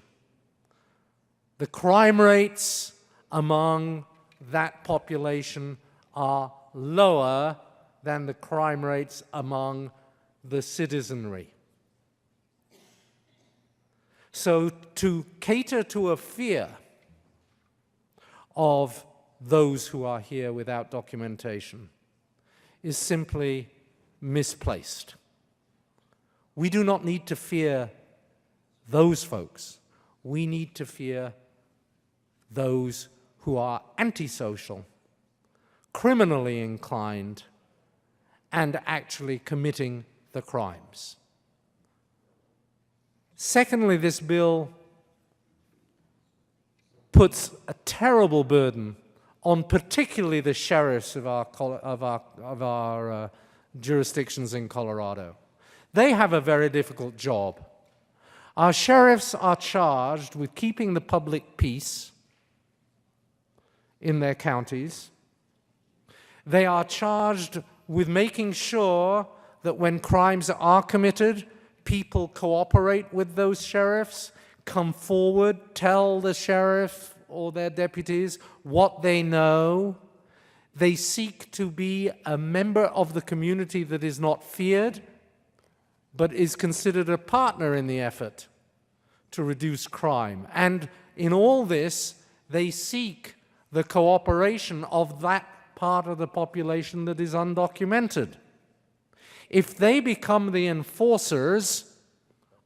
The crime rates among that population are lower than the crime rates among the citizenry. So to cater to a fear of those who are here without documentation is simply misplaced. We do not need to fear those folks. We need to fear those who are antisocial, criminally inclined, and actually committing the crimes. Secondly, this bill puts a terrible burden on particularly the sheriffs of our jurisdictions in Colorado. They have a very difficult job. Our sheriffs are charged with keeping the public peace in their counties. They are charged with making sure that when crimes are committed, people cooperate with those sheriffs, come forward, tell the sheriff or their deputies what they know. They seek to be a member of the community that is not feared, but is considered a partner in the effort to reduce crime. And in all this, they seek the cooperation of that part of the population that is undocumented. If they become the enforcers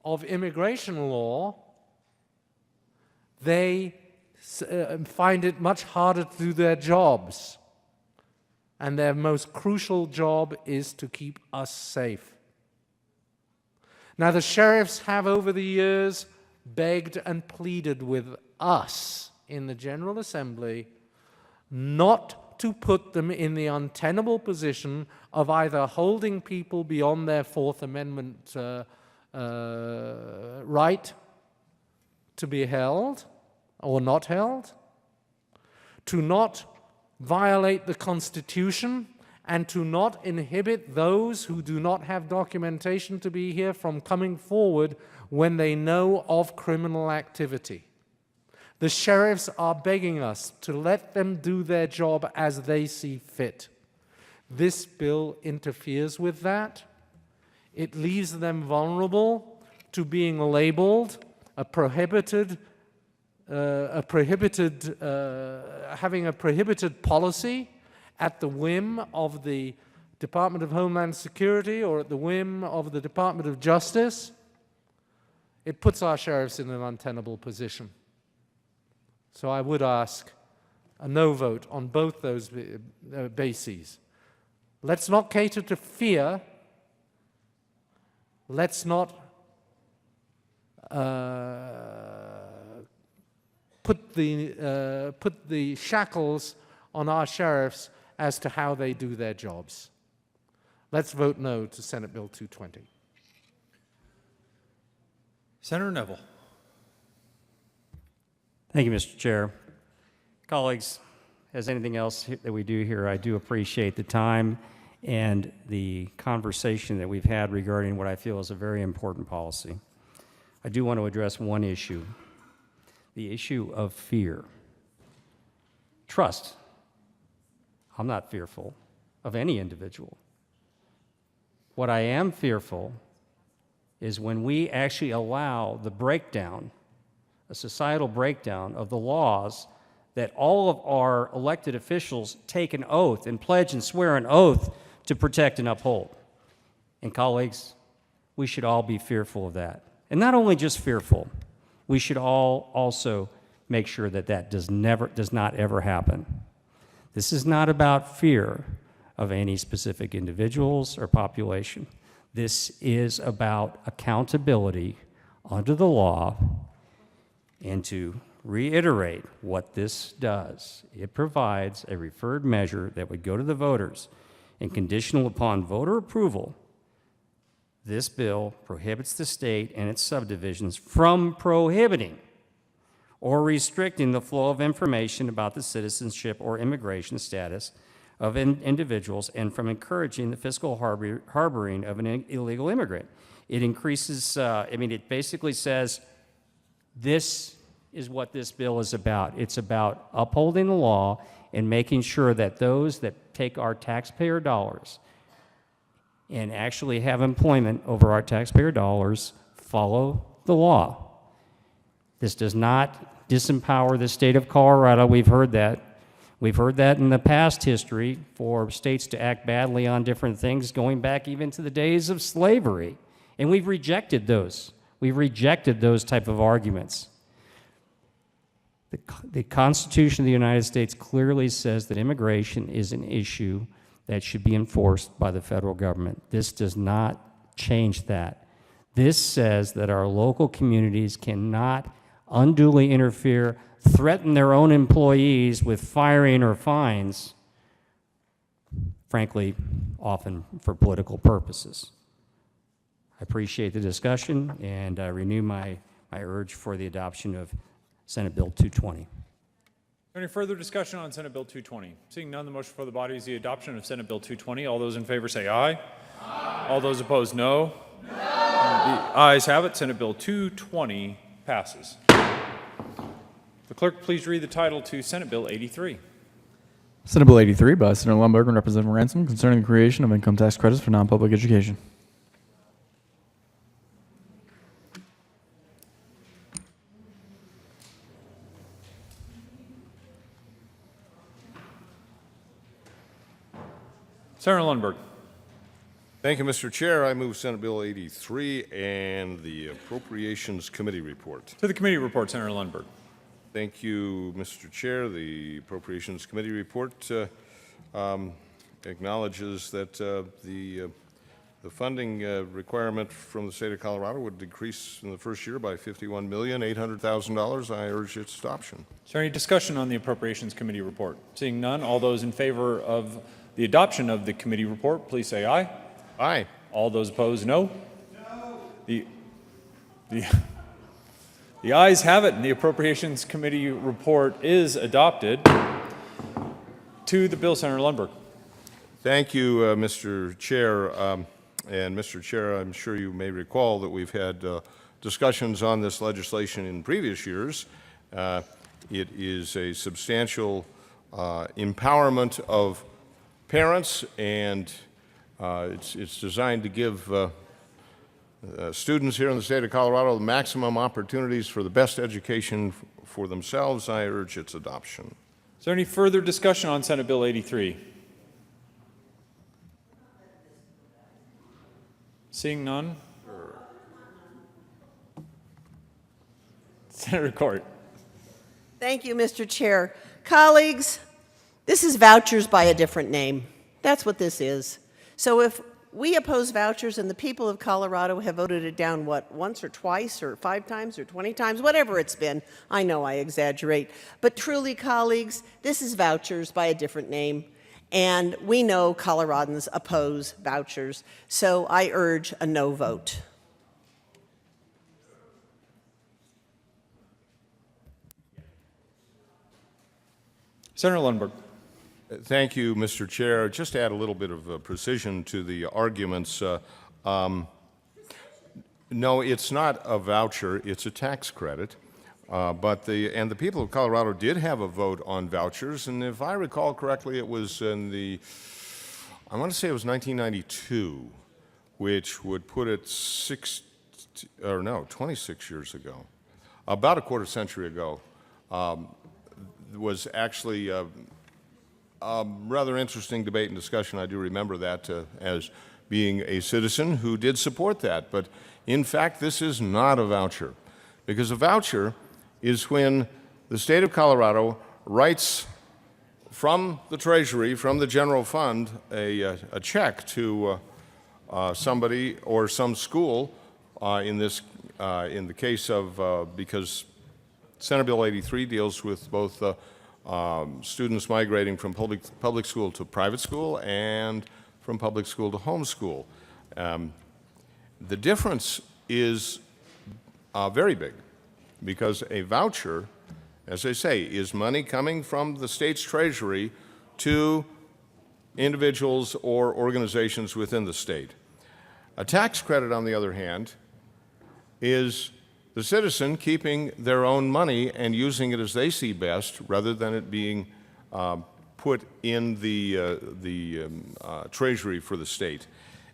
of immigration law, they find it much harder to do their jobs. And their most crucial job is to keep us safe. Now, the sheriffs have over the years begged and pleaded with us in the General Assembly not to put them in the untenable position of either holding people beyond their Fourth Amendment right to be held or not held, to not violate the Constitution, and to not inhibit those who do not have documentation to be here from coming forward when they know of criminal activity. The sheriffs are begging us to let them do their job as they see fit. This bill interferes with that. It leaves them vulnerable to being labeled having a prohibited policy at the whim of the Department of Homeland Security or at the whim of the Department of Justice. It puts our sheriffs in an untenable position. So I would ask a no vote on both those bases. Let's not cater to fear. Let's not put the shackles on our sheriffs as to how they do their jobs. Let's vote no to Senate Bill 220. Senator Neville. Thank you, Mr. Chair. Colleagues, as anything else that we do here, I do appreciate the time and the conversation that we've had regarding what I feel is a very important policy. I do want to address one issue, the issue of fear. Trust. I'm not fearful of any individual. What I am fearful is when we actually allow the breakdown, a societal breakdown of the laws that all of our elected officials take an oath and pledge and swear an oath to protect and uphold. And colleagues, we should all be fearful of that. And not only just fearful, we should all also make sure that that does not ever happen. This is not about fear of any specific individuals or population. This is about accountability under the law. And to reiterate what this does, it provides a referred measure that would go to the voters, and conditional upon voter approval, this bill prohibits the state and its subdivisions from prohibiting or restricting the flow of information about the citizenship or immigration status of individuals, and from encouraging the fiscal harboring of an illegal immigrant. It increases, it basically says this is what this bill is about. It's about upholding the law and making sure that those that take our taxpayer dollars and actually have employment over our taxpayer dollars follow the law. This does not disempower the state of Colorado. We've heard that. We've heard that in the past history for states to act badly on different things, going back even to the days of slavery. And we've rejected those. We've rejected those type of arguments. The Constitution of the United States clearly says that immigration is an issue that should be enforced by the federal government. This does not change that. This says that our local communities cannot unduly interfere, threaten their own employees with firing or fines, frankly, often for political purposes. I appreciate the discussion, and I renew my urge for the adoption of Senate Bill 220. Any further discussion on Senate Bill 220? Seeing none, the motion before the body is the adoption of Senate Bill 220. All those in favor say aye. Aye. All those opposed, no. No. The ayes have it. Senate Bill 220 passes. The clerk, please read the title to Senate Bill 83. Senate Bill 83 by Senator Lundberg and Representative Ransom concerning the creation of income tax credits for non-public education. Senator Lundberg. Thank you, Mr. Chair. I move Senate Bill 83 and the Appropriations Committee report. To the committee report, Senator Lundberg. Thank you, Mr. Chair. The Appropriations Committee report acknowledges that the funding requirement from the state of Colorado would decrease in the first year by $51,800,000. I urge its adoption. Is there any discussion on the Appropriations Committee report? Seeing none, all those in favor of the adoption of the committee report, please say aye. Aye. All those opposed, no. No. The ayes have it, and the Appropriations Committee report is adopted. To the bill, Senator Lundberg. Thank you, Mr. Chair. And Mr. Chair, I'm sure you may recall that we've had discussions on this legislation in previous years. It is a substantial empowerment of parents, and it's designed to give students here in the state of Colorado the maximum opportunities for the best education for themselves. I urge its adoption. Is there any further discussion on Senate Bill 83? Seeing none. Senator Court. Thank you, Mr. Chair. Colleagues, this is vouchers by a different name. That's what this is. So if we oppose vouchers and the people of Colorado have voted it down, what, once or twice or 5 times or 20 times, whatever it's been, I know I exaggerate, but truly, colleagues, this is vouchers by a different name. And we know Coloradans oppose vouchers, so I urge a no vote. Senator Lundberg. Thank you, Mr. Chair. Just to add a little bit of precision to the arguments. No, it's not a voucher, it's a tax credit. But the people of Colorado did have a vote on vouchers, and if I recall correctly, it was in I want to say it was 1992, which would put it 26 years ago, about a quarter century ago, was actually a rather interesting debate and discussion. I do remember that as being a citizen who did support that. But in fact, this is not a voucher, because a voucher is when the state of Colorado writes from the Treasury, from the general fund, a check to somebody or some school. In the case of because Senate Bill 83 deals with both students migrating from public school to private school and from public school to homeschool. The difference is very big, because a voucher as I say, is money coming from the state's treasury to individuals or organizations within the state. A tax credit, on the other hand, is the citizen keeping their own money and using it as they see best, rather than it being put in the treasury for the state.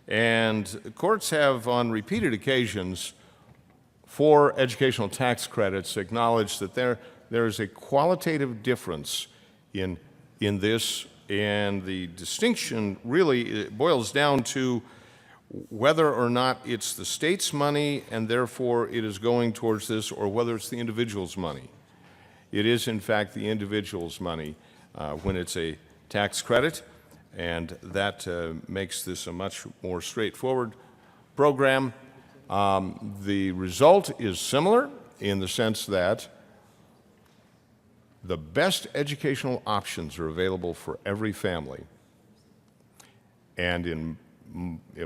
And courts have, on repeated occasions, for educational tax credits, acknowledged that there is a qualitative difference in this, and the distinction really boils down to whether or not it's the state's money and therefore it is going towards this, or whether it's the individual's money. It is, in fact, the individual's money when it's a tax credit, and that makes this a much more straightforward program. The result is similar in the sense that the best educational options are available for every family. And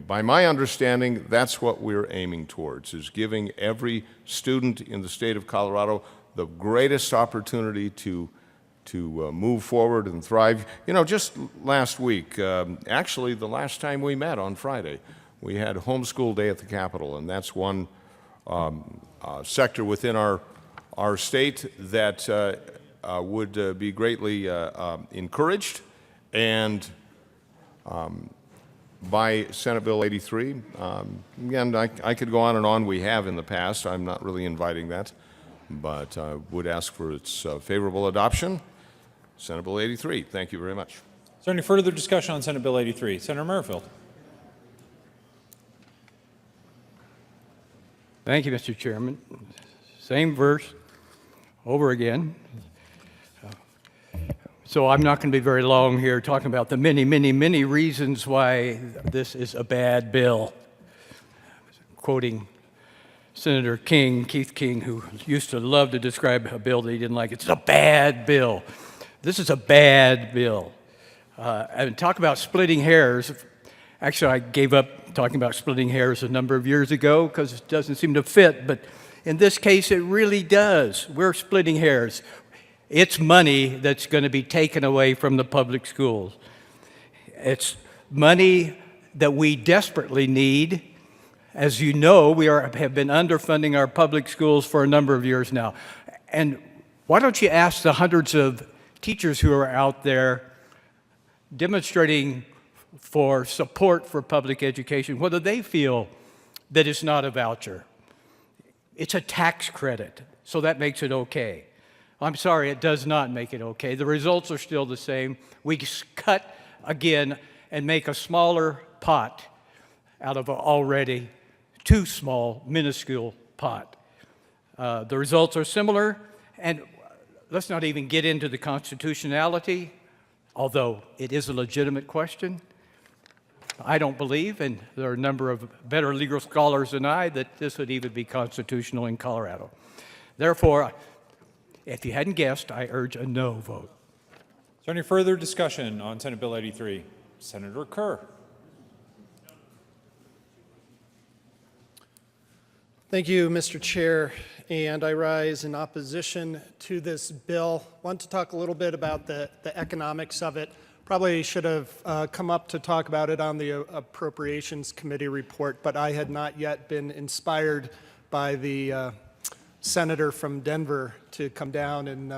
by my understanding, that's what we're aiming towards, is giving every student in the state of Colorado the greatest opportunity to move forward and thrive. You know, just last week, actually the last time we met on Friday, we had Homeschool Day at the Capitol, and that's one sector within our state that would be greatly encouraged and by Senate Bill 83. Again, I could go on and on. We have in the past. I'm not really inviting that, but I would ask for its favorable adoption. Senate Bill 83. Thank you very much. Is there any further discussion on Senate Bill 83? Senator Merrifield. Thank you, Mr. Chairman. Same verse over again. So I'm not going to be very long here talking about the many, many, many reasons why this is a bad bill. Quoting Senator King, Keith King, who used to love to describe a bill that he didn't like. It's a bad bill. This is a bad bill. And talk about splitting hairs. Actually, I gave up talking about splitting hairs a number of years ago because it doesn't seem to fit. But in this case, it really does. We're splitting hairs. It's money that's going to be taken away from the public schools. It's money that we desperately need. As you know, we have been underfunding our public schools for a number of years now. And why don't you ask the hundreds of teachers who are out there demonstrating for support for public education, whether they feel that it's not a voucher. It's a tax credit, so that makes it okay. I'm sorry, it does not make it okay. The results are still the same. We cut again and make a smaller pot out of an already too small, minuscule pot. The results are similar, and let's not even get into the constitutionality, although it is a legitimate question. I don't believe, and there are a number of better legal scholars than I, that this would even be constitutional in Colorado. Therefore, if you hadn't guessed, I urge a no vote. Is there any further discussion on Senate Bill 83? Senator Kerr. Thank you, Mr. Chair, and I rise in opposition to this bill. I want to talk a little bit about the economics of it. Probably should have come up to talk about it on the Appropriations Committee report, but I had not yet been inspired by the senator from Denver to come down and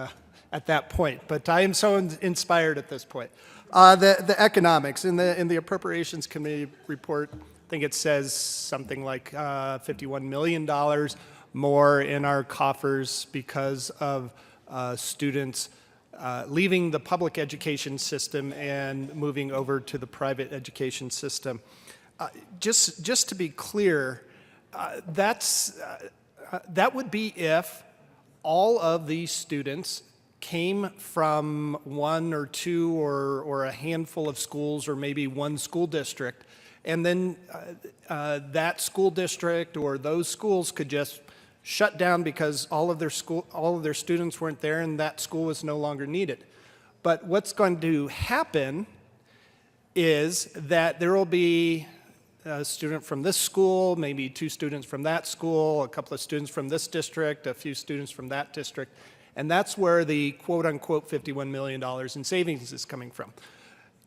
at that point. But I am so inspired at this point. The economics in the Appropriations Committee report, I think it says something like $51 million more in our coffers because of students leaving the public education system and moving over to the private education system. Just to be clear, that would be if all of these students came from one or two or a handful of schools or maybe one school district, and then that school district or those schools could just shut down because all of their students weren't there and that school was no longer needed. But what's going to happen is that there will be a student from this school, maybe two students from that school, a couple of students from this district, a few students from that district, And that's where the quote-unquote $51 million in savings is coming from.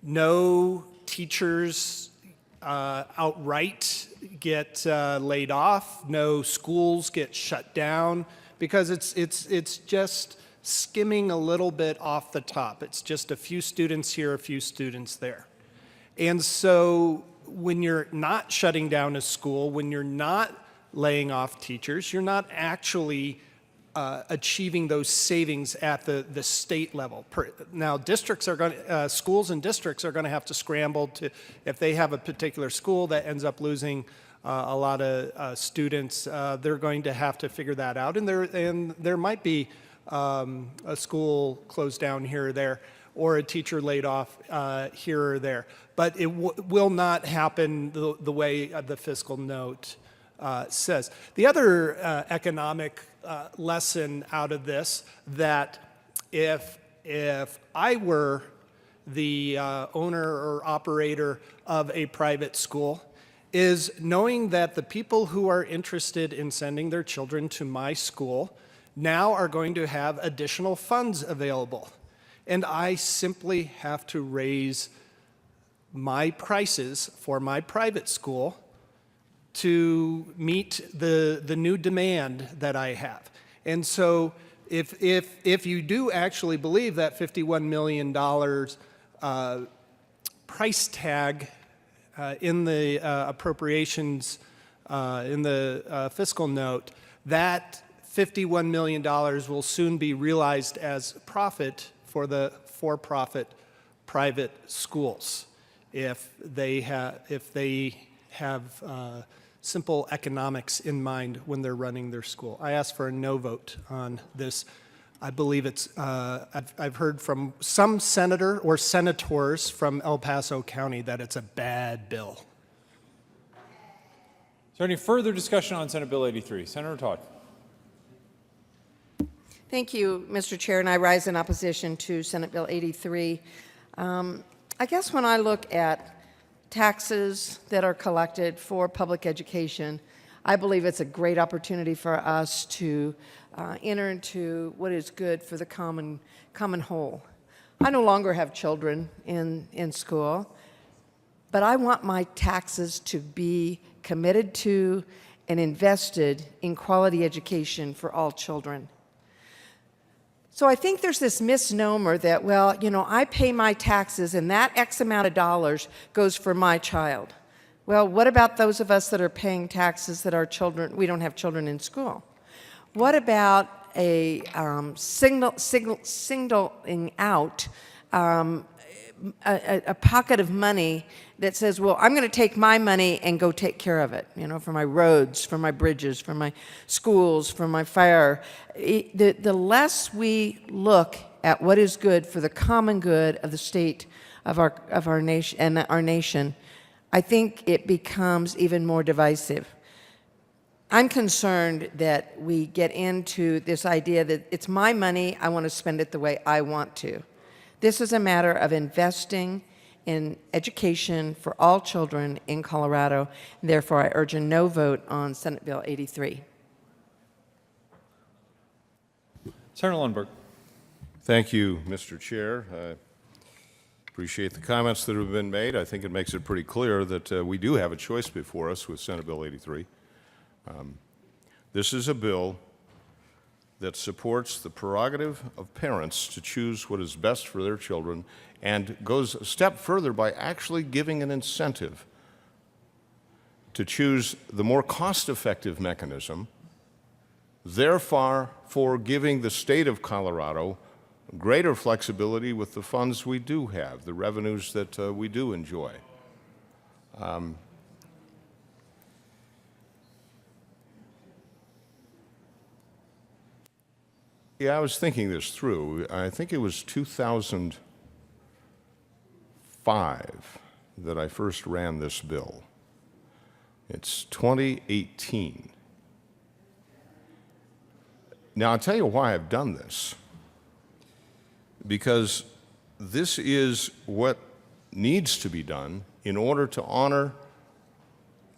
No teachers outright get laid off. No schools get shut down because it's just skimming a little bit off the top. It's just a few students here, a few students there. And so when you're not shutting down a school, when you're not laying off teachers, you're not actually achieving those savings at the state level. Now, districts are going, schools and districts are going to have to scramble to, if they have a particular school that ends up losing a lot of students, they're going to have to figure that out. And there might be a school closed down here or there, or a teacher laid off here or there. But it will not happen the way the fiscal note says. The other economic lesson out of this, that if I were the owner or operator of a private school, is knowing that the people who are interested in sending their children to my school now are going to have additional funds available. And I simply have to raise my prices for my private school to meet the new demand that I have. And so if you do actually believe that $51 million price tag in the appropriations in the fiscal note, that $51 million will soon be realized as profit for the for-profit private schools if they have simple economics in mind when they're running their school. I ask for a no vote on this. I believe it's, I've heard from some senator or senators from El Paso County that it's a bad bill. Is there any further discussion on Senate Bill 83? Senator Todd. Thank you, Mr. Chair, and I rise in opposition to Senate Bill 83. I guess when I look at taxes that are collected for public education, I believe it's a great opportunity for us to enter into what is good for the common whole. I no longer have children in school, but I want my taxes to be committed to and invested in quality education for all children. So I think there's this misnomer that, well, you know, I pay my taxes and that X amount of dollars goes for my child. Well, what about those of us that are paying taxes that our children, we don't have children in school? What about a singling out a pocket of money that says, well, I'm going to take my money and go take care of it, you know, for my roads, for my bridges, for my schools, for my fire. The less we look at what is good for the common good of the state of our nation and our nation, I think it becomes even more divisive. I'm concerned that we get into this idea that it's my money, I want to spend it the way I want to. This is a matter of investing in education for all children in Colorado. Therefore, I urge a no vote on Senate Bill 83. Senator Lundberg. Thank you, Mr. Chair. I appreciate the comments that have been made. I think it makes it pretty clear that we do have a choice before us with Senate Bill 83. This is a bill that supports the prerogative of parents to choose what is best for their children and goes a step further by actually giving an incentive to choose the more cost-effective mechanism, therefore for giving the state of Colorado greater flexibility with the funds we do have, the revenues that we do enjoy. Yeah, I was thinking this through. I think it was 2005 that I first ran this bill. It's 2018. Now, I'll tell you why I've done this. Because this is what needs to be done in order to honor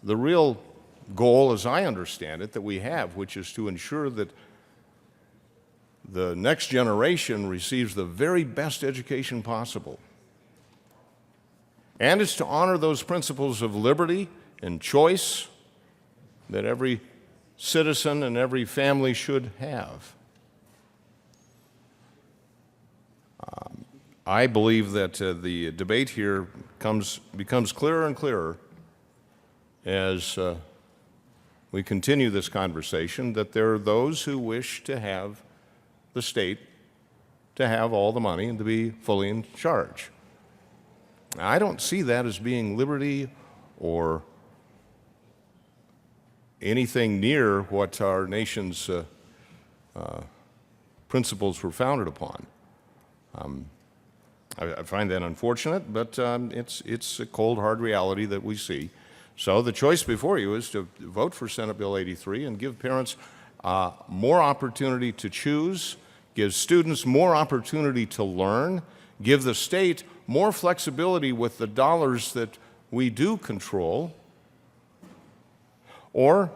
the real goal, as I understand it, that we have, which is to ensure that the next generation receives the very best education possible. And it's to honor those principles of liberty and choice that every citizen and every family should have. I believe that the debate here becomes clearer and clearer as we continue this conversation, that there are those who wish to have the state to have all the money and to be fully in charge. I don't see that as being liberty or anything near what our nation's principles were founded upon. I find that unfortunate, but it's a cold, hard reality that we see. So the choice before you is to vote for Senate Bill 83 and give parents more opportunity to choose, give students more opportunity to learn, give the state more flexibility with the dollars that we do control, or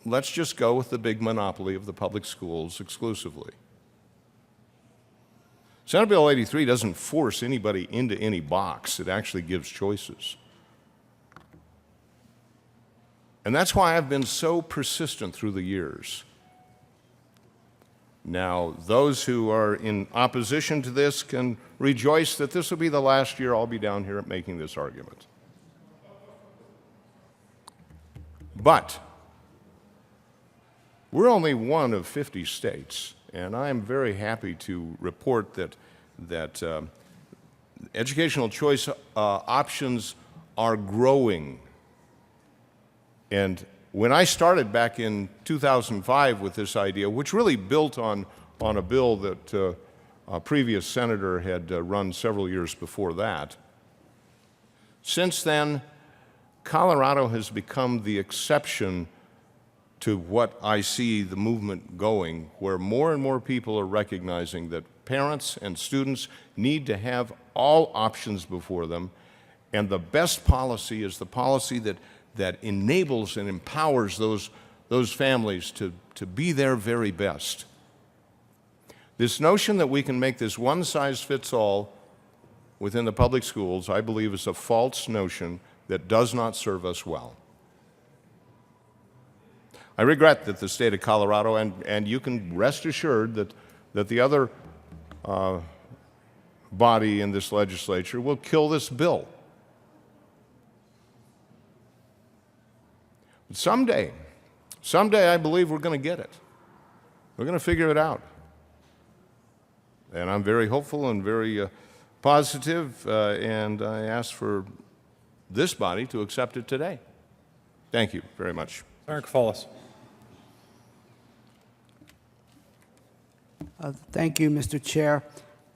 let's just go with the big monopoly of the public schools exclusively. Senate Bill 83 doesn't force anybody into any box. It actually gives choices. And that's why I've been so persistent through the years. Now, those who are in opposition to this can rejoice that this will be the last year I'll be down here making this argument. But we're only one of 50 states, and I'm very happy to report that educational choice options are growing. And when I started back in 2005 with this idea, which really built on a bill that a previous senator had run several years before that, since then, Colorado has become the exception to what I see the movement going, where more and more people are recognizing that parents and students need to have all options before them, and the best policy is the policy that enables and empowers those families to be their very best. This notion that we can make this one-size-fits-all within the public schools, I believe, is a false notion that does not serve us well. I regret that the state of Colorado, and you can rest assured that the other body in this legislature will kill this bill. But someday I believe we're going to get it. We're going to figure it out. And I'm very hopeful and very positive, and I ask for this body to accept it today. Thank you very much. Senator Kafalis. Thank you, Mr. Chair.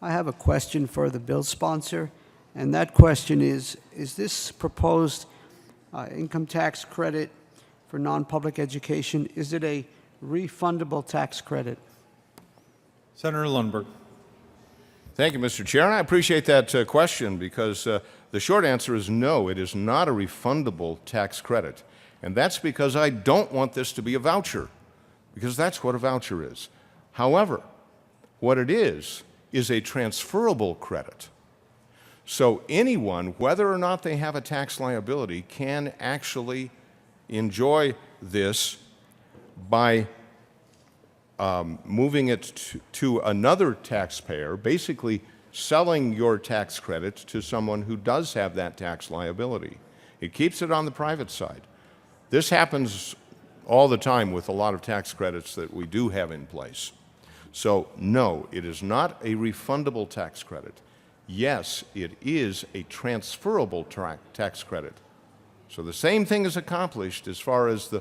I have a question for the bill sponsor, and that question is this proposed income tax credit for non-public education, is it a refundable tax credit? Senator Lundberg. Thank you, Mr. Chair. And I appreciate that question because the short answer is no, it is not a refundable tax credit. And that's because I don't want this to be a voucher, because that's what a voucher is. However, what it is a transferable credit. So anyone, whether or not they have a tax liability, can actually enjoy this by moving it to another taxpayer, basically selling your tax credit to someone who does have that tax liability. It keeps it on the private side. This happens all the time with a lot of tax credits that we do have in place. So no, it is not a refundable tax credit. Yes, it is a transferable tax credit. So the same thing is accomplished as far as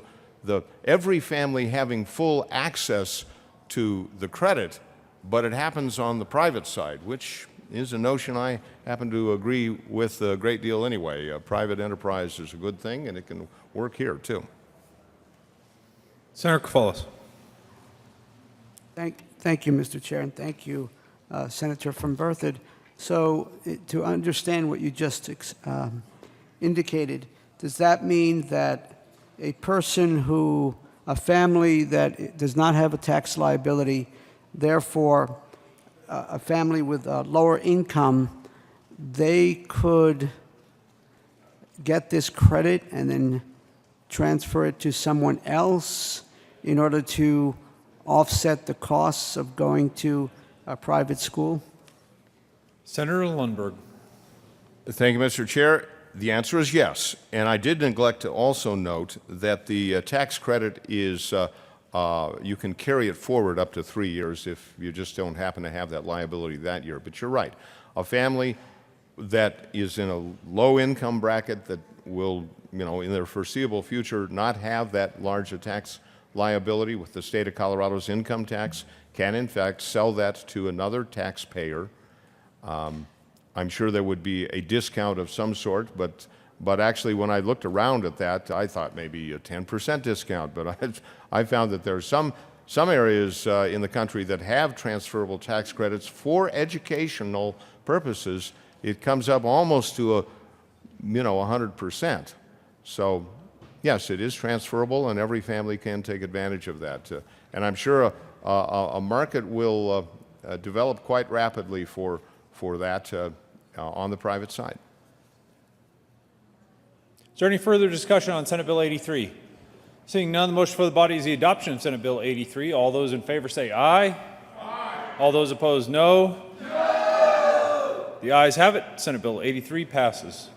every family having full access to the credit, but it happens on the private side, which is a notion I happen to agree with a great deal anyway. Private enterprise is a good thing, and it can work here too. Senator Kafalis. Thank you, Mr. Chair, and thank you, Senator from Berthoud. So to understand what you just indicated, does that mean that a family that does not have a tax liability Therefore, a family with a lower income, they could get this credit and then transfer it to someone else in order to offset the costs of going to a private school? Senator Lundberg. Thank you, Mr. Chair. The answer is yes. And I did neglect to also note that the tax credit is, you can carry it forward up to 3 years if you just don't happen to have that liability that year. But you're right. A family that is in a low income bracket that will, in their foreseeable future not have that large a tax liability with the state of Colorado's income tax can in fact sell that to another taxpayer. I'm sure there would be a discount of some sort, but actually when I looked around at that, I thought maybe a 10% discount. But I found that there are some areas in the country that have transferable tax credits for educational purposes. It comes up almost to 100%. So yes, it is transferable, and every family can take advantage of that. And I'm sure a market will develop quite rapidly for that on the private side. Is there any further discussion on Senate Bill 83? Seeing none, the motion for the body is the adoption of Senate Bill 83. All those in favor say aye. Aye. All those opposed, no. No. The ayes have it. Senate Bill 83 passes.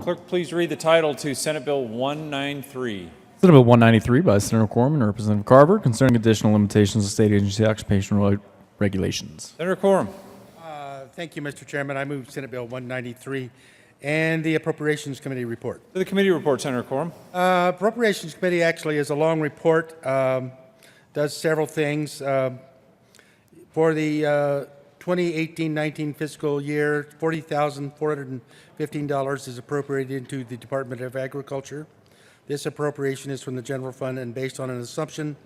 Clerk, please read the title to Senate Bill 193. Senate Bill 193 by Senator Corman and Representative Carver concerning additional limitations of state agency occupation regulations. Senator Quorum. Thank you, Mr. Chairman. I move Senate Bill 193 and the Appropriations Committee report. To the committee report, Senator Quorum. Appropriations Committee actually is a long report, does several things. For the 2018-19 fiscal year, $40,415 is appropriated into the Department of Agriculture. This appropriation is from the general fund and based on an assumption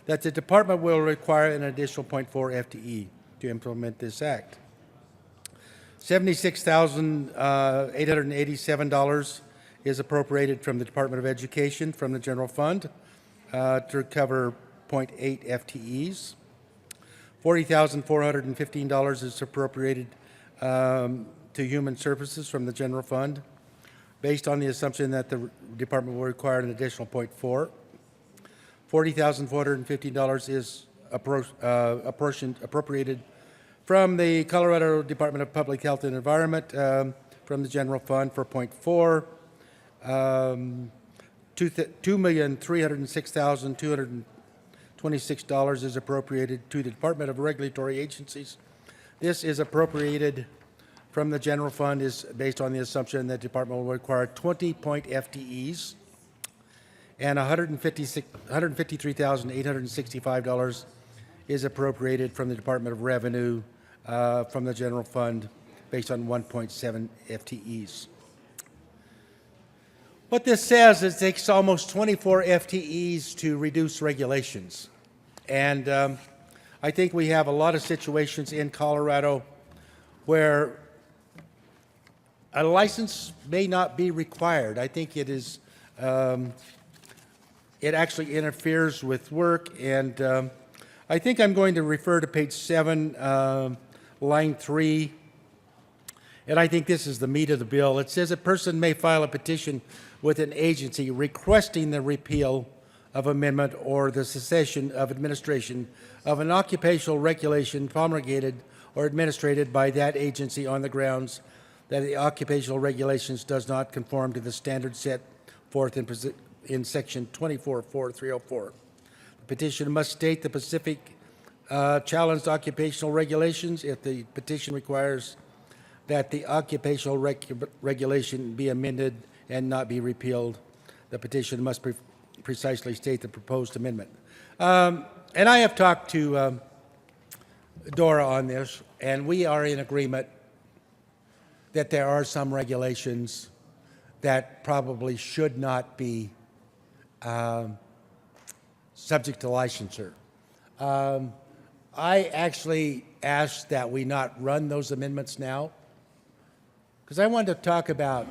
that the department will require an additional 0.4 FTE to implement this act. $76,887 is appropriated from the Department of Education from the general fund to cover 0.8 FTEs. $40,415 is appropriated to Human Services from the general fund based on the assumption that the department will require an additional 0.4. $40,415 is appropriated from the Colorado Department of Public Health and Environment from the general fund for 0.4. $2,306,226 is appropriated to the Department of Regulatory Agencies. This is appropriated from the general fund is based on the assumption that the department will require 20 point FTEs, and $153,865 is appropriated from the Department of Revenue from the general fund based on 1.7 FTEs. What this says is it takes almost 24 FTEs to reduce regulations. And I think we have a lot of situations in Colorado where a license may not be required. I think it is, it actually interferes with work. And I think I'm going to refer to page 7, line 3. And I think this is the meat of the bill. It says a person may file a petition with an agency requesting the repeal of amendment or the cessation of administration of an occupational regulation promulgated or administered by that agency on the grounds that the occupational regulations does not conform to the standards set forth in section 24.4.304. The petition must state the specific challenged occupational regulations. If the petition requires that the occupational regulation be amended and not be repealed, the petition must precisely state the proposed amendment. And I have talked to Dora on this, and we are in agreement that there are some regulations that probably should not be subject to licensure. I actually asked that we not run those amendments now, because I wanted to talk about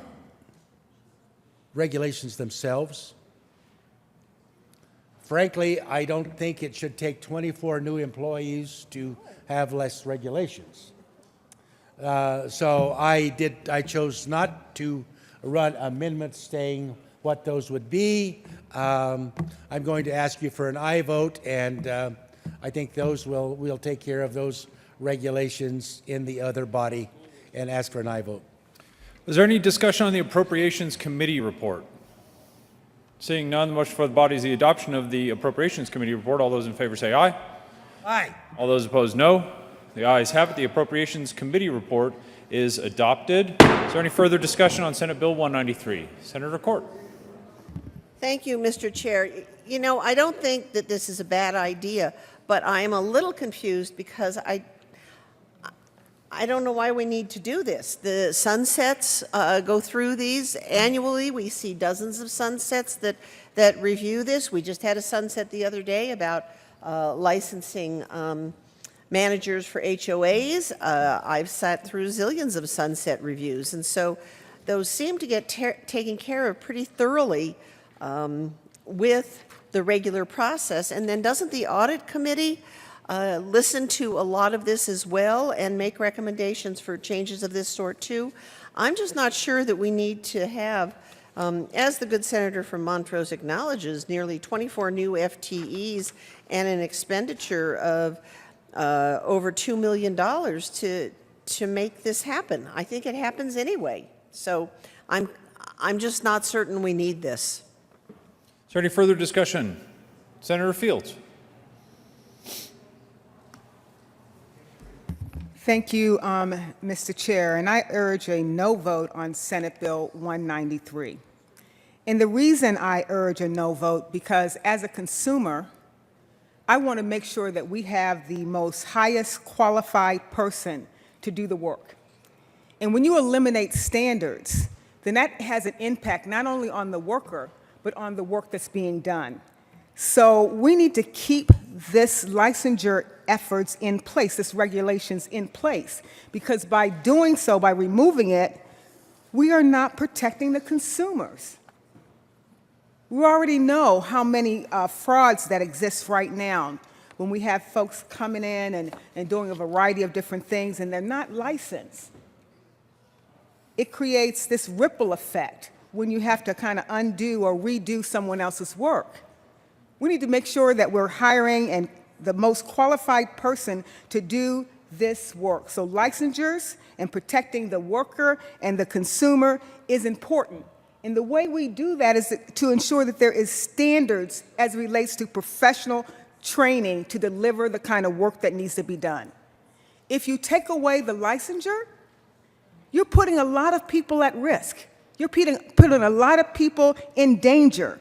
regulations themselves. Frankly, I don't think it should take 24 new employees to have less regulations. So I chose not to run amendments saying what those would be. I'm going to ask you for an aye vote, and I think we'll take care of those regulations in the other body and ask for an aye vote. Is there any discussion on the Appropriations Committee report? Seeing none, the motion for the body is the adoption of the Appropriations Committee report. All those in favor say aye. Aye. All those opposed, no. The ayes have it. The Appropriations Committee report is adopted. Is there any further discussion on Senate Bill 193? Senator Court. Thank you, Mr. Chair. You know, I don't think that this is a bad idea, but I am a little confused because I don't know why we need to do this. The sunsets go through these annually. We see dozens of sunsets that review this. We just had a sunset the other day about licensing managers for HOAs. I've sat through zillions of sunset reviews, and so those seem to get taken care of pretty thoroughly with the regular process. And then doesn't the audit committee listen to a lot of this as well and make recommendations for changes of this sort too? I'm just not sure that we need to have, as the good senator from Montrose acknowledges, nearly 24 new FTEs and an expenditure of over $2 million to make this happen. I think it happens anyway. So I'm just not certain we need this. Is there any further discussion? Senator Fields. Thank you, Mr. Chair, and I urge a no vote on Senate Bill 193. And the reason I urge a no vote, because as a consumer, I want to make sure that we have the most highest qualified person to do the work. And when you eliminate standards, then that has an impact not only on the worker, but on the work that's being done. So we need to keep this licensure efforts in place, this regulations in place, because by doing so, by removing it, we are not protecting the consumers. We already know how many frauds that exist right now when we have folks coming in and doing a variety of different things and they're not licensed. It creates this ripple effect when you have to kind of undo or redo someone else's work. We need to make sure that we're hiring the most qualified person to do this work. So licensures and protecting the worker and the consumer is important. And the way we do that is to ensure that there is standards as it relates to professional training to deliver the kind of work that needs to be done. If you take away the licensure, you're putting a lot of people at risk. You're putting a lot of people in danger.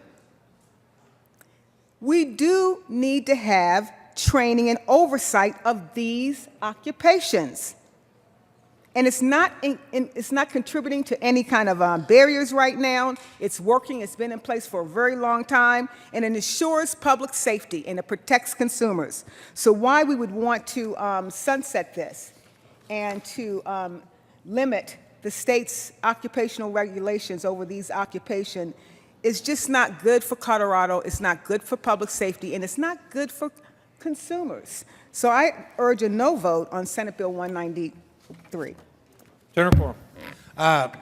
We do need to have training and oversight of these occupations. And it's not contributing to any kind of barriers right now. It's working. It's been in place for a very long time, and it ensures public safety and it protects consumers. So why we would want to sunset this and to limit the state's occupational regulations over these occupations is just not good for Colorado. It's not good for public safety, and it's not good for consumers. So I urge a no vote on Senate Bill 193. Senator Quorum.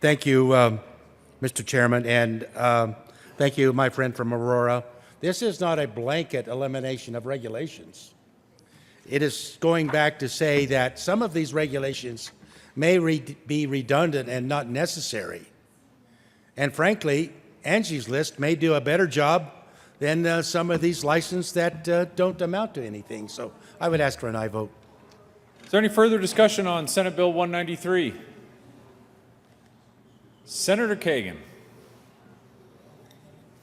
Thank you, Mr. Chairman, and thank you, my friend from Aurora. This is not a blanket elimination of regulations. It is going back to say that some of these regulations may be redundant and not necessary. And frankly, Angie's List may do a better job than some of these licenses that don't amount to anything. So I would ask for an aye vote. Is there any further discussion on Senate Bill 193? Senator Kagan.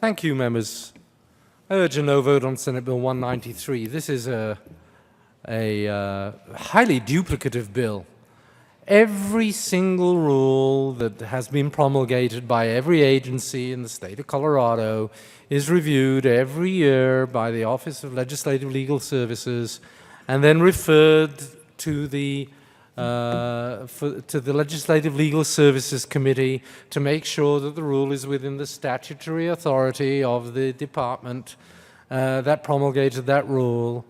Thank you, members. I urge a no vote on Senate Bill 193. This is a highly duplicative bill. Every single rule that has been promulgated by every agency in the state of Colorado is reviewed every year by the Office of Legislative Legal Services and then referred to the Legislative Legal Services Committee to make sure that the rule is within the statutory authority of the department that promulgated that rule.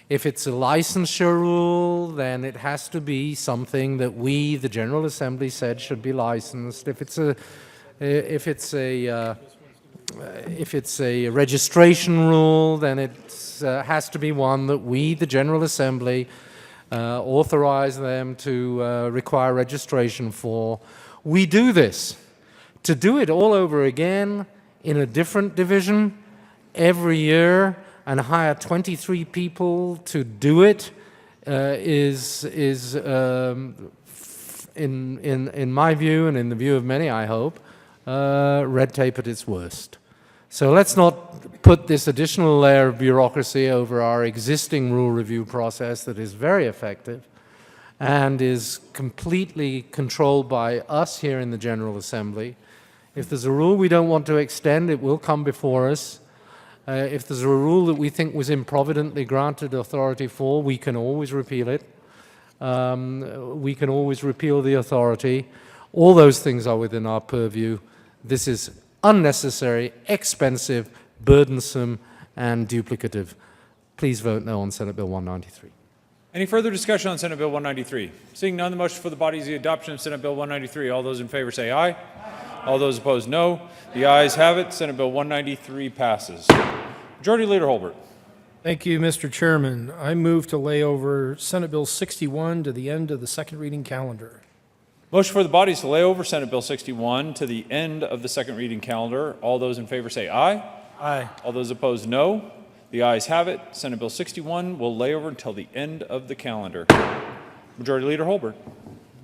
If it's a licensure rule, then it has to be something that we, the General Assembly, said should be licensed. If it's a registration rule, then it has to be one that we, the General Assembly, authorize them to require registration for. We do this. To do it all over again in a different division every year and hire 23 people to do it is in my view and in the view of many, I hope, red tape at its worst. So let's not put this additional layer of bureaucracy over our existing rule review process that is very effective and is completely controlled by us here in the General Assembly. If there's a rule we don't want to extend, it will come before us. If there's a rule that we think was improvidently granted authority for, we can always repeal it. We can always repeal the authority. All those things are within our purview. This is unnecessary, expensive, burdensome, and duplicative. Please vote no on Senate Bill 193. Any further discussion on Senate Bill 193? Seeing none, the motion for the body is the adoption of Senate Bill 193. All those in favor say aye. Aye. All those opposed, no. The ayes have it. Senate Bill 193 passes. Majority Leader Holbert. Thank you, Mr. Chairman. I move to lay over Senate Bill 61 to the end of the second reading calendar. Motion for the body is to lay over Senate Bill 61 to the end of the second reading calendar. All those in favor say aye. Aye. All those opposed, no. The ayes have it. Senate Bill 61 will lay over until the end of the calendar. Majority Leader Holbert.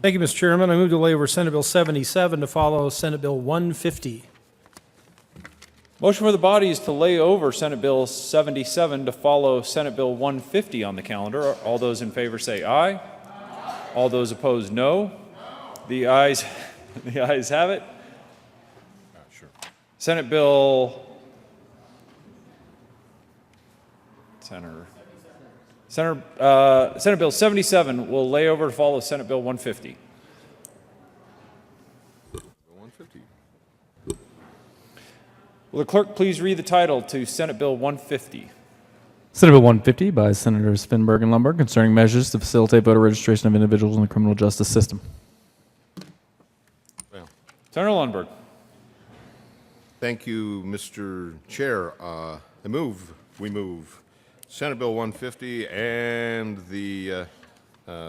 Thank you, Mr. Chairman. I move to lay over Senate Bill 77 to follow Senate Bill 150. Motion for the body is to lay over Senate Bill 77 to follow Senate Bill 150 on the calendar. All those in favor say aye. Aye. All those opposed, no. The ayes have it. Sure. Senate Bill Senate Bill 77 will lay over to follow Senate Bill 150. 150. Will the clerk please read the title to Senate Bill 150? Senate Bill 150 by Senators Finberg and Lumberg concerning measures to facilitate voter registration of individuals in the criminal justice system. Well, Senator Lundberg. thank you, Mr. Chair. We move Senate Bill 150 and the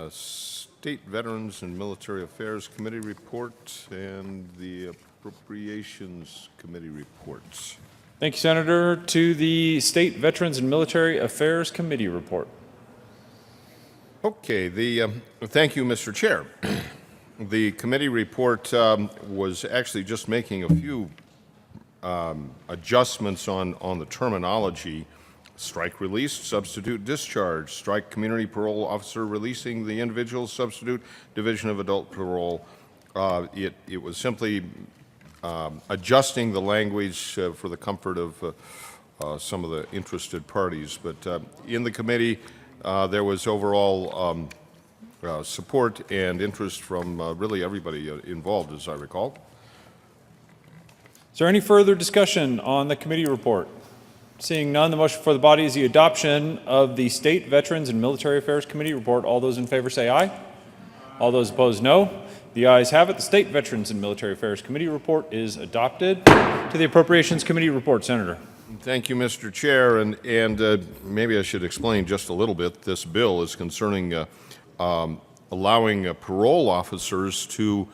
State Veterans and Military Affairs Committee report and the Appropriations Committee reports. Thank you, Senator. To the State Veterans and Military Affairs Committee report. Okay, thank you, Mr. Chair. The committee report was actually just making a few adjustments on the terminology. Strike release, substitute discharge, strike community parole officer releasing the individual, substitute division of adult parole. It was simply adjusting the language for the comfort of some of the interested parties. But in the committee, there was overall support and interest from really everybody involved, as I recall. Is there any further discussion on the committee report? Seeing none, the motion for the body is the adoption of the State Veterans and Military Affairs Committee report. All those in favor say aye. All those opposed, no. The ayes have it. The State Veterans and Military Affairs Committee report is adopted. To the Appropriations Committee report, Senator. Thank you, Mr. Chair, and maybe I should explain just a little bit. This bill is concerning allowing parole officers to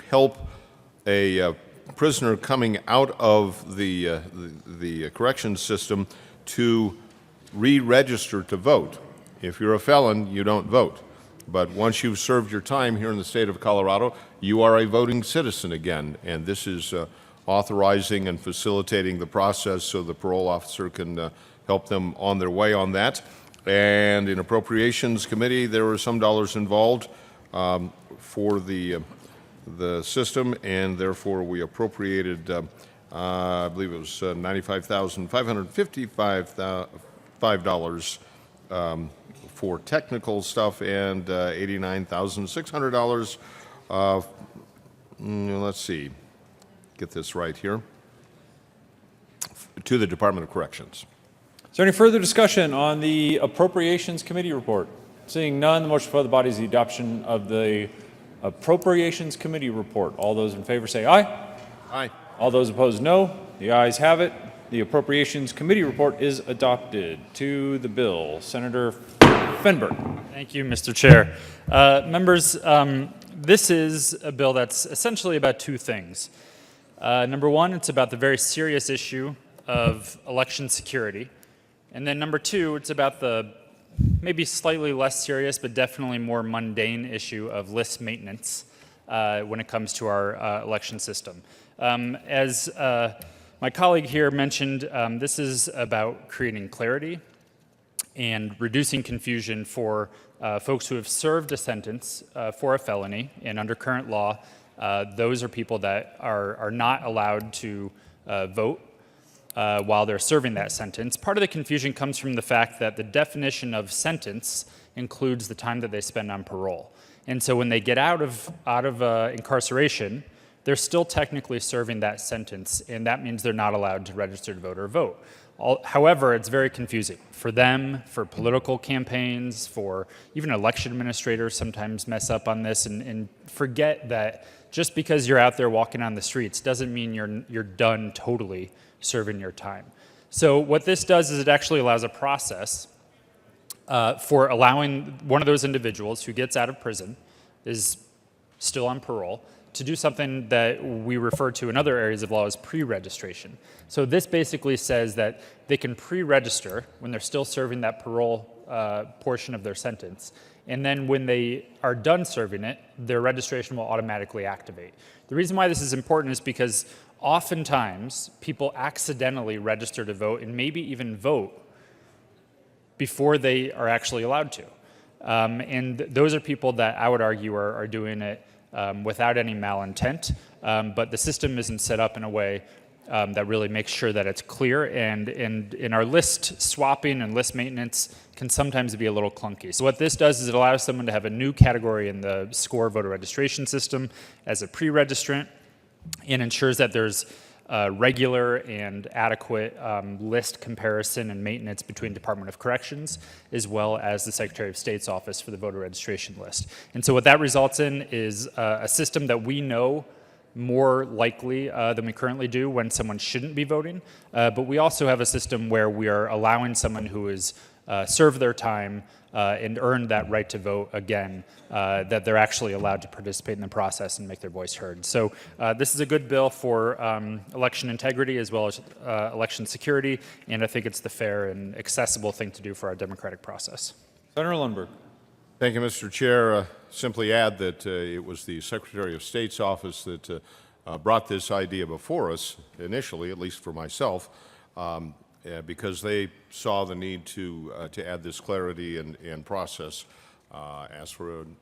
help a prisoner coming out of the corrections system to re-register to vote. If you're a felon, you don't vote. But once you've served your time here in the state of Colorado, you are a voting citizen again. And this is authorizing and facilitating the process so the parole officer can help them on their way on that. And in Appropriations Committee, there were some dollars involved for the system, and therefore we appropriated, I believe it was $95,555 for technical stuff and $89,600. Let's see, get this right here. to the Department of Corrections. Is there any further discussion on the Appropriations Committee report? Seeing none, the motion before the body is the adoption of the Appropriations Committee report. All those in favor say aye. Aye. All those opposed, no. The ayes have it. The Appropriations Committee report is adopted. To the bill, Senator Fenberg. Thank you, Mr. Chair. Members, this is a bill that's essentially about two things. Number one, it's about the very serious issue of election security. And then number two, it's about the maybe slightly less serious, but definitely more mundane issue of list maintenance when it comes to our election system. As my colleague here mentioned, this is about creating clarity and reducing confusion for folks who have served a sentence for a felony, and under current law, those are people that are not allowed to vote while they're serving that sentence. Part of the confusion comes from the fact that the definition of sentence includes the time that they spend on parole. And so when they get out of incarceration, they're still technically serving that sentence, and that means they're not allowed to register to vote or vote. However, it's very confusing for them, for political campaigns, for even election administrators sometimes mess up on this and forget that just because you're out there walking on the streets doesn't mean you're done totally serving your time. So what this does is it actually allows a process for allowing one of those individuals who gets out of prison, is still on parole, to do something that we refer to in other areas of law as pre-registration. So this basically says that they can pre-register when they're still serving that parole portion of their sentence, and then when they are done serving it, their registration will automatically activate. The reason why this is important is because oftentimes people accidentally register to vote and maybe even vote before they are actually allowed to. And those are people that I would argue are doing it without any malintent, but the system isn't set up in a way that really makes sure that it's clear, and in our list swapping and list maintenance can sometimes be a little clunky. So what this does is it allows someone to have a new category in the SCORE voter registration system as a pre-registrant, and ensures that there's regular and adequate list comparison and maintenance between Department of Corrections as well as the Secretary of State's office for the voter registration list. And so what that results in is a system that we know more likely than we currently do when someone shouldn't be voting, but we also have a system where we are allowing someone who has served their time and earned that right to vote again, that they're actually allowed to participate in the process and make their voice heard. So this is a good bill for election integrity as well as election security, and I think it's the fair and accessible thing to do for our democratic process. Senator Lundberg. Thank you, Mr. Chair. Simply add that it was the Secretary of State's office that brought this idea before us initially, at least for myself, because they saw the need to add this clarity and process. Ask for an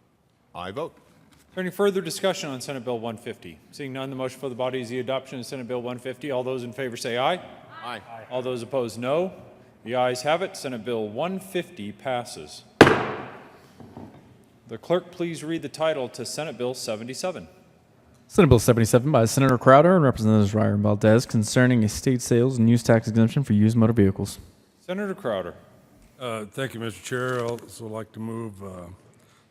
aye vote. Is there any further discussion on Senate Bill 150? Seeing none, the motion for the body is the adoption of Senate Bill 150. All those in favor say aye. Aye. All those opposed, no. The ayes have it. Senate Bill 150 passes. The clerk please read the title to Senate Bill 77. Senate Bill 77 by Senator Crowder and Representatives Ryer and Valdez concerning estate sales and use tax exemption for used motor vehicles. Senator Crowder. Thank you, Mr. Chair. I'd also like to move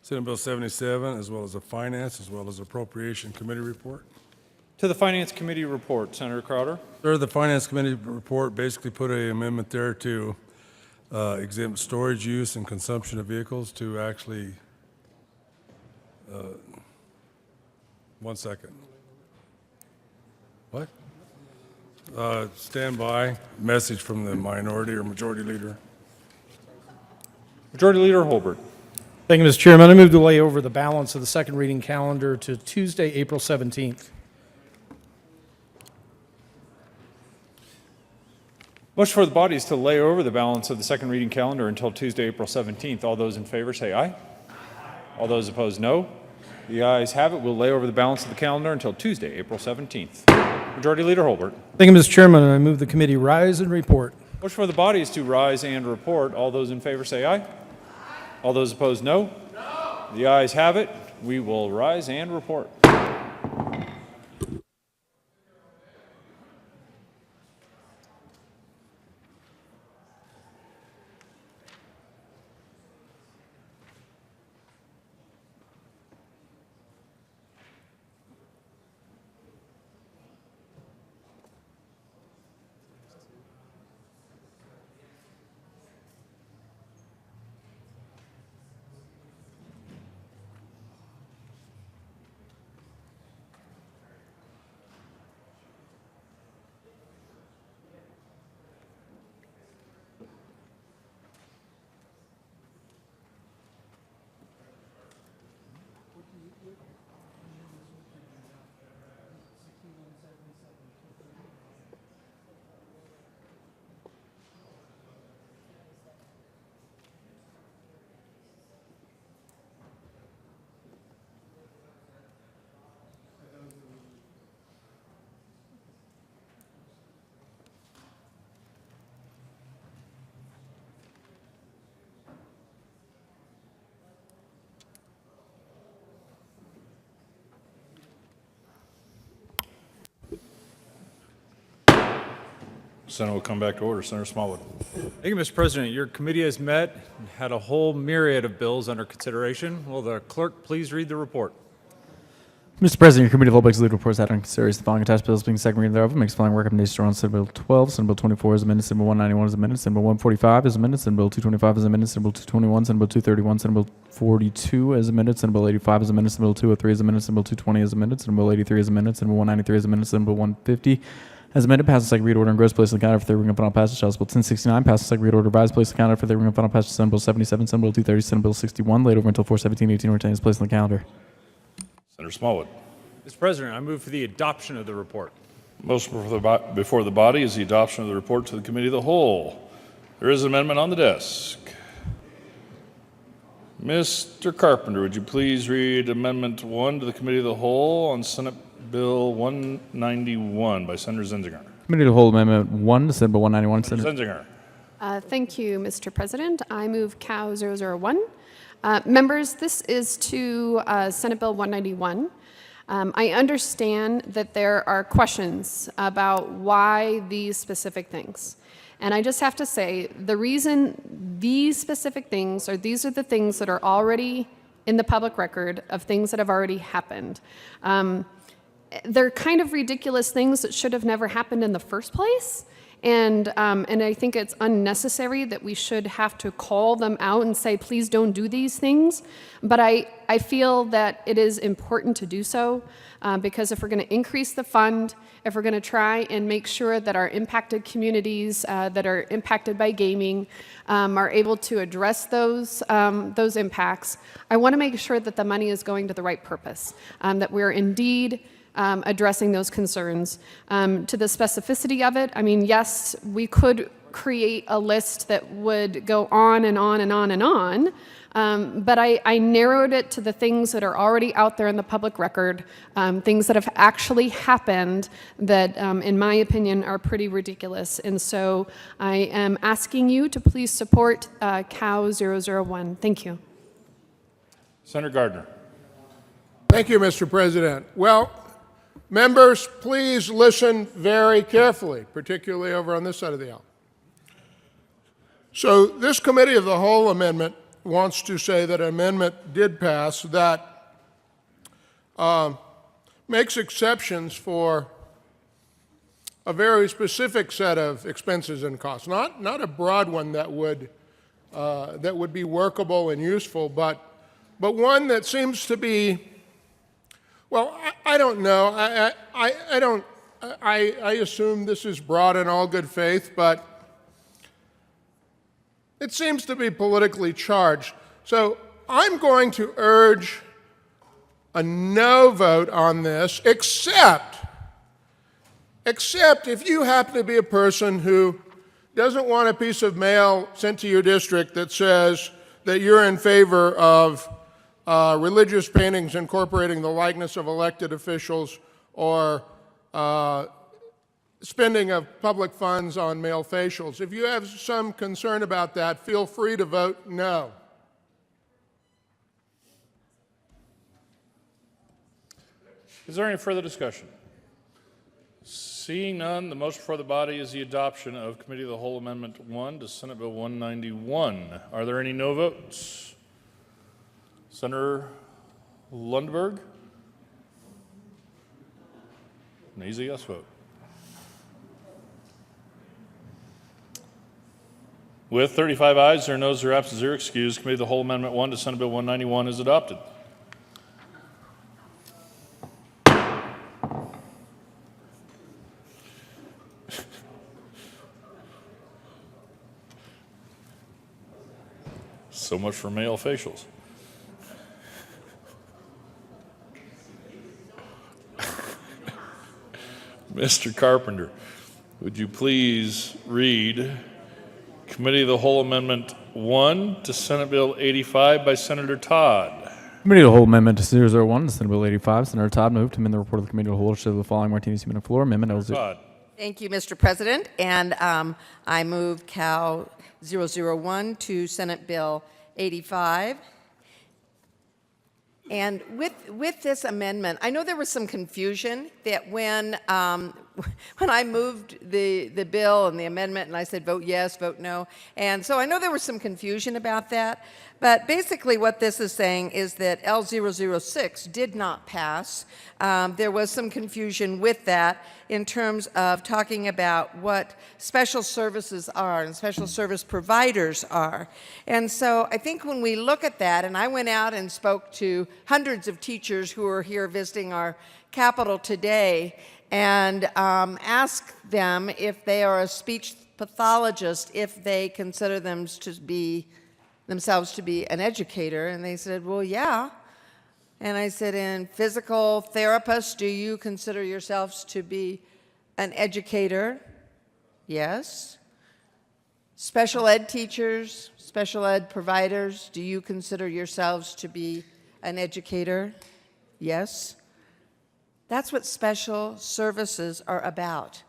Senate Bill 77 as well as the Finance as well as Appropriation Committee report. To the Finance Committee report, Senator Crowder. Sir, the Finance Committee report basically put an amendment there to exempt storage use and consumption of vehicles to actually, one second. What? Stand by. Message from the minority or majority leader. Majority Leader Holbert. Thank you, Mr. Chairman. I move to lay over the balance of the second reading calendar to Tuesday, April 17th. Motion for the body is to lay over the balance of the second reading calendar until Tuesday, April 17th. All those in favor say aye. All those opposed, no. The ayes have it. We'll lay over the balance of the calendar until Tuesday, April 17th. Majority Leader Holbert. Thank you, Mr. Chairman. I move the committee rise and report. Motion for the body is to rise and report. All those in favor say aye. All those opposed, no. The ayes have it. We will rise and report. Senate will come back to order. Senator Smallwood. Thank you, Mr. President. Your committee has met and had a whole myriad of bills under consideration. Will the clerk please read the report? Mr. President, your committee of all business lead reports had on consideration the following attached bills being second reading thereof. Makes the following recommendations on Senate Bill 12, Senate Bill 24 as amended, Senate Bill 191 as amended, Senate Bill 145 as amended, Senate Bill 225 as amended, Senate Bill 221, Senate Bill 231, Senate Bill 42 as amended, Senate Bill 85 as amended, Senate Bill 203 as amended, Senate Bill 220 as amended, Senate Bill 83 as amended, Senate Bill 193 as amended, Senate Bill 150 as amended, passes second read order and gross place in the calendar for third reading and final passage. House Bill 1069 passes second read order, revised place in the calendar for third reading and final passage. Senate Bill 77, Senate Bill 230, Senate Bill 61 laid over until 4/17/18 retains place in the calendar. Senator Smallwood. Mr. President, I move for the adoption of the report. Motion before the body is the adoption of the report to the committee of the whole. There is an amendment on the desk. Mr. Carpenter, would you please read Amendment 1 to the committee of the whole on Senate Bill 191 by Senator Zenzinger? Committee of the whole amendment 1 to Senate Bill 191. Senator Zenzinger. Thank you, Mr. President. I move COW 001. Members, this is to Senate Bill 191. I understand that there are questions about why these specific things. And I just have to say, the reason these specific things, or these are the things that are already in the public record of things that have already happened. They're kind of ridiculous things that should have never happened in the first place. And I think it's unnecessary that we should have to call them out and say, please don't do these things. But I feel that it is important to do so because if we're going to increase the fund, if we're going to try and make sure that our impacted communities that are impacted by gaming are able to address those impacts, I want to make sure that the money is going to the right purpose, that we're indeed addressing those concerns. To the specificity of it, I mean, yes, we could create a list that would go on and on and on and on, but I narrowed it to the things that are already out there in the public record, things that have actually happened that, in my opinion, are pretty ridiculous. And so I am asking you to please support COW 001. Thank you. Senator Gardner. Thank you, Mr. President. Well, members, please listen very carefully, particularly over on this side of the aisle. So this committee of the whole amendment wants to say that an amendment did pass that makes exceptions for a very specific set of expenses and costs, not a broad one that would be workable and useful, but one that seems to be, well, I don't know. I assume this is broad in all good faith, but it seems to be politically charged. So I'm going to urge a no vote on this, except if you happen to be a person who doesn't want a piece of mail sent to your district that says that you're in favor of religious paintings incorporating the likeness of elected officials or spending of public funds on male facials. If you have some concern about that, feel free to vote no. Is there any further discussion? Seeing none, the motion before the body is the adoption of Committee of the Whole Amendment 1 to Senate Bill 191. Are there any no votes? Senator Lundberg? An easy yes vote. With 35 ayes, there are noes, there are absent, 0 excused. Committee of the Whole Amendment 1 to Senate Bill 191 is adopted. So much for male facials. Mr. Carpenter, would you please read Committee of the Whole Amendment 1 to Senate Bill 85 by Senator Todd? Committee of the whole amendment to 001 to Senate Bill 85. Senator Todd moved to amend the report of the Committee of the Whole to the following. Martinez, you on the floor. Amendment L0. Todd. Thank you, Mr. President. And I move COW 001 to Senate Bill 85. And with this amendment, I know there was some confusion that when when I moved the bill and the amendment, and I said vote yes, vote no. And so I know there was some confusion about that. But basically what this is saying is that L006 did not pass. There was some confusion with that in terms of talking about what special services are and special service providers are. And so I think when we look at that, and I went out and spoke to hundreds of teachers who are here visiting our Capitol today, and asked them if they are a speech pathologist, if they consider themselves to be an educator, and they said, well, yeah. And I said, and physical therapists, do you consider yourselves to be an educator? Yes. Special ed teachers, special ed providers, do you consider yourselves to be an educator? Yes. That's what special services are about.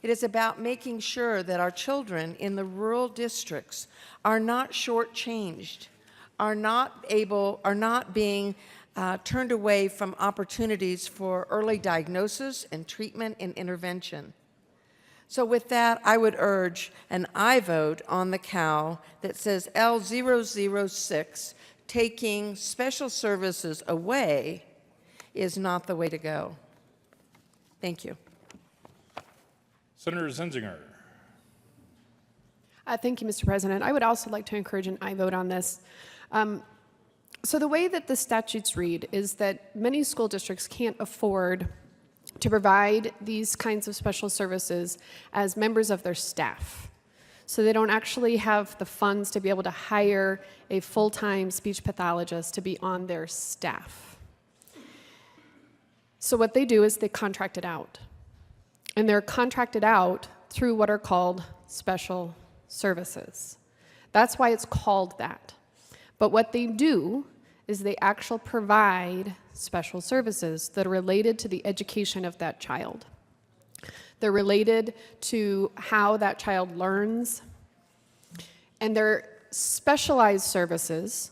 It is about making sure that our children in the rural districts are not shortchanged, are not being turned away from opportunities for early diagnosis and treatment and intervention. So with that, I would urge an aye vote on the cow that says L006, taking special services away, is not the way to go. Thank you. Senator Zinzinger. Thank you, Mr. President. I would also like to encourage an aye vote on this. So the way that the statutes read is that many school districts can't afford to provide these kinds of special services as members of their staff. So they don't actually have the funds to be able to hire a full-time speech pathologist to be on their staff. So what they do is they contract it out. And they're contracted out through what are called special services. That's why it's called that. But what they do is they actually provide special services that are related to the education of that child. They're related to how that child learns. And they're specialized services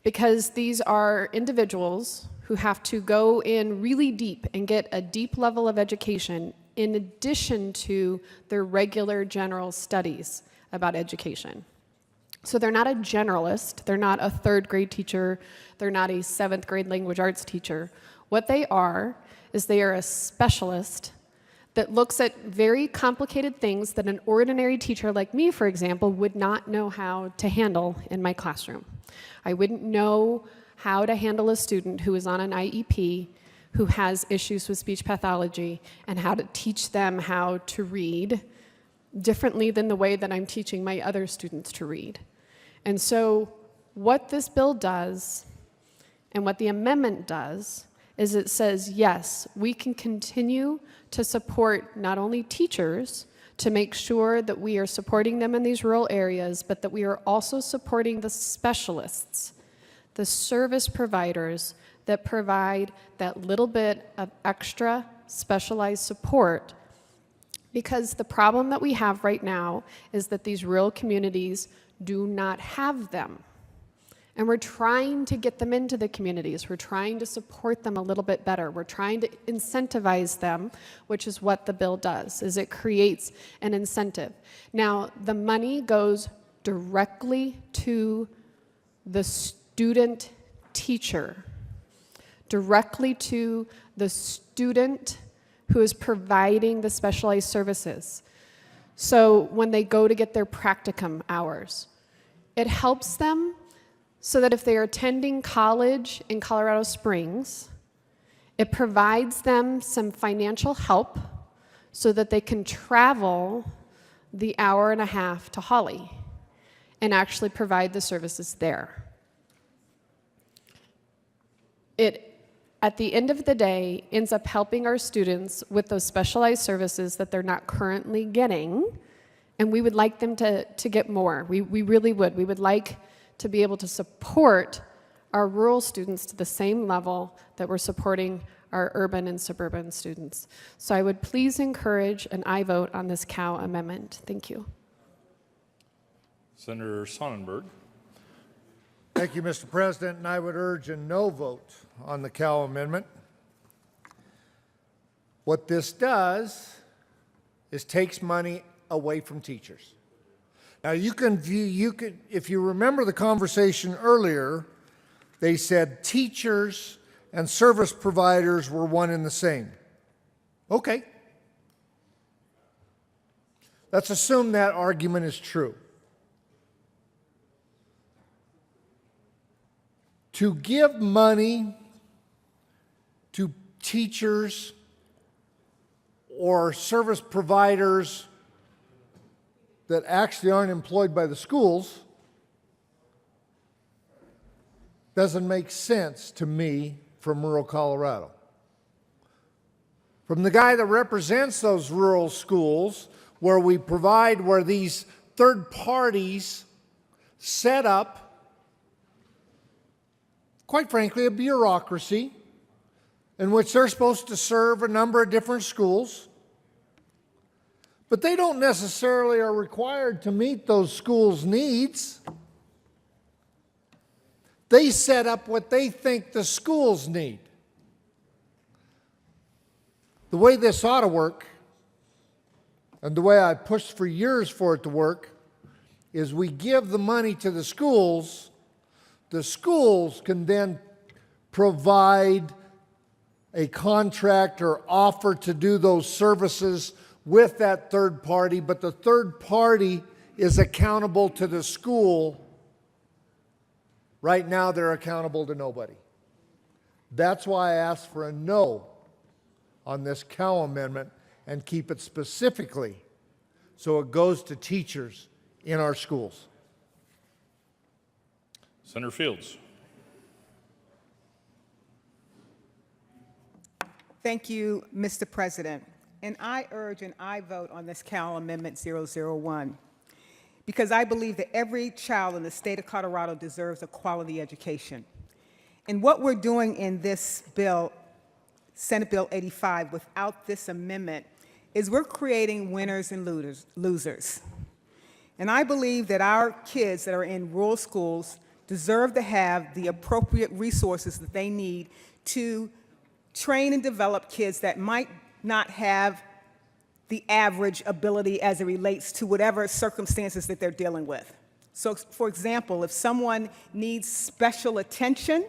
because these are individuals who have to go in really deep and get a deep level of education in addition to their regular general studies about education. So they're not a generalist, they're not a third grade teacher, they're not a 7th grade language arts teacher. What they are is they are a specialist that looks at very complicated things that an ordinary teacher like me, for example, would not know how to handle in my classroom. I wouldn't know how to handle a student who is on an IEP, who has issues with speech pathology, and how to teach them how to read differently than the way that I'm teaching my other students to read. And so what this bill does, and what the amendment does, is it says, yes, we can continue to support not only teachers to make sure that we are supporting them in these rural areas, but that we are also supporting the specialists, the service providers that provide that little bit of extra specialized support. Because the problem that we have right now is that these rural communities do not have them. And we're trying to get them into the communities. We're trying to support them a little bit better. We're trying to incentivize them, which is what the bill does, is it creates an incentive. Now, the money goes directly to the student teacher, directly to the student who is providing the specialized services. So when they go to get their practicum hours, it helps them so that if they are attending college in Colorado Springs, it provides them some financial help so that they can travel the hour and a half to Holly and actually provide the services there. It, at the end of the day, ends up helping our students with those specialized services that they're not currently getting, and we would like them to get more. We really would. We would like to be able to support our rural students to the same level that we're supporting our urban and suburban students. So I would please encourage an aye vote on this Cow amendment. Thank you. Senator Sonnenberg. Thank you, Mr. President, and I would urge a no vote on the Cow amendment. What this does is takes money away from teachers. Now if you remember the conversation earlier, they said teachers and service providers were one and the same. Okay. Let's assume that argument is true. To give money to teachers or service providers that actually aren't employed by the schools doesn't make sense to me from rural Colorado. From the guy that represents those rural schools where these third parties set up, quite frankly, a bureaucracy in which they're supposed to serve a number of different schools, but they don't necessarily are required to meet those schools' needs. They set up what they think the schools need. The way this ought to work, and the way I pushed for years for it to work, is we give the money to the schools can then provide a contract or offer to do those services with that third party, but the third party is accountable to the school. Right now, they're accountable to nobody. That's why I asked for a no on this Cow amendment and keep it specifically so it goes to teachers in our schools. Senator Fields. Thank you, Mr. President. And I urge and I vote on this Cal Amendment 001 because I believe that every child in the state of Colorado deserves a quality education. And what we're doing in this bill, Senate Bill 85, without this amendment, is we're creating winners and losers. And I believe that our kids that are in rural schools deserve to have the appropriate resources that they need to train and develop kids that might not have the average ability as it relates to whatever circumstances that they're dealing with. So, for example, if someone needs special attention,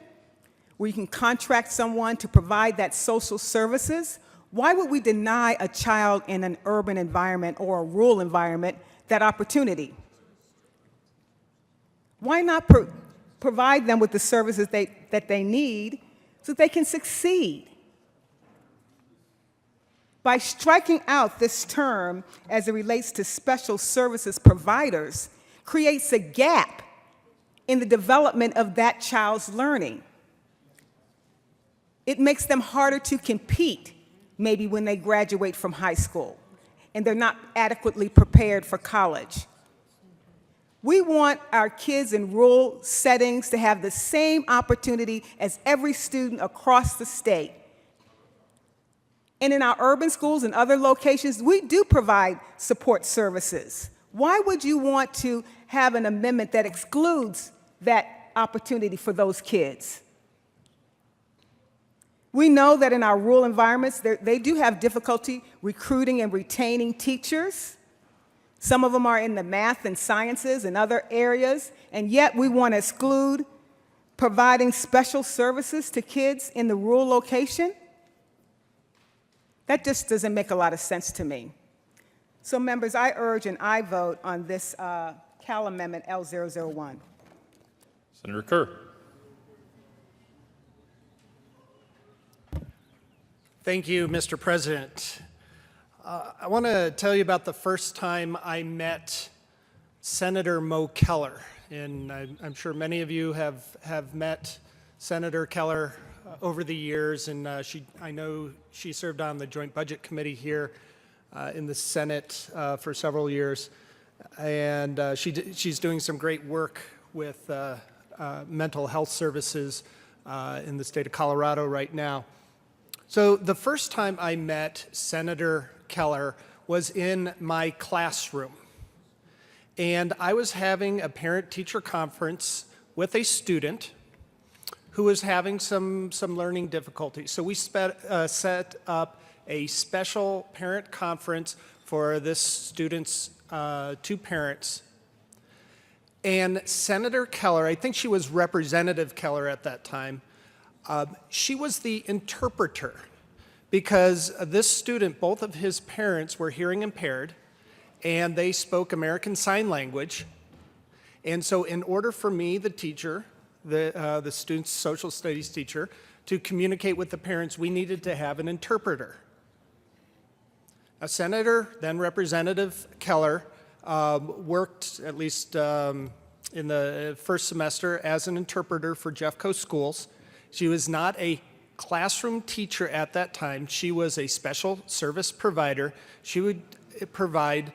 where you can contract someone to provide that social services, why would we deny a child in an urban environment or a rural environment that opportunity? Why not provide them with the services that they need so that they can succeed? By striking out this term as it relates to special services providers creates a gap in the development of that child's learning. It makes them harder to compete maybe when they graduate from high school and they're not adequately prepared for college. We want our kids in rural settings to have the same opportunity as every student across the state. And in our urban schools and other locations, we do provide support services. Why would you want to have an amendment that excludes that opportunity for those kids? We know that in our rural environments, they do have difficulty recruiting and retaining teachers. Some of them are in the math and sciences and other areas, and yet we want to exclude providing special services to kids in the rural location. That just doesn't make a lot of sense to me. So, members, I urge and I vote on this Cal Amendment L001. Senator Kerr. Thank you, Mr. President. I want to tell you about the first time I met Senator Mo Keller. And I'm sure many of you have met Senator Keller over the years, and I know she served on the Joint Budget Committee here in the Senate for several years, and she's doing some great work with mental health services in the state of Colorado right now. So the first time I met Senator Keller was in my classroom, and I was having a parent-teacher conference with a student who was having some learning difficulties. So we set up a special parent conference for this student's two parents. And Senator Keller, I think she was Representative Keller at that time, she was the interpreter because this student, both of his parents were hearing impaired and they spoke American Sign Language. And so in order for me, the teacher, the student's social studies teacher, to communicate with the parents, we needed to have an interpreter. A Senator, then Representative Keller, worked at least in the first semester as an interpreter for Jeffco Schools. She was not a classroom teacher at that time. She was a special service provider. She would provide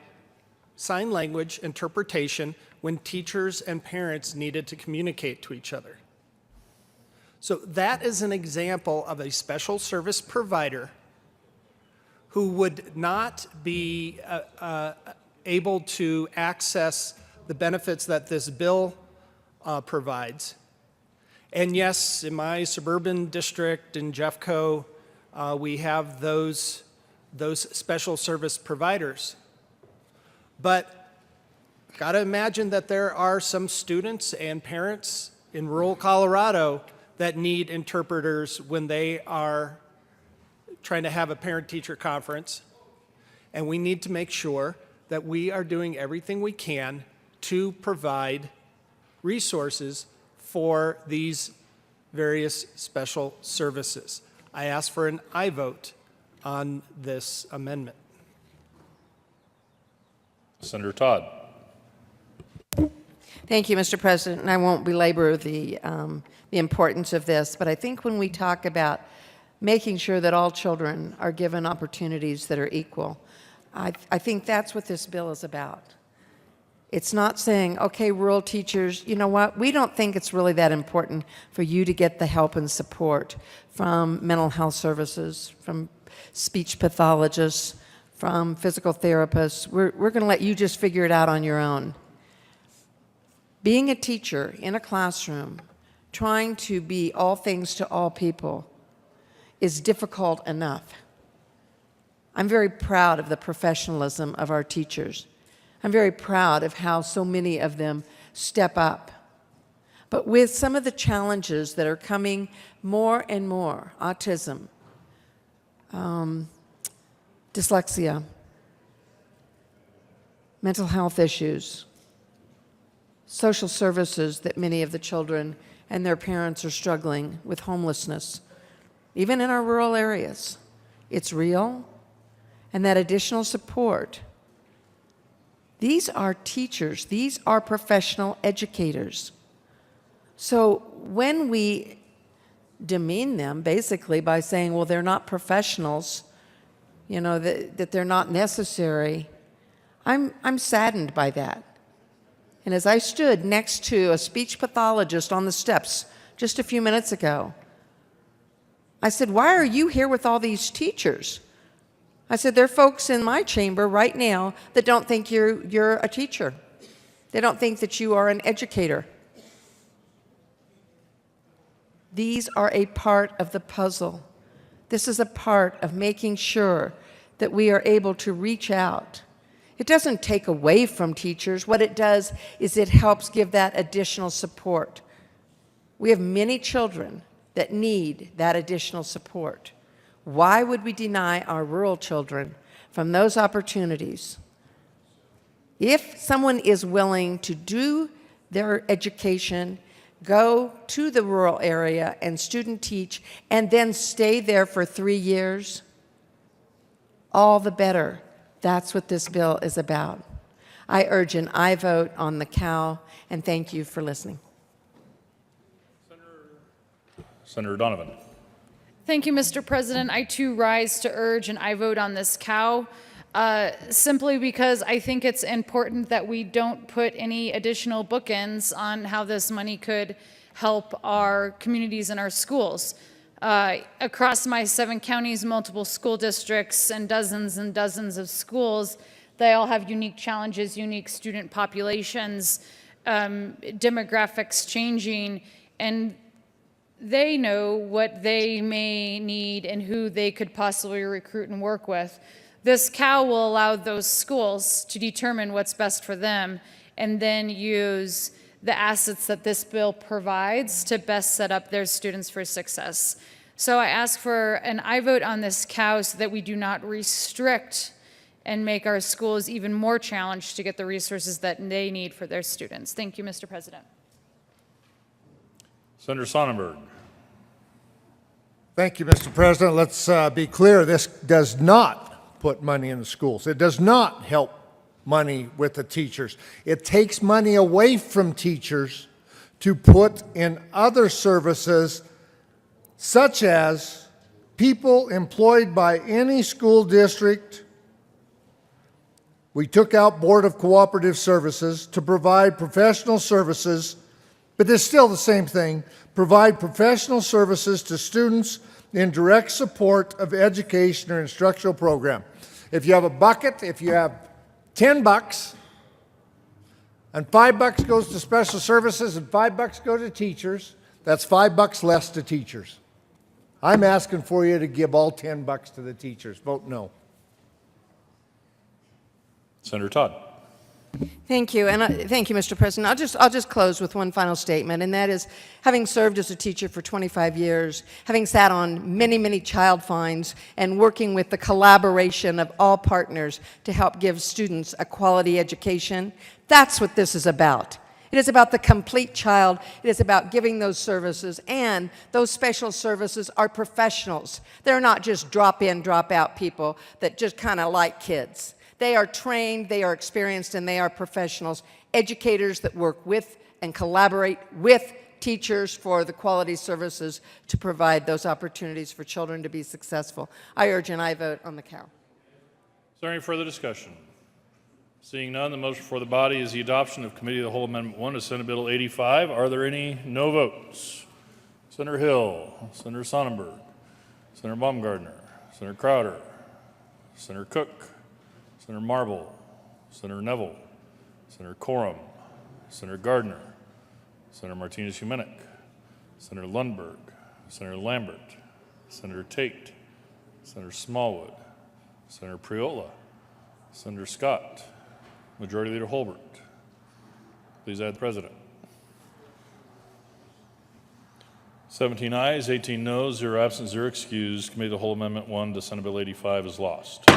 sign language interpretation when teachers and parents needed to communicate to each other. So that is an example of a special service provider who would not be able to access the benefits that this bill provides. And yes, in my suburban district in Jeffco, we have those special service providers. But got to imagine that there are some students and parents in rural Colorado that need interpreters when they are trying to have a parent-teacher conference. And we need to make sure that we are doing everything we can to provide resources for these various special services. I ask for an aye vote on this amendment. Senator Todd. Thank you, Mr. President, and I won't belabor the importance of this, but I think when we talk about making sure that all children are given opportunities that are equal, I think that's what this bill is about. It's not saying, okay, rural teachers, you know what, we don't think it's really that important for you to get the help and support from mental health services, from speech pathologists, from physical therapists. We're going to let you just figure it out on your own. Being a teacher in a classroom, trying to be all things to all people, is difficult enough. I'm very proud of the professionalism of our teachers. I'm very proud of how so many of them step up. But with some of the challenges that are coming more and more, autism, dyslexia, mental health issues, social services that many of the children and their parents are struggling with, homelessness, even in our rural areas, it's real. And that additional support, these are teachers, these are professional educators. So when we demean them basically by saying, well, they're not professionals, you know, that they're not necessary, I'm saddened by that. And as I stood next to a speech pathologist on the steps just a few minutes ago, I said, why are you here with all these teachers? I said, there are folks in my chamber right now that don't think you're a teacher. They don't think that you are an educator. These are a part of the puzzle. This is a part of making sure that we are able to reach out. It doesn't take away from teachers. What it does is it helps give that additional support. We have many children that need that additional support. Why would we deny our rural children from those opportunities? If someone is willing to do their education, go to the rural area and student teach, and then stay there for 3 years, all the better. That's what this bill is about. I urge an aye vote on the cow, and thank you for listening. Senator Donovan. Thank you, Mr. President. I too rise to urge an aye vote on this cow, simply because I think it's important that we don't put any additional bookends on how this money could help our communities and our schools. Across my 7 counties, multiple school districts, and dozens of schools, they all have unique challenges, unique student populations, demographics changing, and they know what they may need and who they could possibly recruit and work with. This COW will allow those schools to determine what's best for them and then use the assets that this bill provides to best set up their students for success. So I ask for an aye vote on this COW so that we do not restrict and make our schools even more challenged to get the resources that they need for their students. Thank you, Mr. President. Senator Sonnenberg. Thank you, Mr. President. Let's be clear. This does not put money in the schools. It does not help money with the teachers. It takes money away from teachers to put in other services, such as people employed by any school district. We took out Board of Cooperative Services to provide professional services, but it's still the same thing, provide professional services to students in direct support of education or instructional program. If you have a bucket, if you have $10 and $5 goes to special services and $5 go to teachers, that's $5 less to teachers. I'm asking for you to give all $10 to the teachers. Vote no. Senator Todd. Thank you, and thank you, Mr. President. I'll just close with one final statement, and that is, having served as a teacher for 25 years, having sat on many, many child finds, and working with the collaboration of all partners to help give students a quality education, that's what this is about. It is about the complete child. It is about giving those services, and those special services are professionals. They're not just drop-in, drop-out people that just kind of like kids. They are trained, they are experienced, and they are professionals, educators that work with and collaborate with teachers for the quality services to provide those opportunities for children to be successful. I urge an aye vote on the COW. Is there any further discussion? Seeing none, the motion before the body is the adoption of Committee of the Whole Amendment 1 to Senate Bill 85. Are there any no votes? Senator Hill, Senator Sonnenberg, Senator Baumgardner, Senator Crowder, Senator Cook, Senator Marble, Senator Neville, Senator Coram, Senator Gardner, Senator Martinez-Humenick, Senator Lundberg, Senator Lambert, Senator Tate, Senator Smallwood, Senator Priola, Senator Scott, Majority Leader Holbert. Please add the President. 17 ayes, 18 noes, 0 absent, 0 excused. Committee of the Whole Amendment 1 to Senate Bill 85 is lost.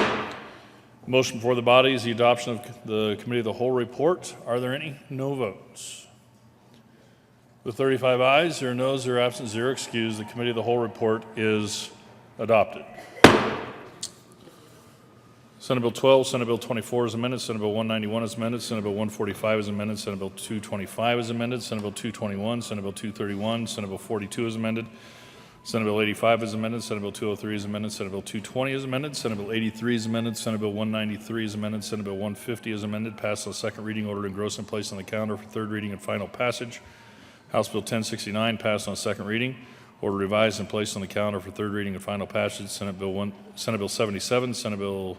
Motion before the body is the adoption of the Committee of the Whole report. Are there any no votes? With 35 ayes, 0 noes, 0 absent, 0 excused, the Committee of the Whole report is adopted. Senate Bill 12, Senate Bill 24 is amended, Senate Bill 191 is amended, Senate Bill 145 is amended, Senate Bill 225 is amended, Senate Bill 221, Senate Bill 231, Senate Bill 42 is amended, Senate Bill 85 is amended, Senate Bill 203 is amended, Senate Bill 220 is amended, Senate Bill 83 is amended, Senate Bill 193 is amended, Senate Bill 150 is amended, passed on second reading, ordered engrossed and placed on the calendar for third reading and final passage. House Bill 1069 passed on second reading, ordered revised and placed on the calendar for third reading and final passage. Senate Bill 77, Senate Bill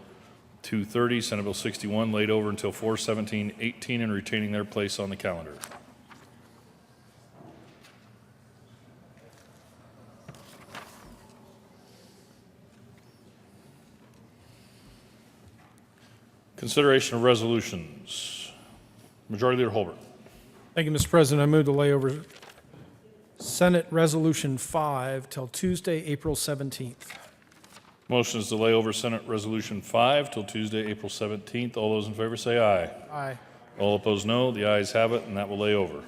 230, Senate Bill 61 laid over until 4/17/18 and retaining their place on the calendar. Consideration of resolutions. Majority Leader Holbert. Thank you, Mr. President. I move to lay over Senate Resolution 5 till Tuesday, April 17th. Motion is to lay over Senate Resolution 5 till Tuesday, April 17th. All those in favor say aye. Aye. All opposed, no. The ayes have it, and that will lay over.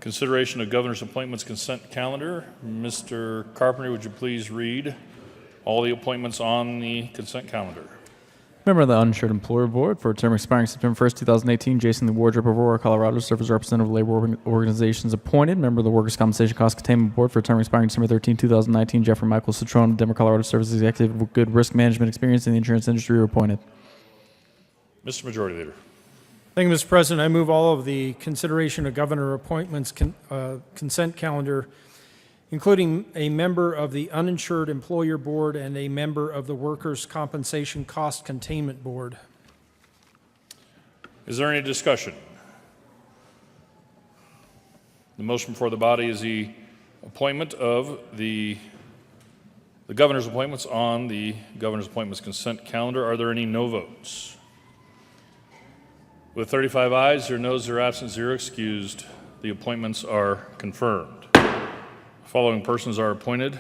Consideration of Governor's Appointments Consent Calendar. Mr. Carpenter, would you please read all the appointments on the consent calendar? Member of the Uninsured Employer Board for a term expiring September 1st, 2018, Jason Lee Wardrop of Aurora, Colorado, serves as representative of labor organizations appointed. Member of the Workers' Compensation Cost Containment Board for a term expiring December 13, 2019, Jeffrey Michael Citron of Denver, Colorado, serves as executive with good risk management experience in the insurance industry, appointed. Mr. Majority Leader. Thank you, Mr. President. I move all of the consideration of governor appointments consent calendar, including a member of the Uninsured Employer Board and a member of the Workers' Compensation Cost Containment Board. Is there any discussion? The motion before the body is the appointment of the governor's appointments on the governor's appointments consent calendar. Are there any no votes? With 35 ayes, 0 noes, 0 absent, 0 excused, the appointments are confirmed. The following persons are appointed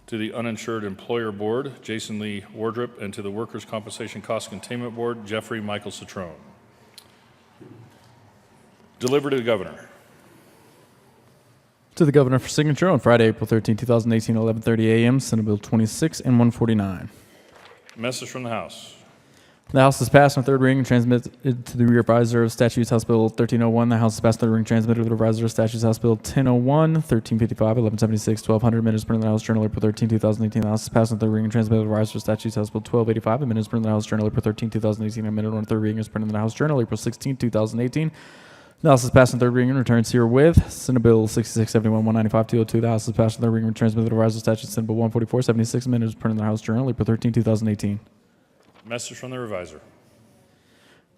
to the Uninsured Employer Board: Jason Lee Wardrop, and to the Workers' Compensation Cost Containment Board: Jeffrey Michael Citrone. Delivered to the governor. To the governor for signature on Friday, April 13, 2018, 11:30 a.m., Senate Bill 26 and 149. Message from the House. The House has passed on third reading and transmitted to the Revisor of Statutes House Bill 1301. The House has passed third reading and transmitted to the Revisor of Statutes House Bill 1001, 1355, 1176, 1200. Minutes printed in the House Journal April 13, 2018. The House has passed on third reading and transmitted to the Revisor of Statutes House Bill 1285. The minutes printed in the House Journal April 13, 2018. A minute on third reading is printed in the House Journal April 16, 2018. The House has passed on third reading and returns herewith. Senate Bill 6671, 195, 202. The House has passed on third reading and transmitted to the Revisor of Statutes Senate Bill 144, 76. Minutes printed in the House Journal April 13, 2018. Message from the Revisor.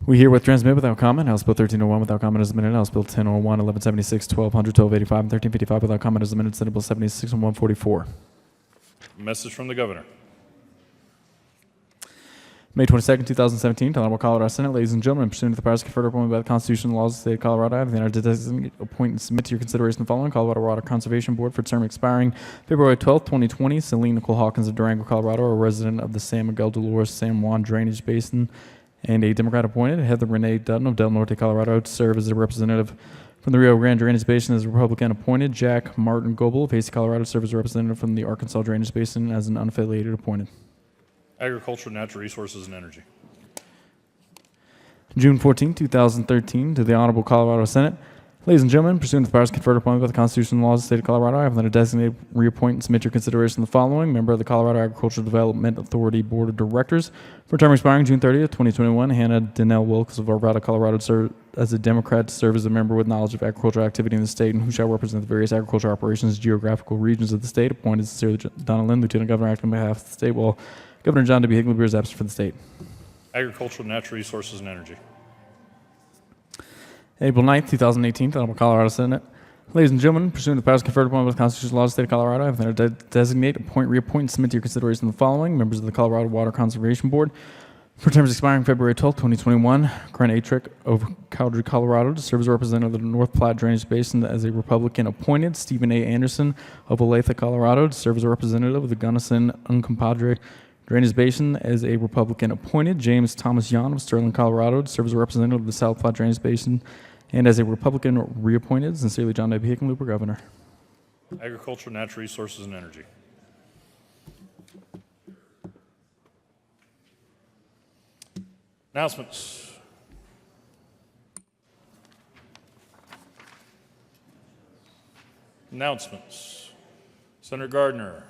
We herewith transmit without comment House Bill 1301 without comment as amended, House Bill 1001, 1176, 1200, 1285, and 1355 without comment as amended, Senate Bill 76 and 144. Message from the governor. May 22nd, 2017, to the Honorable Colorado Senate. Ladies and gentlemen, pursuant to the powers conferred upon me by the Constitution and laws of the State of Colorado, I have the honor to designate, appoint, and submit to your consideration the following: Colorado Water Conservation Board for term expiring February 12, 2020. Celine Nicole Hawkins of Durango, Colorado, a resident of the San Miguel Dolores San Juan Drainage Basin, and a Democrat appointed. Heather Renee Dutton of Del Norte, Colorado, to serve as a representative from the Rio Grande Drainage Basin as a Republican appointed. Jack Martin Goebel of Hasty, Colorado, to serve as a representative from the Arkansas Drainage Basin as an unaffiliated appointed. Agriculture, Natural Resources, and Energy. June 14, 2013, to the Honorable Colorado Senate. Ladies and gentlemen, pursuant to the powers conferred upon me by the Constitution and laws of the State of Colorado, I have the designated, reappoint, and submit your consideration the following: member of the Colorado Agricultural Development Authority Board of Directors for term expiring June 30th, 2021. Hannah Donnell Wilkes of Arvada, Colorado, to serve as a Democrat, to serve as a member with knowledge of agricultural activity in the state and who shall represent the various agricultural operations, geographical regions of the state. Appointed Sincerely Donna Lynn, Lieutenant Governor, acting on behalf of the state, while Governor John W. Hickenlooper is absent for the state. Agricultural, Natural Resources, and Energy. April 9th, 2018, to the Honorable Colorado Senate. Ladies and gentlemen, pursuant to the powers conferred upon me by the Constitution and laws of the State of Colorado, I have the honor to designate, appoint, reappoint, and submit to your consideration the following: members of the Colorado Water Conservation Board for terms expiring February 12, 2021. Karen Atrick of Cowdrey, Colorado, to serve as a representative of the North Platte Drainage Basin as a Republican appointed. Stephen A. Anderson of Olathe, Colorado, to serve as a representative of the Gunnison Uncompadre Drainage Basin as a Republican appointed. James Thomas Yon of Sterling, Colorado, to serve as a representative of the South Platte Drainage Basin and as a Republican reappointed. Sincerely, John W. Hickenlooper, Governor. Agriculture, Natural Resources, and Energy. Announcements. Announcements. Senator Gardner.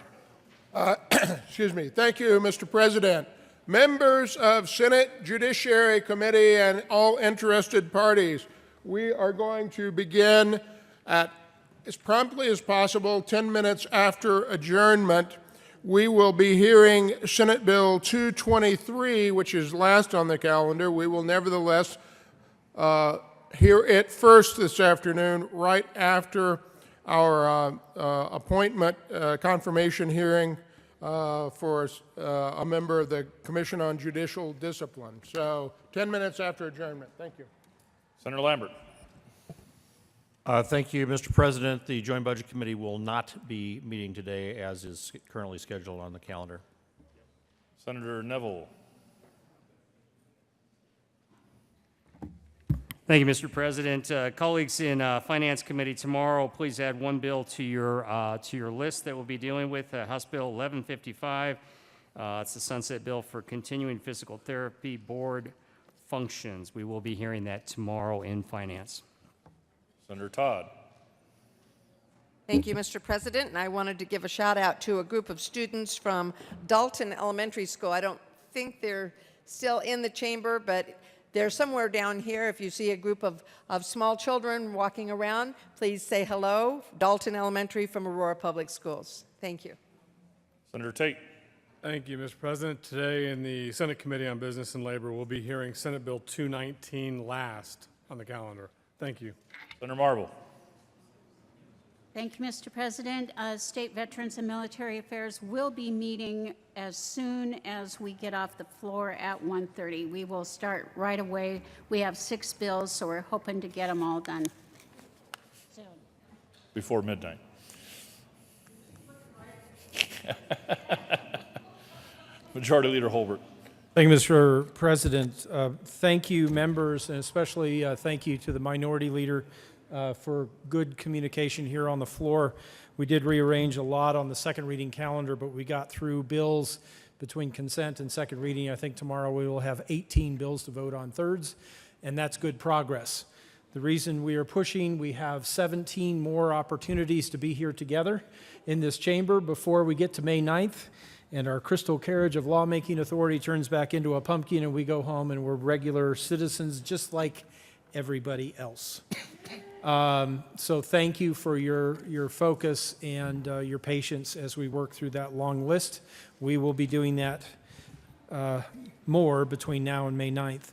Excuse me. Thank you, Mr. President. Members of Senate Judiciary Committee and all interested parties, we are going to begin at as promptly as possible, 10 minutes after adjournment. We will be hearing Senate Bill 223, which is last on the calendar. We will nevertheless hear it first this afternoon, right after our appointment confirmation hearing for a member of the Commission on Judicial Discipline. So 10 minutes after adjournment. Thank you. Senator Lambert. Thank you, Mr. President. The Joint Budget Committee will not be meeting today as is currently scheduled on the calendar. Senator Neville. Thank you, Mr. President. Colleagues in Finance Committee, tomorrow, please add one bill to your list that we'll be dealing with, House Bill 1155. It's the sunset bill for continuing physical therapy board functions. We will be hearing that tomorrow in Finance. Senator Todd. Thank you, Mr. President. And I wanted to give a shout out to a group of students from Dalton Elementary School. I don't think they're still in the chamber, but they're somewhere down here. If you see a group of small children walking around, please say hello. Dalton Elementary from Aurora Public Schools. Thank you. Senator Tate. Thank you, Mr. President. Today in the Senate Committee on Business and Labor, we'll be hearing Senate Bill 219 last on the calendar. Thank you. Senator Marble. Thank you, Mr. President. State Veterans and Military Affairs will be meeting as soon as we get off the floor at 1:30. We will start right away. We have 6 bills, so we're hoping to get them all done. Before midnight. Majority Leader Holbert. Thank you, Mr. President. Thank you, members, and especially thank you to the Minority Leader for good communication here on the floor. We did rearrange a lot on the second reading calendar, but we got through bills between consent and second reading. I think tomorrow we will have 18 bills to vote on thirds, and that's good progress. The reason we are pushing, we have 17 more opportunities to be here together in this chamber before we get to May 9th, and our crystal carriage of lawmaking authority turns back into a pumpkin, and we go home and we're regular citizens just like everybody else. So thank you for your focus and your patience as we work through that long list. We will be doing that more between now and May 9th.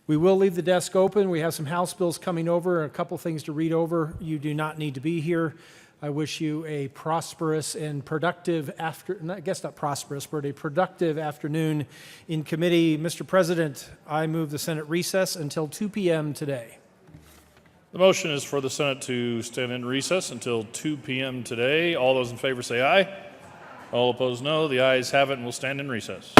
We will leave the desk open. We have some House bills coming over, a couple things to read over. You do not need to be here. I wish you a prosperous and productive I guess not prosperous, but a productive afternoon in committee. Mr. President, I move the Senate recess until 2 p.m. today. The motion is for the Senate to stand in recess until 2 p.m. today. All those in favor say aye. All opposed, no. The ayes have it, and we'll stand in recess.